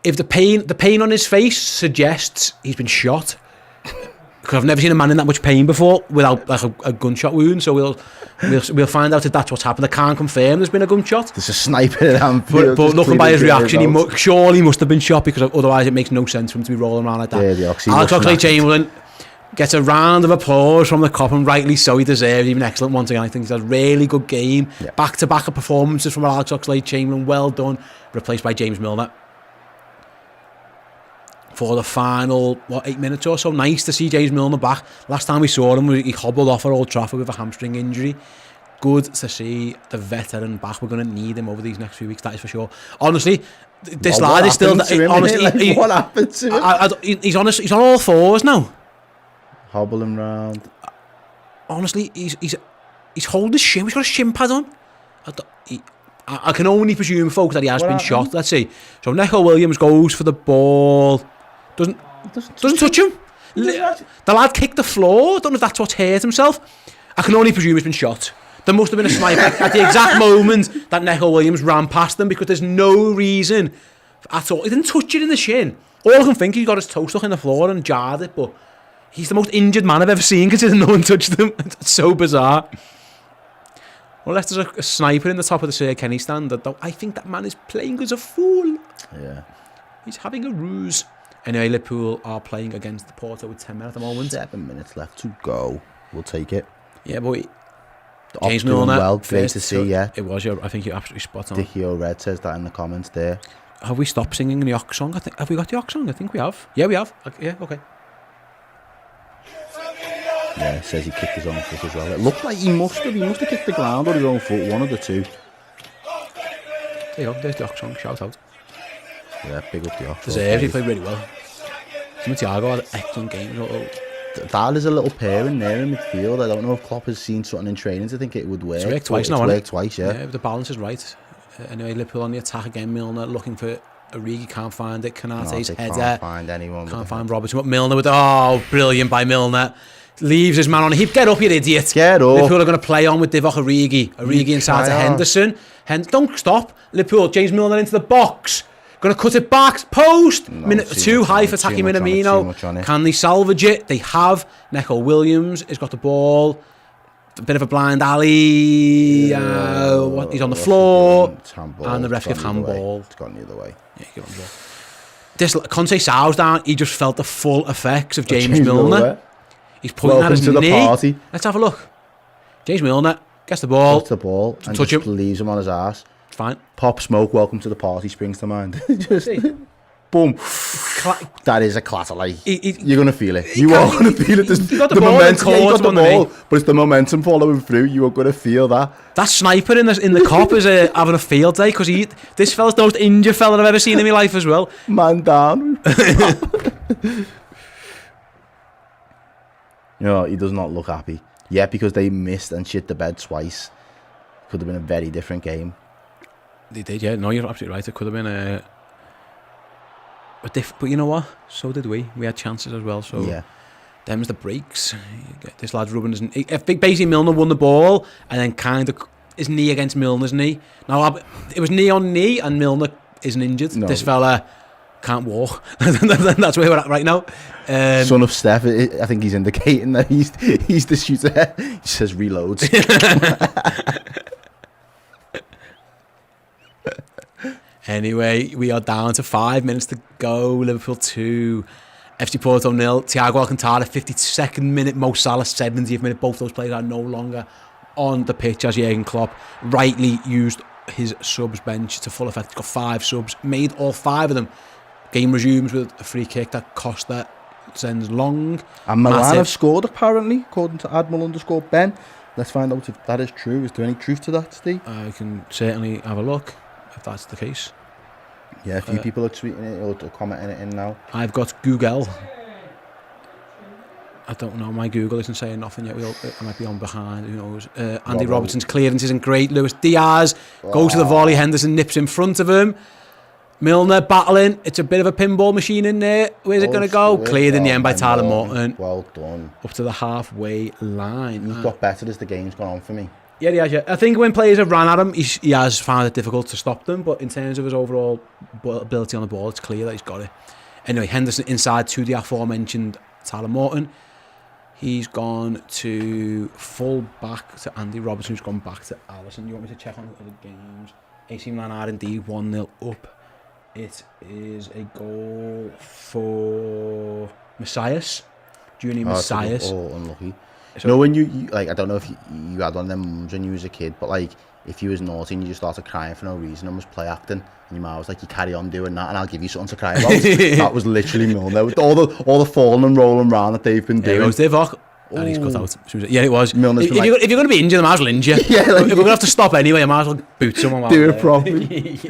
if the pain on his face suggests he's been shot, because I've never seen a man in that much pain before without like a gunshot wound. So we'll find out if that's what's happened. I can't confirm there's been a gunshot. There's a sniper at Anfield. But looking by his reaction, he surely must have been shot, because otherwise it makes no sense for him to be rolling around like that. Yeah, Alex Oxlade-Chamberlain gets a round of applause from the cop, and rightly so. He deserves even excellent once again. I think he's had a really good game. Yeah. Back-to-back performances from Alex Oxlade-Chamberlain. Well done. Replaced by James Milner for the final 8 minutes or so. Nice to see James Milner back. Last time we saw him, he hobbled off at Old Trafford with a hamstring injury. Good to see the veteran back. We're going to need him over these next few weeks, that is for sure. Honestly, this lad is still... Honestly, what happened to him? He's on all fours now. Hobbling round. Honestly, he's holding his shin. He's got a shin pad on. I can only presume, folks, that he has been shot. Let's see. So Neco Williams goes for the ball. Doesn't touch him. The lad kicked the floor. I don't know if that's what's hurt himself. I can only presume he's been shot. There must have been a sniper at the exact moment that Neco Williams ran past them, because there's no reason at all. He didn't touch it in the shin. All I can think, he got his toe stuck in the floor and jarred it, but he's the most injured man I've ever seen, considering no one touched him. It's so bizarre. Unless there's a sniper in the top of the Sir Kenny stand, though, I think that man is playing as a fool. Yeah. He's having a ruse. Anyway, Liverpool are playing against the Porto with 10 men at the moment. 7 minutes left to go. We'll take it. Yeah, but James Milner, well, great to see, yeah. It was, I think you're absolutely spot on. Dickie O'Red says that in the comments there. Have we stopped singing the Ox song? Have we got the Ox song? I think we have. Yeah, we have. Yeah, okay. Yeah, it says he kicked his own foot as well. It looked like he must have kicked the ground or his own foot, one of the two. There you go, there's the Ox song, shout out. Yeah, big up the Ox. Deserves, he played really well. Thiago had an excellent game. That is a little pair in there in midfield. I don't know if Klopp has seen something in training to think it would work. It's worked twice now, hasn't it? It's worked twice, yeah. Yeah, the balance is right. Anyway, Liverpool on the attack again. Milner looking for Origi, can't find it. Canate's header. Can't find anyone. Can't find Robertson. But Milner with... Oh, brilliant by Milner. Leaves his man on a heap. Get up, you idiot. Get up. Liverpool are going to play on with Divock Origi. Origi inside to Henderson. Don't stop. Liverpool, James Milner into the box. Going to cut it back. Post. Too high for Taki Minamino. Can they salvage it? They have. Neco Williams has got the ball. A bit of a blind alley. He's on the floor. And the ref give handball. It's gone the other way. Yeah, give handball. This Conte Sal's down. He just felt the full effects of James Milner. He's pointing at his knee. Party. Let's have a look. James Milner gets the ball. Gets the ball and touch just him. Leaves him on his ass. It's fine. Pop Smoke, welcome to the party, springs to mind. Just boom. That is a clatter. Like you're gonna feel it. You are gonna feel it. You got the ball. You got the ball, but it's the momentum following through. You are gonna feel that. That sniper in the cop is having a field day, because this fella's the most injured fella I've ever seen in my life as well. Man down. No, he does not look happy. Yeah, because they missed and shit the bed twice. Could have been a very different game. They did, yeah. No, you're absolutely right. It could have been a but you know what? So did we. We had chances as well. So yeah, them's the breaks. This lad's rubbing his knee. Basically, Milner won the ball and then kind of his knee against Milner's knee. Now it was knee on knee, and Milner isn't injured. No. This fella can't walk. That's where we're at right now. Son of Steph, I think he's indicating that he's the shooter. He says reloads. Anyway, we are down to 5 minutes to go. Liverpool 2, FC Porto 0. Thiago Alcantara, 52nd minute. Mo Salah, 70th minute. Both those players are no longer on the pitch, as Jurgen Klopp rightly used his subs bench to full effect. He's got 5 subs, made all 5 of them. Game resumes with a free kick that Costa sends long. And Milan have scored, apparently, according to Admiral_Ben. Let's find out if that is true. Is there any truth to that, Steve? I can certainly have a look if that's the case. Yeah, a few people are tweeting it or commenting it in now. I've got Google. I don't know. My Google isn't saying nothing yet. I might be on behind. Who knows? Andy Robertson's clearance isn't great. Luis Diaz goes to the volley. Henderson nips in front of him. Milner battling. It's a bit of a pinball machine in there. Where's it going to go? Cleared in the end by Tyler Morton. Well done. Up to the halfway line. He's got better as the game's gone on for me. Yeah, he has. Yeah. I think when players have ran at him, he has found it difficult to stop them. But in terms of his overall ability on the ball, it's clear that he's got it. Anyway, Henderson inside to the aforementioned Tyler Morton. He's gone to full back to Andy Robertson, who's gone back to Alisson. You want me to check on the other games? AC Milan are indeed 1-0 up. It is a goal for Messias. Junior Messias. Oh, unlucky. So, you know when you like, I don't know if you had one of them mums when you was a kid, but like, if you was naughty and you just started crying for no reason and was play acting, and your mum was like, you carry on doing that and I'll give you something to cry about. That was literally Milner. With all the falling and rolling around that they've been doing. There goes Divock. And he's cut out. Yeah, it was. Milner's if you're going to be injured, I might as well injure. Yeah, like, if we're going to have to stop anyway, I might as well boot someone. Do it properly.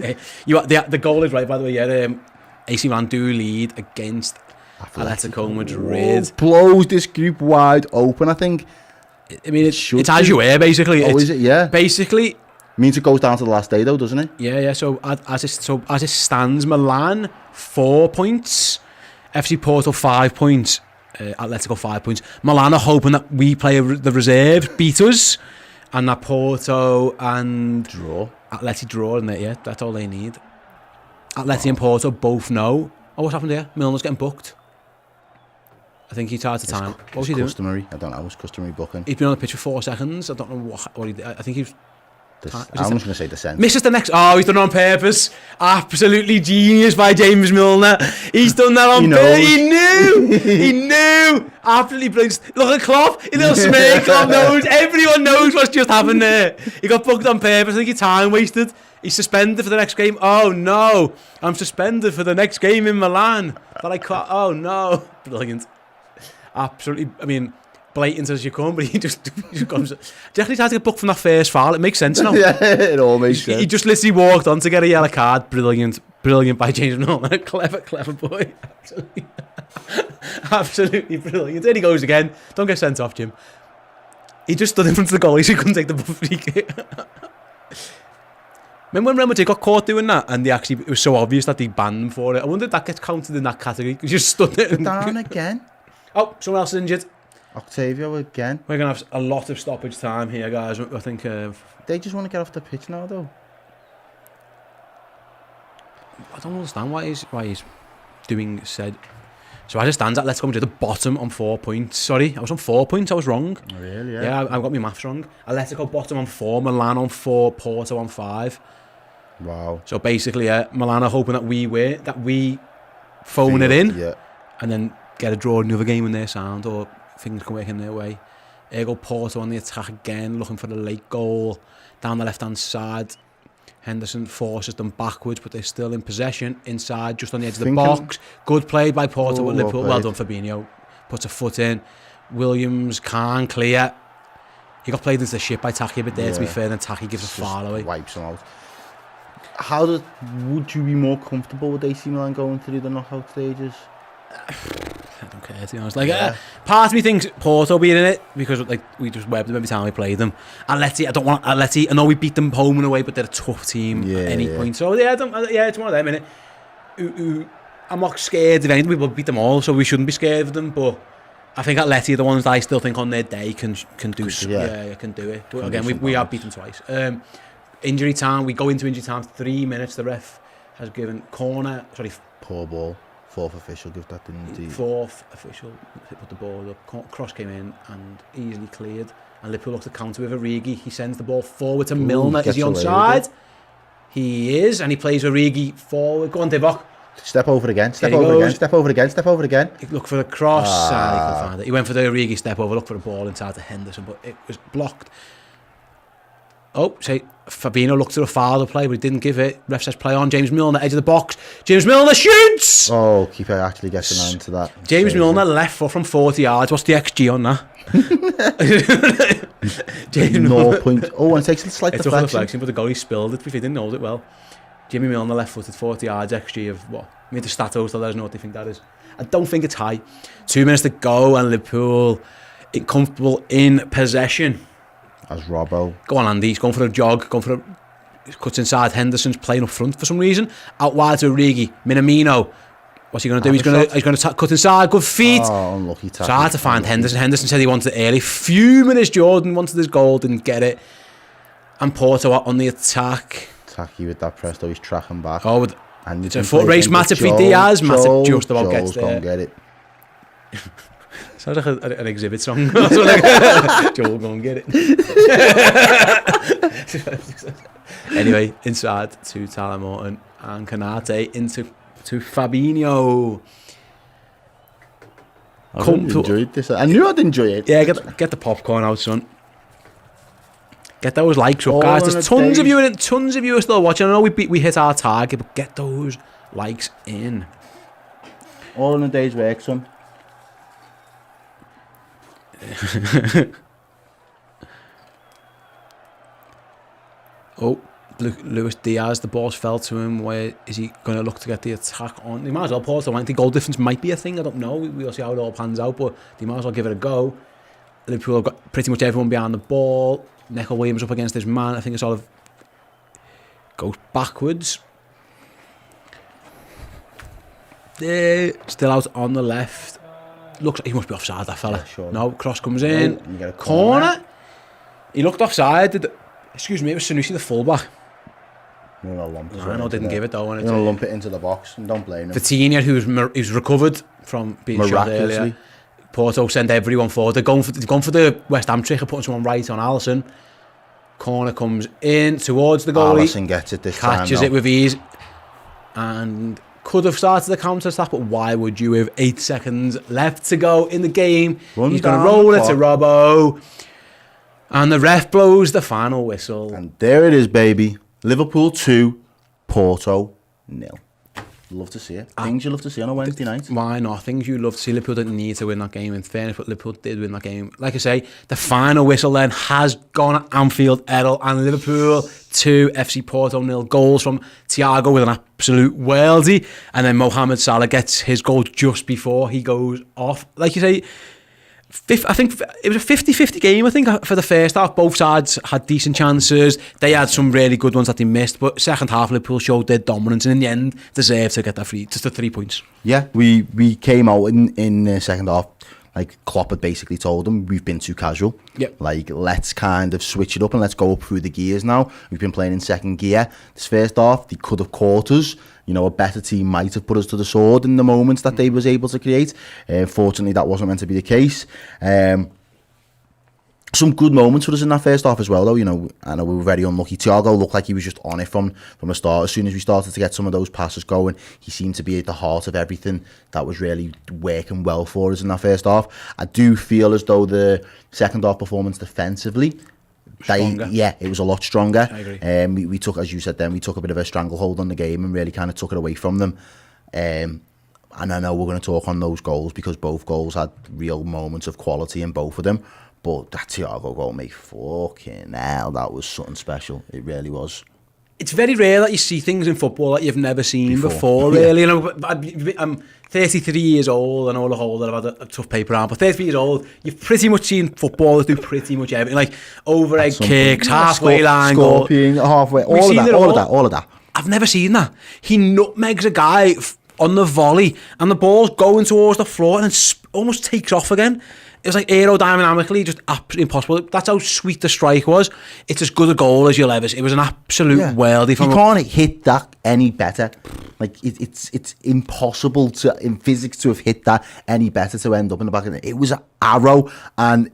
Yeah. The goal is right, by the way. Yeah, AC Milan do lead against Atletico Madrid. Oh, blows this group wide open, I think. I mean, it's as you were, basically. Oh, is it? Yeah. Basically. Means it goes down to the last day, though, doesn't it? Yeah. So as it stands, Milan 4 points, FC Porto 5 points, Atletico 5 points. Milan are hoping that we play the reserves, beat us, and that Porto and Atleti draw, isn't it? Yeah, that's all they need. Atleti and Porto both know. Oh, what's happened here? Milner's getting booked. I think he's hard to time. What was he doing? Customary. I don't know. It was customary booking. He's been on the pitch for 4 seconds. I don't know what he did. I think he was... I'm just going to say descent. Misses the next... Oh, he's done it on purpose. Absolutely genius by James Milner. He's done that on purpose. He knew. He knew. Absolutely brilliant. Look at Klopp. He little smirk. Klopp knows. Everyone knows what's just happened there. He got booked on purpose. I think he time wasted. He's suspended for the next game. Oh, no. I'm suspended for the next game in Milan. But I can't... Oh, no. Brilliant. Absolutely, I mean, blatant as you come, but he just comes. Do you actually try to get booked from that first foul? It makes sense now. Yeah, it all makes sense. He just literally walked on to get a yellow card. Brilliant by James Milner. Clever boy. Absolutely brilliant. There he goes again. Don't get sent off, Jim. He just stood in front of the goalie so he couldn't take the free kick. Remember when Real Madrid got caught doing that, and it was so obvious that they banned them for it? I wonder if that gets counted in that category. He just stood there. Down again. Oh, someone else is injured. Octavio again. We're going to have a lot of stoppage time here, guys. I think... They just want to get off the pitch now, though. I don't understand why he's doing said... So as it stands, Atletico Madrid the bottom on 4 points. Sorry, I was on 4 points. I was wrong. Really, yeah. Yeah, I got my maths wrong. Atletico bottom on 4, Milan on 4, Porto on 5. Wow. So basically, Milan are hoping that we phone it in. Yeah. And then get a draw in another game in their sound, or things can work in their way. Ergo Porto on the attack again, looking for the late goal down the left-hand side. Henderson forces them backwards, but they're still in possession inside, just on the edge of the box. Good play by Porto with Liverpool. Well done, Fabinho. Puts a foot in. Williams can't clear. He got played into the ship by Taki a bit there, to be fair, and Taki gives a foul away. Wipes him out. Would you be more comfortable with AC Milan going through the knockout stages? I don't care, to be honest. Part of me thinks Porto being in it, because we just webbed them every time we played them. Atleti, I don't want Atleti. I know we beat them home and away, but they're a tough team at any point. So it's one of them, innit? I'm not scared of anything. We will beat them all, so we shouldn't be scared of them. But I think Atleti are the ones that I still think on their day can do it. But again, we have beaten twice. Injury time. We go into injury time 3 minutes. The ref has given corner. Sorry. Poor ball. Fourth official give that, didn't he? Fourth official put the ball up. Cross came in and easily cleared. And Liverpool looked to counter with Origi. He sends the ball forward to Milner. Is he onside? He is, and he plays Origi forward. Go on, Divock. Step over again. Step There he over again. goes. Step over again. Step over again. Look for the cross, and he couldn't find it. He went for the Origi step over, look for the ball inside to Henderson, but it was blocked. Oh, say Fabinho looked to the foul play, but he didn't give it. Ref says play on. James Milner, edge of the box. James Milner shoots! Oh, keeper actually gets an hand to that. James Milner left foot from 40 yards. What's the XG on that? James Milner. 0.0, and it takes a slight It's deflection. a deflection, but the goalie spilled it if he didn't hold it well. Jimmy Milner left footed 40 yards, XG of what? I mean, the statos to let us know what they think that is. I don't think it's high. 2 minutes to go, and Liverpool comfortable in possession. As Robbo. Go on, Andy. He's going for a jog. Cuts inside. Henderson's playing up front for some reason. Out wide to Origi. Minamino. What's he going to do? He's going to cut inside. Good feet. Oh, unlucky tackle. It's hard to find Henderson. Henderson said he wanted it early. Fuming as Jordan wanted his goal, didn't get it. And Porto on the attack. Tacky with that press, though. He's tracking back. Oh, and it's a foot race. Matip v Diaz. Matip just about gets there. Gonna get it. Sounds like an exhibit song. Joel, go and get it. Anyway, inside to Tyler Morton and Kanate into Fabinho. I really enjoyed this. I knew I'd enjoy it. Yeah, get the popcorn out, son. Get those likes up, guys. There's tons of you are still watching. I know we hit our target, but get those likes in. All in a day's work, son. Oh, Luis Diaz, the ball's fell to him. Where is he going to look to get the attack on? They might as well pause. I think goal difference might be a thing. I don't know. We'll see how it all pans out, but they might as well give it a go. Liverpool have got pretty much everyone behind the ball. Neco Williams up against his man. I think it sort of goes backwards. Still out on the left. Looks like he must be offside, that fella. Yeah, sure. No, cross comes in. You get a corner. He looked offside. Excuse me, it was Sanusi, the fullback. You're gonna lump I know, didn't give it though. You're going to lump it into the box, and don't blame him. Vitinha, who's recovered from being shot earlier. Porto send everyone forward. They've gone for the West Ham trick of putting someone right on Alisson. Corner comes in towards the goalie. Alisson gets it this time. Catches it with ease. And could have started the counter-attack, but why would you with 8 seconds left to go in the game? He's going to roll it to Robbo. And the ref blows the final whistle. And there it is, baby. Liverpool 2, Porto 0. Love to see it. Things you love to see on a Wednesday night. Why not? Things you love to see. Liverpool didn't need to win that game, in fairness, but Liverpool did win that game. Like I say, the final whistle then has gone at Anfield, Errol, and Liverpool 2, FC Porto 0. Goals from Thiago with an absolute worldie, and then Mohamed Salah gets his goal just before he goes off. Like you say, I think it was a 50-50 game, I think, for the first half. Both sides had decent chances. They had some really good ones that they missed, but second half, Liverpool showed their dominance and in the end deserved to get that just the 3 points. Yeah, we came out in the second half, like Klopp had basically told them, we've been too casual. Yep. Like, let's kind of switch it up and let's go up through the gears now. We've been playing in second gear. This first half, they could have caught us. You know, a better team might have put us to the sword in the moments that they was able to create. Fortunately, that wasn't meant to be the case. Some good moments for us in that first half as well, though. You know, I know we were very unlucky. Thiago looked like he was just on it from the start. As soon as we started to get some of those passes going, he seemed to be at the heart of everything that was really working well for us in that first half. I do feel as though the second half performance defensively, it was a lot stronger. I agree. We took, as you said then, we took a bit of a stranglehold on the game and really kind of took it away from them. And I know we're going to talk on those goals because both goals had real moments of quality in both of them. But that Thiago goal, mate, fucking hell, that was something special. It really was. It's very rare that you see things in football that you've never seen before really. You know, I'm 33 years old. I know the whole that I've had a tough paper around, but 33 years old, you've pretty much seen footballers do pretty much everything. Like overhead kicks, halfway line, scorpion, halfway, all of that. I've never seen that. He nutmegs a guy on the volley, and the ball's going towards the floor and then almost takes off again. It was like aerodynamically just absolutely impossible. That's how sweet the strike was. It's as good a goal as you'll ever see. It was an absolute worldie. You can't hit that any better. Like it's impossible in physics to have hit that any better to end up in the back of it. It was an arrow, and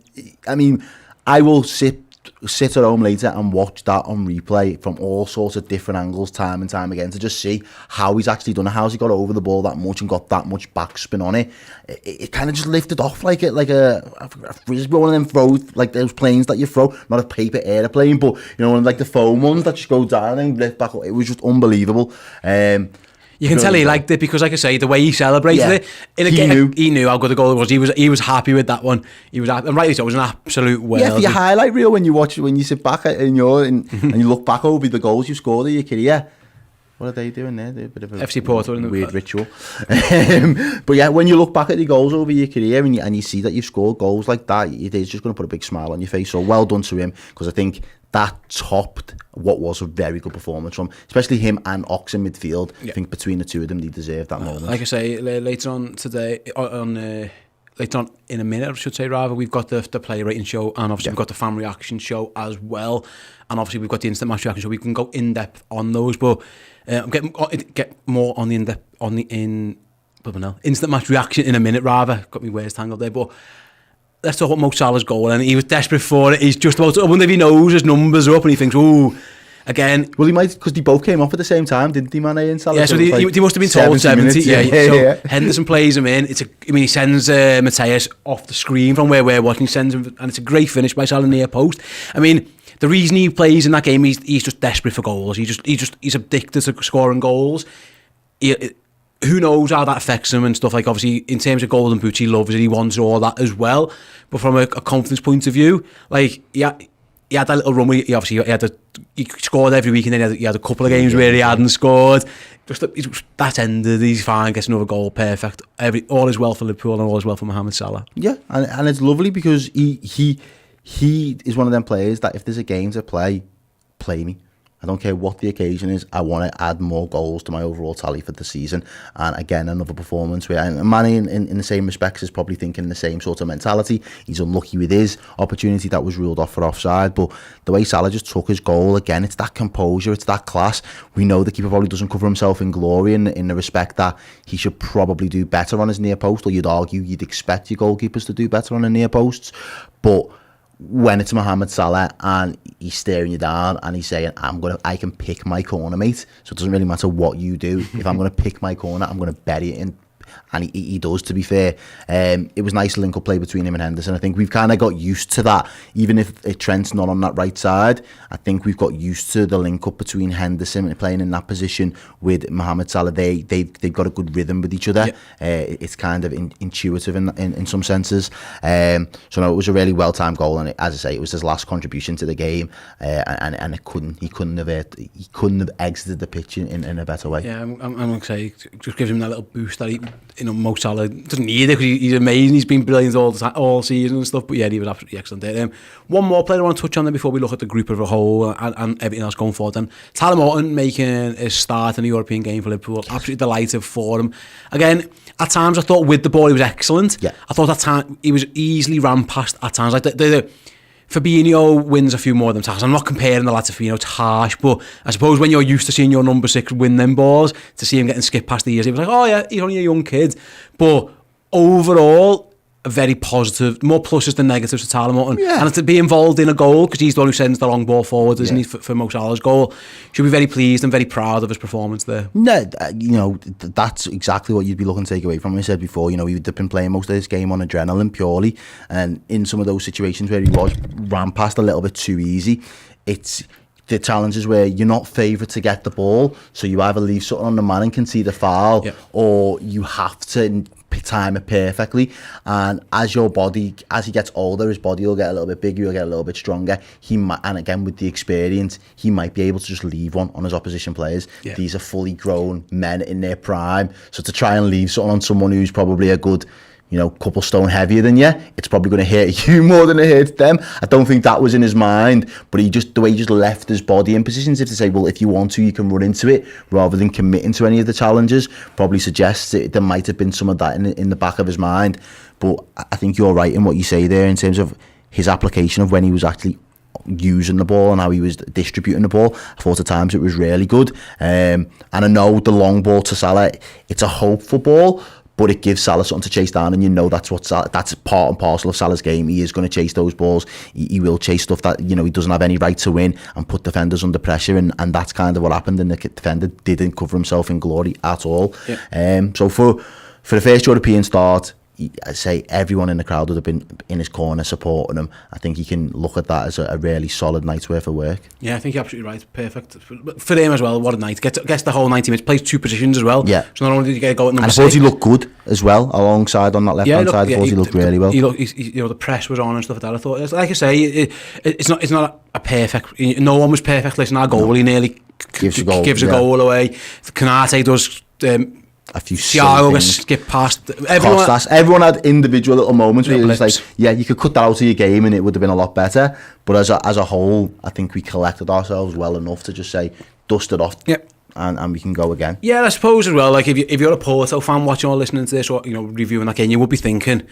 I mean, I will sit sit at home later and watch that on replay from all sorts of different angles time and time again to just see how he's actually done it, how's he got over the ball that much and got that much backspin on it. It kind of just lifted off like a frisbee, one of them throws, like those planes that you throw, not a paper airplane, but you know, like the foam ones that just go down and lift back up. It was just unbelievable. You can tell he liked it because, like I say, the way he celebrated it. He knew how good the goal was. He was happy with that one. He was, and rightly so. It was an absolute world. Yeah, for your highlight reel when you sit back and you look back over the goals you scored in your career. What are they doing there? They're a bit of a FC Porto in the weird ritual. But yeah, when you look back at the goals over your career and you see that you've scored goals like that, it is just going to put a big smile on your face. So well done to him, because I think that topped what was a very good performance from, especially him and Ox in midfield. Yeah. I think between the two of them, they deserved that moment. Like I say, later on today, later on in a minute, I should say rather, we've got the player rating show, and obviously we've got the fan reaction show as well, and obviously we've got the instant match reaction show. We can go in depth on those, but get more on the instant match reaction in a minute rather. Got me words tangled there, but let's talk about Mo Salah's goal. And he was desperate for it. He's just about to, I wonder if he knows his numbers are up and he thinks, ooh, again. Well, he might, because they both came off at the same time, didn't he, Mane and Salah? Yeah, so he must have been told 70. So Henderson plays him in. He sends Mateus off the screen from where we're watching. He sends him, and it's a great finish by Salah near post. I mean, the reason he plays in that game, he's just desperate for goals. He's addicted to scoring goals. Who knows how that affects him and stuff, like obviously in terms of golden boots he loves it, he wants all that as well, but from a confidence point of view, like he had that little run where he scored every week, and then he had a couple of games where he hadn't scored. That's ended, he's fine, gets another goal, perfect, all is well for Liverpool and all is well for Mohamed Salah. Yeah, and it's lovely because he is one of them players that if there's a game to play me. I don't care what the occasion is. I want to add more goals to my overall tally for the season. And again, another performance where Mane, in the same respects, is probably thinking the same sort of mentality. He's unlucky with his opportunity that was ruled off for offside. But the way Salah just took his goal, again, it's that composure, it's that class. We know the keeper probably doesn't cover himself in glory in the respect that he should probably do better on his near post, or you'd argue you'd expect your goalkeepers to do better on the near posts. But when it's Mohamed Salah and he's staring you down and he's saying, I can pick my corner, mate. So it doesn't really matter what you do. If I'm going to pick my corner, I'm going to bury it in. And he does, to be fair. It was nice link-up play between him and Henderson. I think we've kind of got used to that. Even if Trent's not on that right side, I think we've got used to the link-up between Henderson and playing in that position with Mohamed Salah. They've got a good rhythm with each other. Yeah. It's kind of intuitive in some senses. So no, it was a really well-timed goal, and as I say, it was his last contribution to the game, and he couldn't have exited the pitch in a better way. Yeah, I'm going to say, it just gives him that little boost that Mo Salah doesn't need it because he's amazing. He's been brilliant all season and stuff. But yeah, he was absolutely excellent there. One more player I want to touch on there before we look at the group as a whole and everything else going forward. And Tyler Morton making his start in the European game for Liverpool. Absolutely delighted for him. Again, at times I thought with the ball he was excellent. Yeah. I thought at times he was easily ran past at times. Like the Fabinho wins a few more of them tackles. I'm not comparing the lads to Fabinho, it's harsh, but I suppose when you're used to seeing your number 6 win them balls, to see him getting skipped past the ears, it was like, oh yeah, he's only a young kid. But overall, a very positive, more pluses than negatives to Tyler Morton. Yeah. And to be involved in a goal, because he's the one who sends the long ball forward, isn't he, for Mo Salah's goal. Should be very pleased and very proud of his performance there. No, that's exactly what you'd be looking to take away from him. I said before, he'd been playing most of this game on adrenaline purely, and in some of those situations where he was ran past a little bit too easy, it's the challenges where you're not favoured to get the ball, so you either leave something on the man and concede a foul, or you have to time it perfectly. And as he gets older, his body will get a little bit bigger, he'll get a little bit stronger. And again, with the experience, he might be able to just leave one on his opposition players. Yeah. These are fully grown men in their prime, so to try and leave something on someone who's probably a good couple stone heavier than you, it's probably going to hurt you more than it hurts them. I don't think that was in his mind, but the way he just left his body in positions, if to say, well, if you want to, you can run into it, rather than committing to any of the challenges, probably suggests that there might have been some of that in the back of his mind. But I think you're right in what you say there in terms of his application of when he was actually using the ball and how he was distributing the ball. I thought at times it was really good. And I know the long ball to Salah, it's a hopeful ball, but it gives Salah something to chase down, and you know that's part and parcel of Salah's game. He is going to chase those balls. He will chase stuff that, you know, he doesn't have any right to win, and put defenders under pressure, and that's kind of what happened, and the defender didn't cover himself in glory at all. So for the first European start, I'd say everyone in the crowd would have been in his corner supporting him. I think you can look at that as a really solid night's worth of work. Yeah, I think you're absolutely right. Perfect. For him as well, what a night. Gets the whole 90 minutes, plays 2 positions as well. Yeah. So not only did you get a goal at number and I 6. thought he looked good as well, alongside on that left-hand side. I thought he looked really well. You know, the press was on and stuff like that. I thought, like I say, it's not a perfect... No one was perfect. Listen, our goalie nearly gives a goal away. Kanate does... a few Thiago gets skipped past. Everyone had individual little moments where you're just like, yeah, you could cut that out of your game and it would have been a lot better. But as a whole, I think we collected ourselves well enough to just say, dust it off, and we can go again. Yeah, I suppose as well. Like if you're a Porto fan watching or listening to this, or reviewing that game, you would be thinking,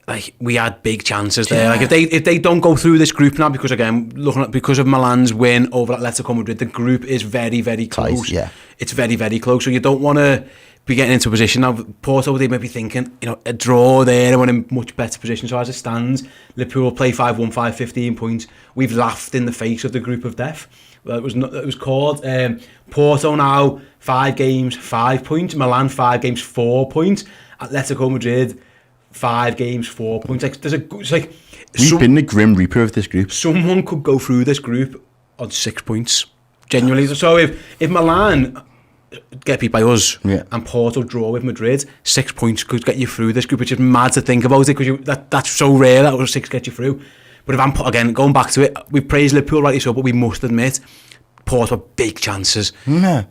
like, we had big chances there. Like if they don't go through this group now, because again, because of Milan's win over Atletico Madrid, the group is very, very close. It's very, very close. So you don't want to be getting into a position now. Porto, they may be thinking, a draw there, and we're in much better position. So as it stands, Liverpool play 5-1, 15 points. We've laughed in the face of the group of death. Well, it was called Porto now 5 games, 5 points. Milan 5 games, 4 points. Atletico Madrid 5 games, 4 points. We've been the grim reaper of this group. Someone could go through this group on 6 points, genuinely. So if Milan get beat by us and Porto draw with Madrid, 6 points could get you through this group, which is mad to think about it, because that's so rare that 6 get you through. But if I'm again going back to it, we praise Liverpool rightly so, but we must admit Porto big chances,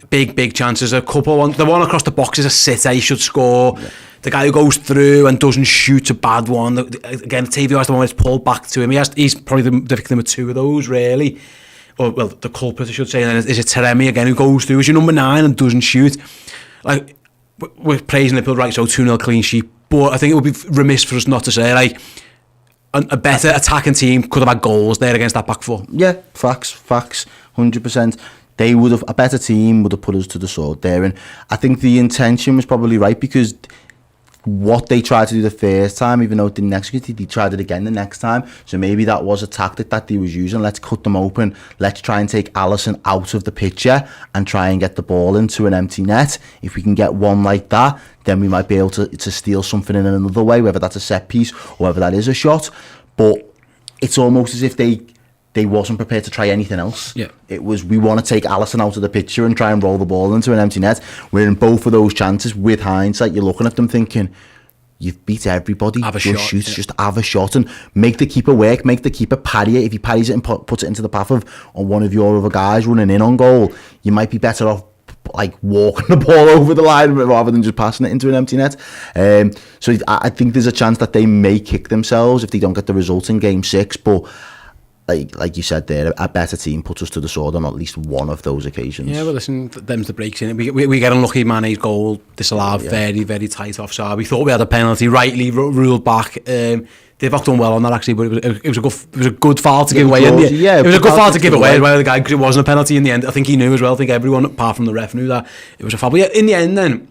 big chances. A couple ones. The one across the box is a sitter. He should score. The guy who goes through and doesn't shoot a bad one. Again, Thiago has the one that's pulled back to him. He's probably the victim of 2 of those, really. Or, well, the culprit, I should say. And then is it Taremi again who goes through as your number 9 and doesn't shoot? Like, we're praising Liverpool right so, 2-0 clean sheet. But I think it would be remiss for us not to say, like, a better attacking team could have had goals there against that back 4. Yeah, facts, 100%. A better team would have put us to the sword there, and I think the intention was probably right, because what they tried to do the first time, even though it didn't execute, they tried it again the next time. So maybe that was a tactic that they was using. Let's cut them open. Let's try and take Alisson out of the picture and try and get the ball into an empty net. If we can get one like that, then we might be able to steal something in another way, whether that's a set piece or whether that is a shot. But it's almost as if they wasn't prepared to try anything else. It was, we want to take Alisson out of the picture and try and roll the ball into an empty net. Where in both of those chances, with hindsight, you're looking at them thinking, you've beat everybody. Have a just shot, shoot, just have a shot and make the keeper work, make the keeper parry it. If he parries it and puts it into the path of one of your other guys running in on goal, you might be better off like walking the ball over the line rather than just passing it into an empty net. So I think there's a chance that they may kick themselves if they don't get the result in game 6, but like you said there, a better team puts us to the sword on at least one of those occasions. Yeah, but listen, them's the breaks in it. We get unlucky. Mane's goal disallowed, very, very tight offside. We thought we had a penalty, rightly ruled back. They've done well on that actually, but it was a good foul to give away. It was a good foul to give away by the guy, because it wasn't a penalty in the end. I think he knew as well. I think everyone apart from the ref knew that it was a foul. But yeah, in the end then,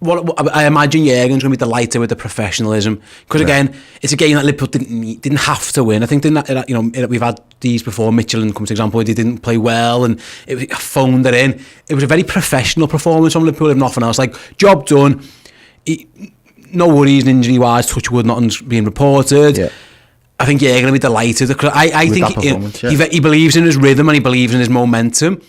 what I imagine Jurgen's going to be delighted with the professionalism, because again, it's a game that Liverpool didn't have to win. I think we've had these before. Michelin comes to example, they didn't play well and it phoned it in. It was a very professional performance from Liverpool, if nothing else. Like, job done. No worries injury wise, touch wood, nothing's being reported. I think Jurgen will be delighted, because I think he believes in his rhythm and he believes in his momentum.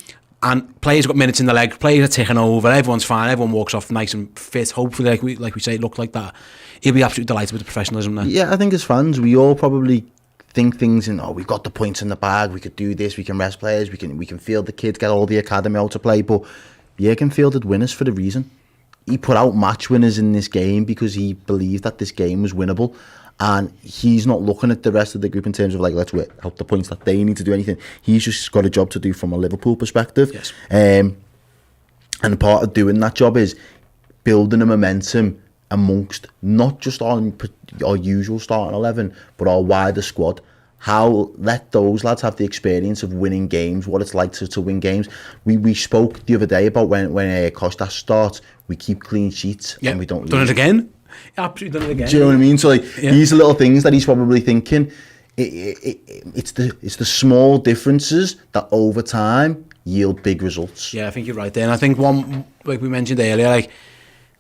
And players got minutes in the leg, players are taking over, everyone's fine, everyone walks off nice and fit, hopefully, like we say, it looked like that. He'll be absolutely delighted with the professionalism there. Yeah, I think as fans, we all probably think things in, we've got the points in the bag, we could do this, we can rest players, we can field the kids, get all the academy out to play, but Jurgen fielded winners for the reason. He put out match winners in this game because he believed that this game was winnable. And he's not looking at the rest of the group in terms of like, let's work out the points that they need to do anything. He's just got a job to do from a Liverpool perspective. Yes. And part of doing that job is building a momentum amongst not just our usual starting 11, but our wider squad. let those lads have the experience of winning games, what it's like to win games. We spoke the other day about when Costas starts, we keep clean sheets and we don't lose. Done it again. Absolutely done it again. Do you know what I mean? So like, these are little things that he's probably thinking. It's the small differences that over time yield big results. Yeah, I think you're right there. And I think one, like we mentioned earlier, like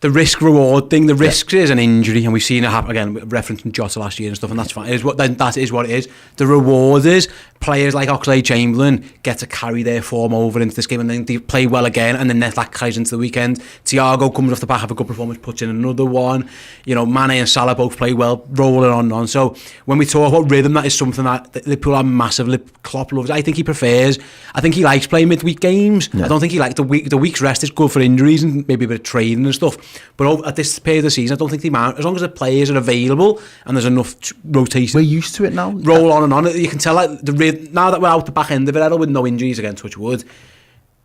the risk reward thing, the risk is an injury, and we've seen it happen again, referencing Jota last year and stuff, and that's fine. That is what it is. The reward is players like Oxlade-Chamberlain get to carry their form over into this game, and then they play well again, and then that carries into the weekend. Thiago comes off the back of a good performance, puts in another one. You know, Mane and Salah both play well, rolling on and on. So when we talk about rhythm, that is something that Liverpool are massively. Klopp loves. I think he likes playing midweek games. Yeah. I don't think he likes the week's rest is good for injuries and maybe a bit of training and stuff. But at this period of the season, I don't think they mind. As long as the players are available and there's enough rotation. We're used to it now. Roll on and on. You can tell now that we're out the back end of it, Errol, with no injuries again, touch wood,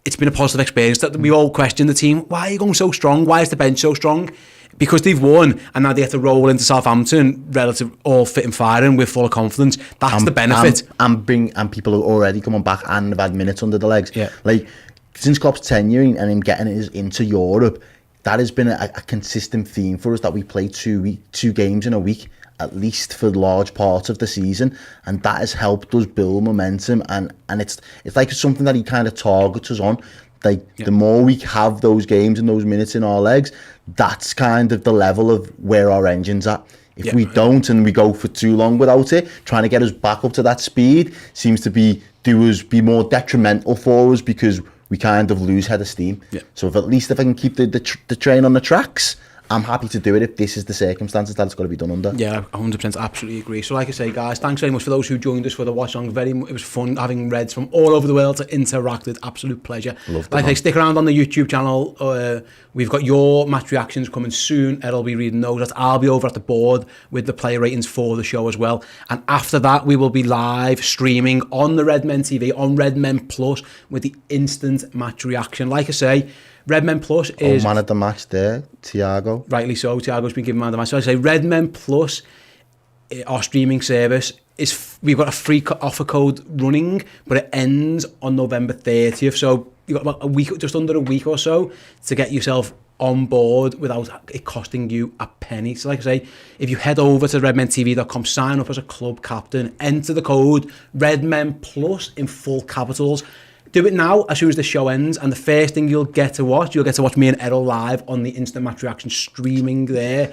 it's been a positive experience. That we all question the team. Why are you going so strong? Why is the bench so strong? Because they've won and now they have to roll into Southampton relative all fit and firing with full of confidence. That's the benefit. And people are already coming back and have had minutes under the legs. Yeah. Like since Klopp's tenure and him getting us into Europe, that has been a consistent theme for us, that we play two games in a week at least for large parts of the season, and that has helped us build momentum, and it's like something that he kind of targets us on. Like the more we have those games and those minutes in our legs, that's kind of the level of where our engine's at. If we don't and we go for too long without it, trying to get us back up to that speed seems to be more detrimental for us, because we kind of lose head of steam. Yeah. So if I can keep the train on the tracks, I'm happy to do it if this is the circumstances that it's got to be done under. Yeah, 100% absolutely agree. So like I say, guys, thanks very much for those who joined us for the watch along. It was fun having Reds from all over the world to interact with. Absolute pleasure. Loved it, like I say, stick around on the YouTube channel. We've got your match reactions coming soon. Errol will be reading those. I'll be over at the board with the player ratings for the show as well. And after that, we will be live streaming on the Redmen TV, on Redmen Plus, with the instant match reaction. Like I say, Redmen Plus is... man of the match there, Thiago. Rightly so, Thiago's been given man of the match. So I say Redmen Plus, our streaming service, we've got a free offer code running, but it ends on November 30th. So you've got about a week, just under a week or so, to get yourself on board without it costing you a penny. So like I say, if you head over to redmentv.com, sign up as a club captain, enter the code Redmen Plus in full capitals. Do it now as soon as the show ends, and the first thing you'll get to watch me and Errol live on the instant match reaction streaming there.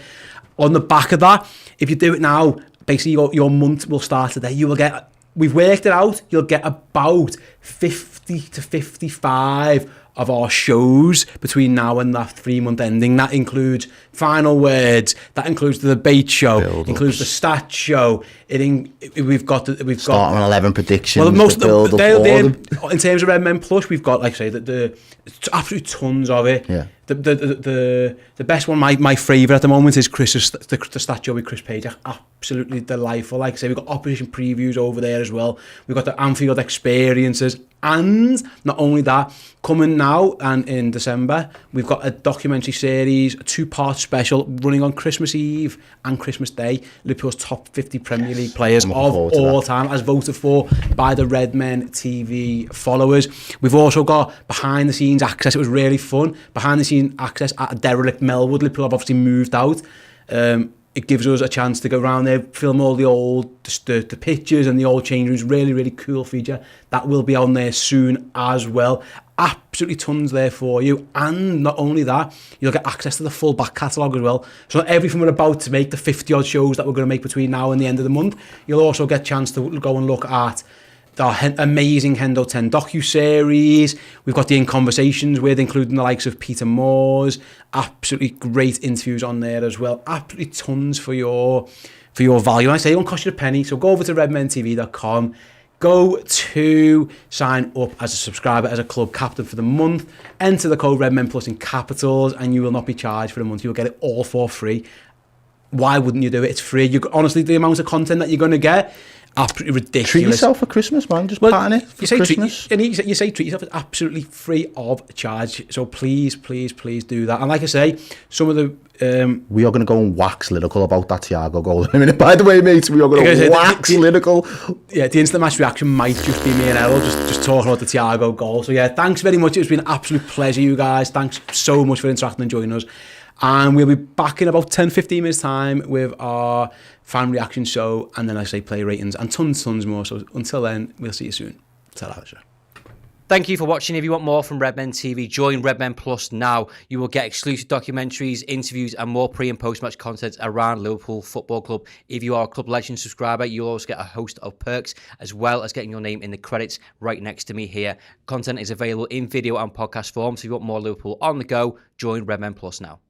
On the back of that, if you do it now, basically your month will start today. You will get, we've worked it out, you'll get about 50 to 55 of our shows between now and that 3-month ending. That includes final words, that includes the debate show, includes the stats show. We've got starting on 11 predictions. Well, most of in terms of Redmen Plus, we've got, like I say, the absolute tons of it. Yeah. The best one, my favourite at the moment, is Chris's the stat show with Chris Page. Absolutely delightful. Like I say, we've got opposition previews over there as well. We've got the Anfield experiences, and not only that, coming now and in December, we've got a documentary series, a 2-part special running on Christmas Eve and Christmas Day. Liverpool's top 50 Premier League players of all time, as voted for by the Redmen TV followers. We've also got behind the scenes access. It was really fun. Behind the scenes access at a derelict Melwood. Liverpool have obviously moved out. It gives us a chance to go around there, film all the pictures and the old change rooms. Really, really cool feature. That will be on there soon as well. Absolutely tons there for you. And not only that, you'll get access to the full back catalogue as well. So everything we're about to make, the 50 odd shows that we're going to make between now and the end of the month, you'll also get a chance to go and look at our amazing Hendo 10 docu-series. We've got the In Conversations with, including the likes of Peter Moores. Absolutely great interviews on there as well. Absolutely tons for your value. And I say it won't cost you a penny, so go over to redmentv.com. Go to sign up as a subscriber, as a club captain for the month. Enter the code Redmen Plus in capitals, and you will not be charged for the month. You'll get it all for free. Why wouldn't you do it? It's free. Honestly, the amount of content that you're going to get, Absolutely ridiculous. Treat yourself for Christmas, man. Just pattern it for Christmas. You say treat yourself. It's absolutely free of charge. So please do that. And like I say, some of the we are going to go and wax lyrical about that Thiago goal in a minute. By the way, mates, we are going to wax lyrical. Yeah, the instant match reaction might just be me and Errol just talking about the Thiago goal. So yeah, thanks very much. It's been an absolute pleasure, you guys. Thanks so much for interacting and joining us. And we'll be back in about 10-15 minutes time with our fan reaction show, and then I say play ratings and tons more. So until then, we'll see you soon. Salah. Thank you for watching. If you want more from Redmen TV, join Redmen Plus now. You will get exclusive documentaries, interviews and more pre and post match content around Liverpool Football Club. If you are a Club Legend subscriber, you'll also get a host of perks, as well as getting your name in the credits right next to me here. Content is available in video and podcast form, so if you want more Liverpool on the go, join Redmen Plus now.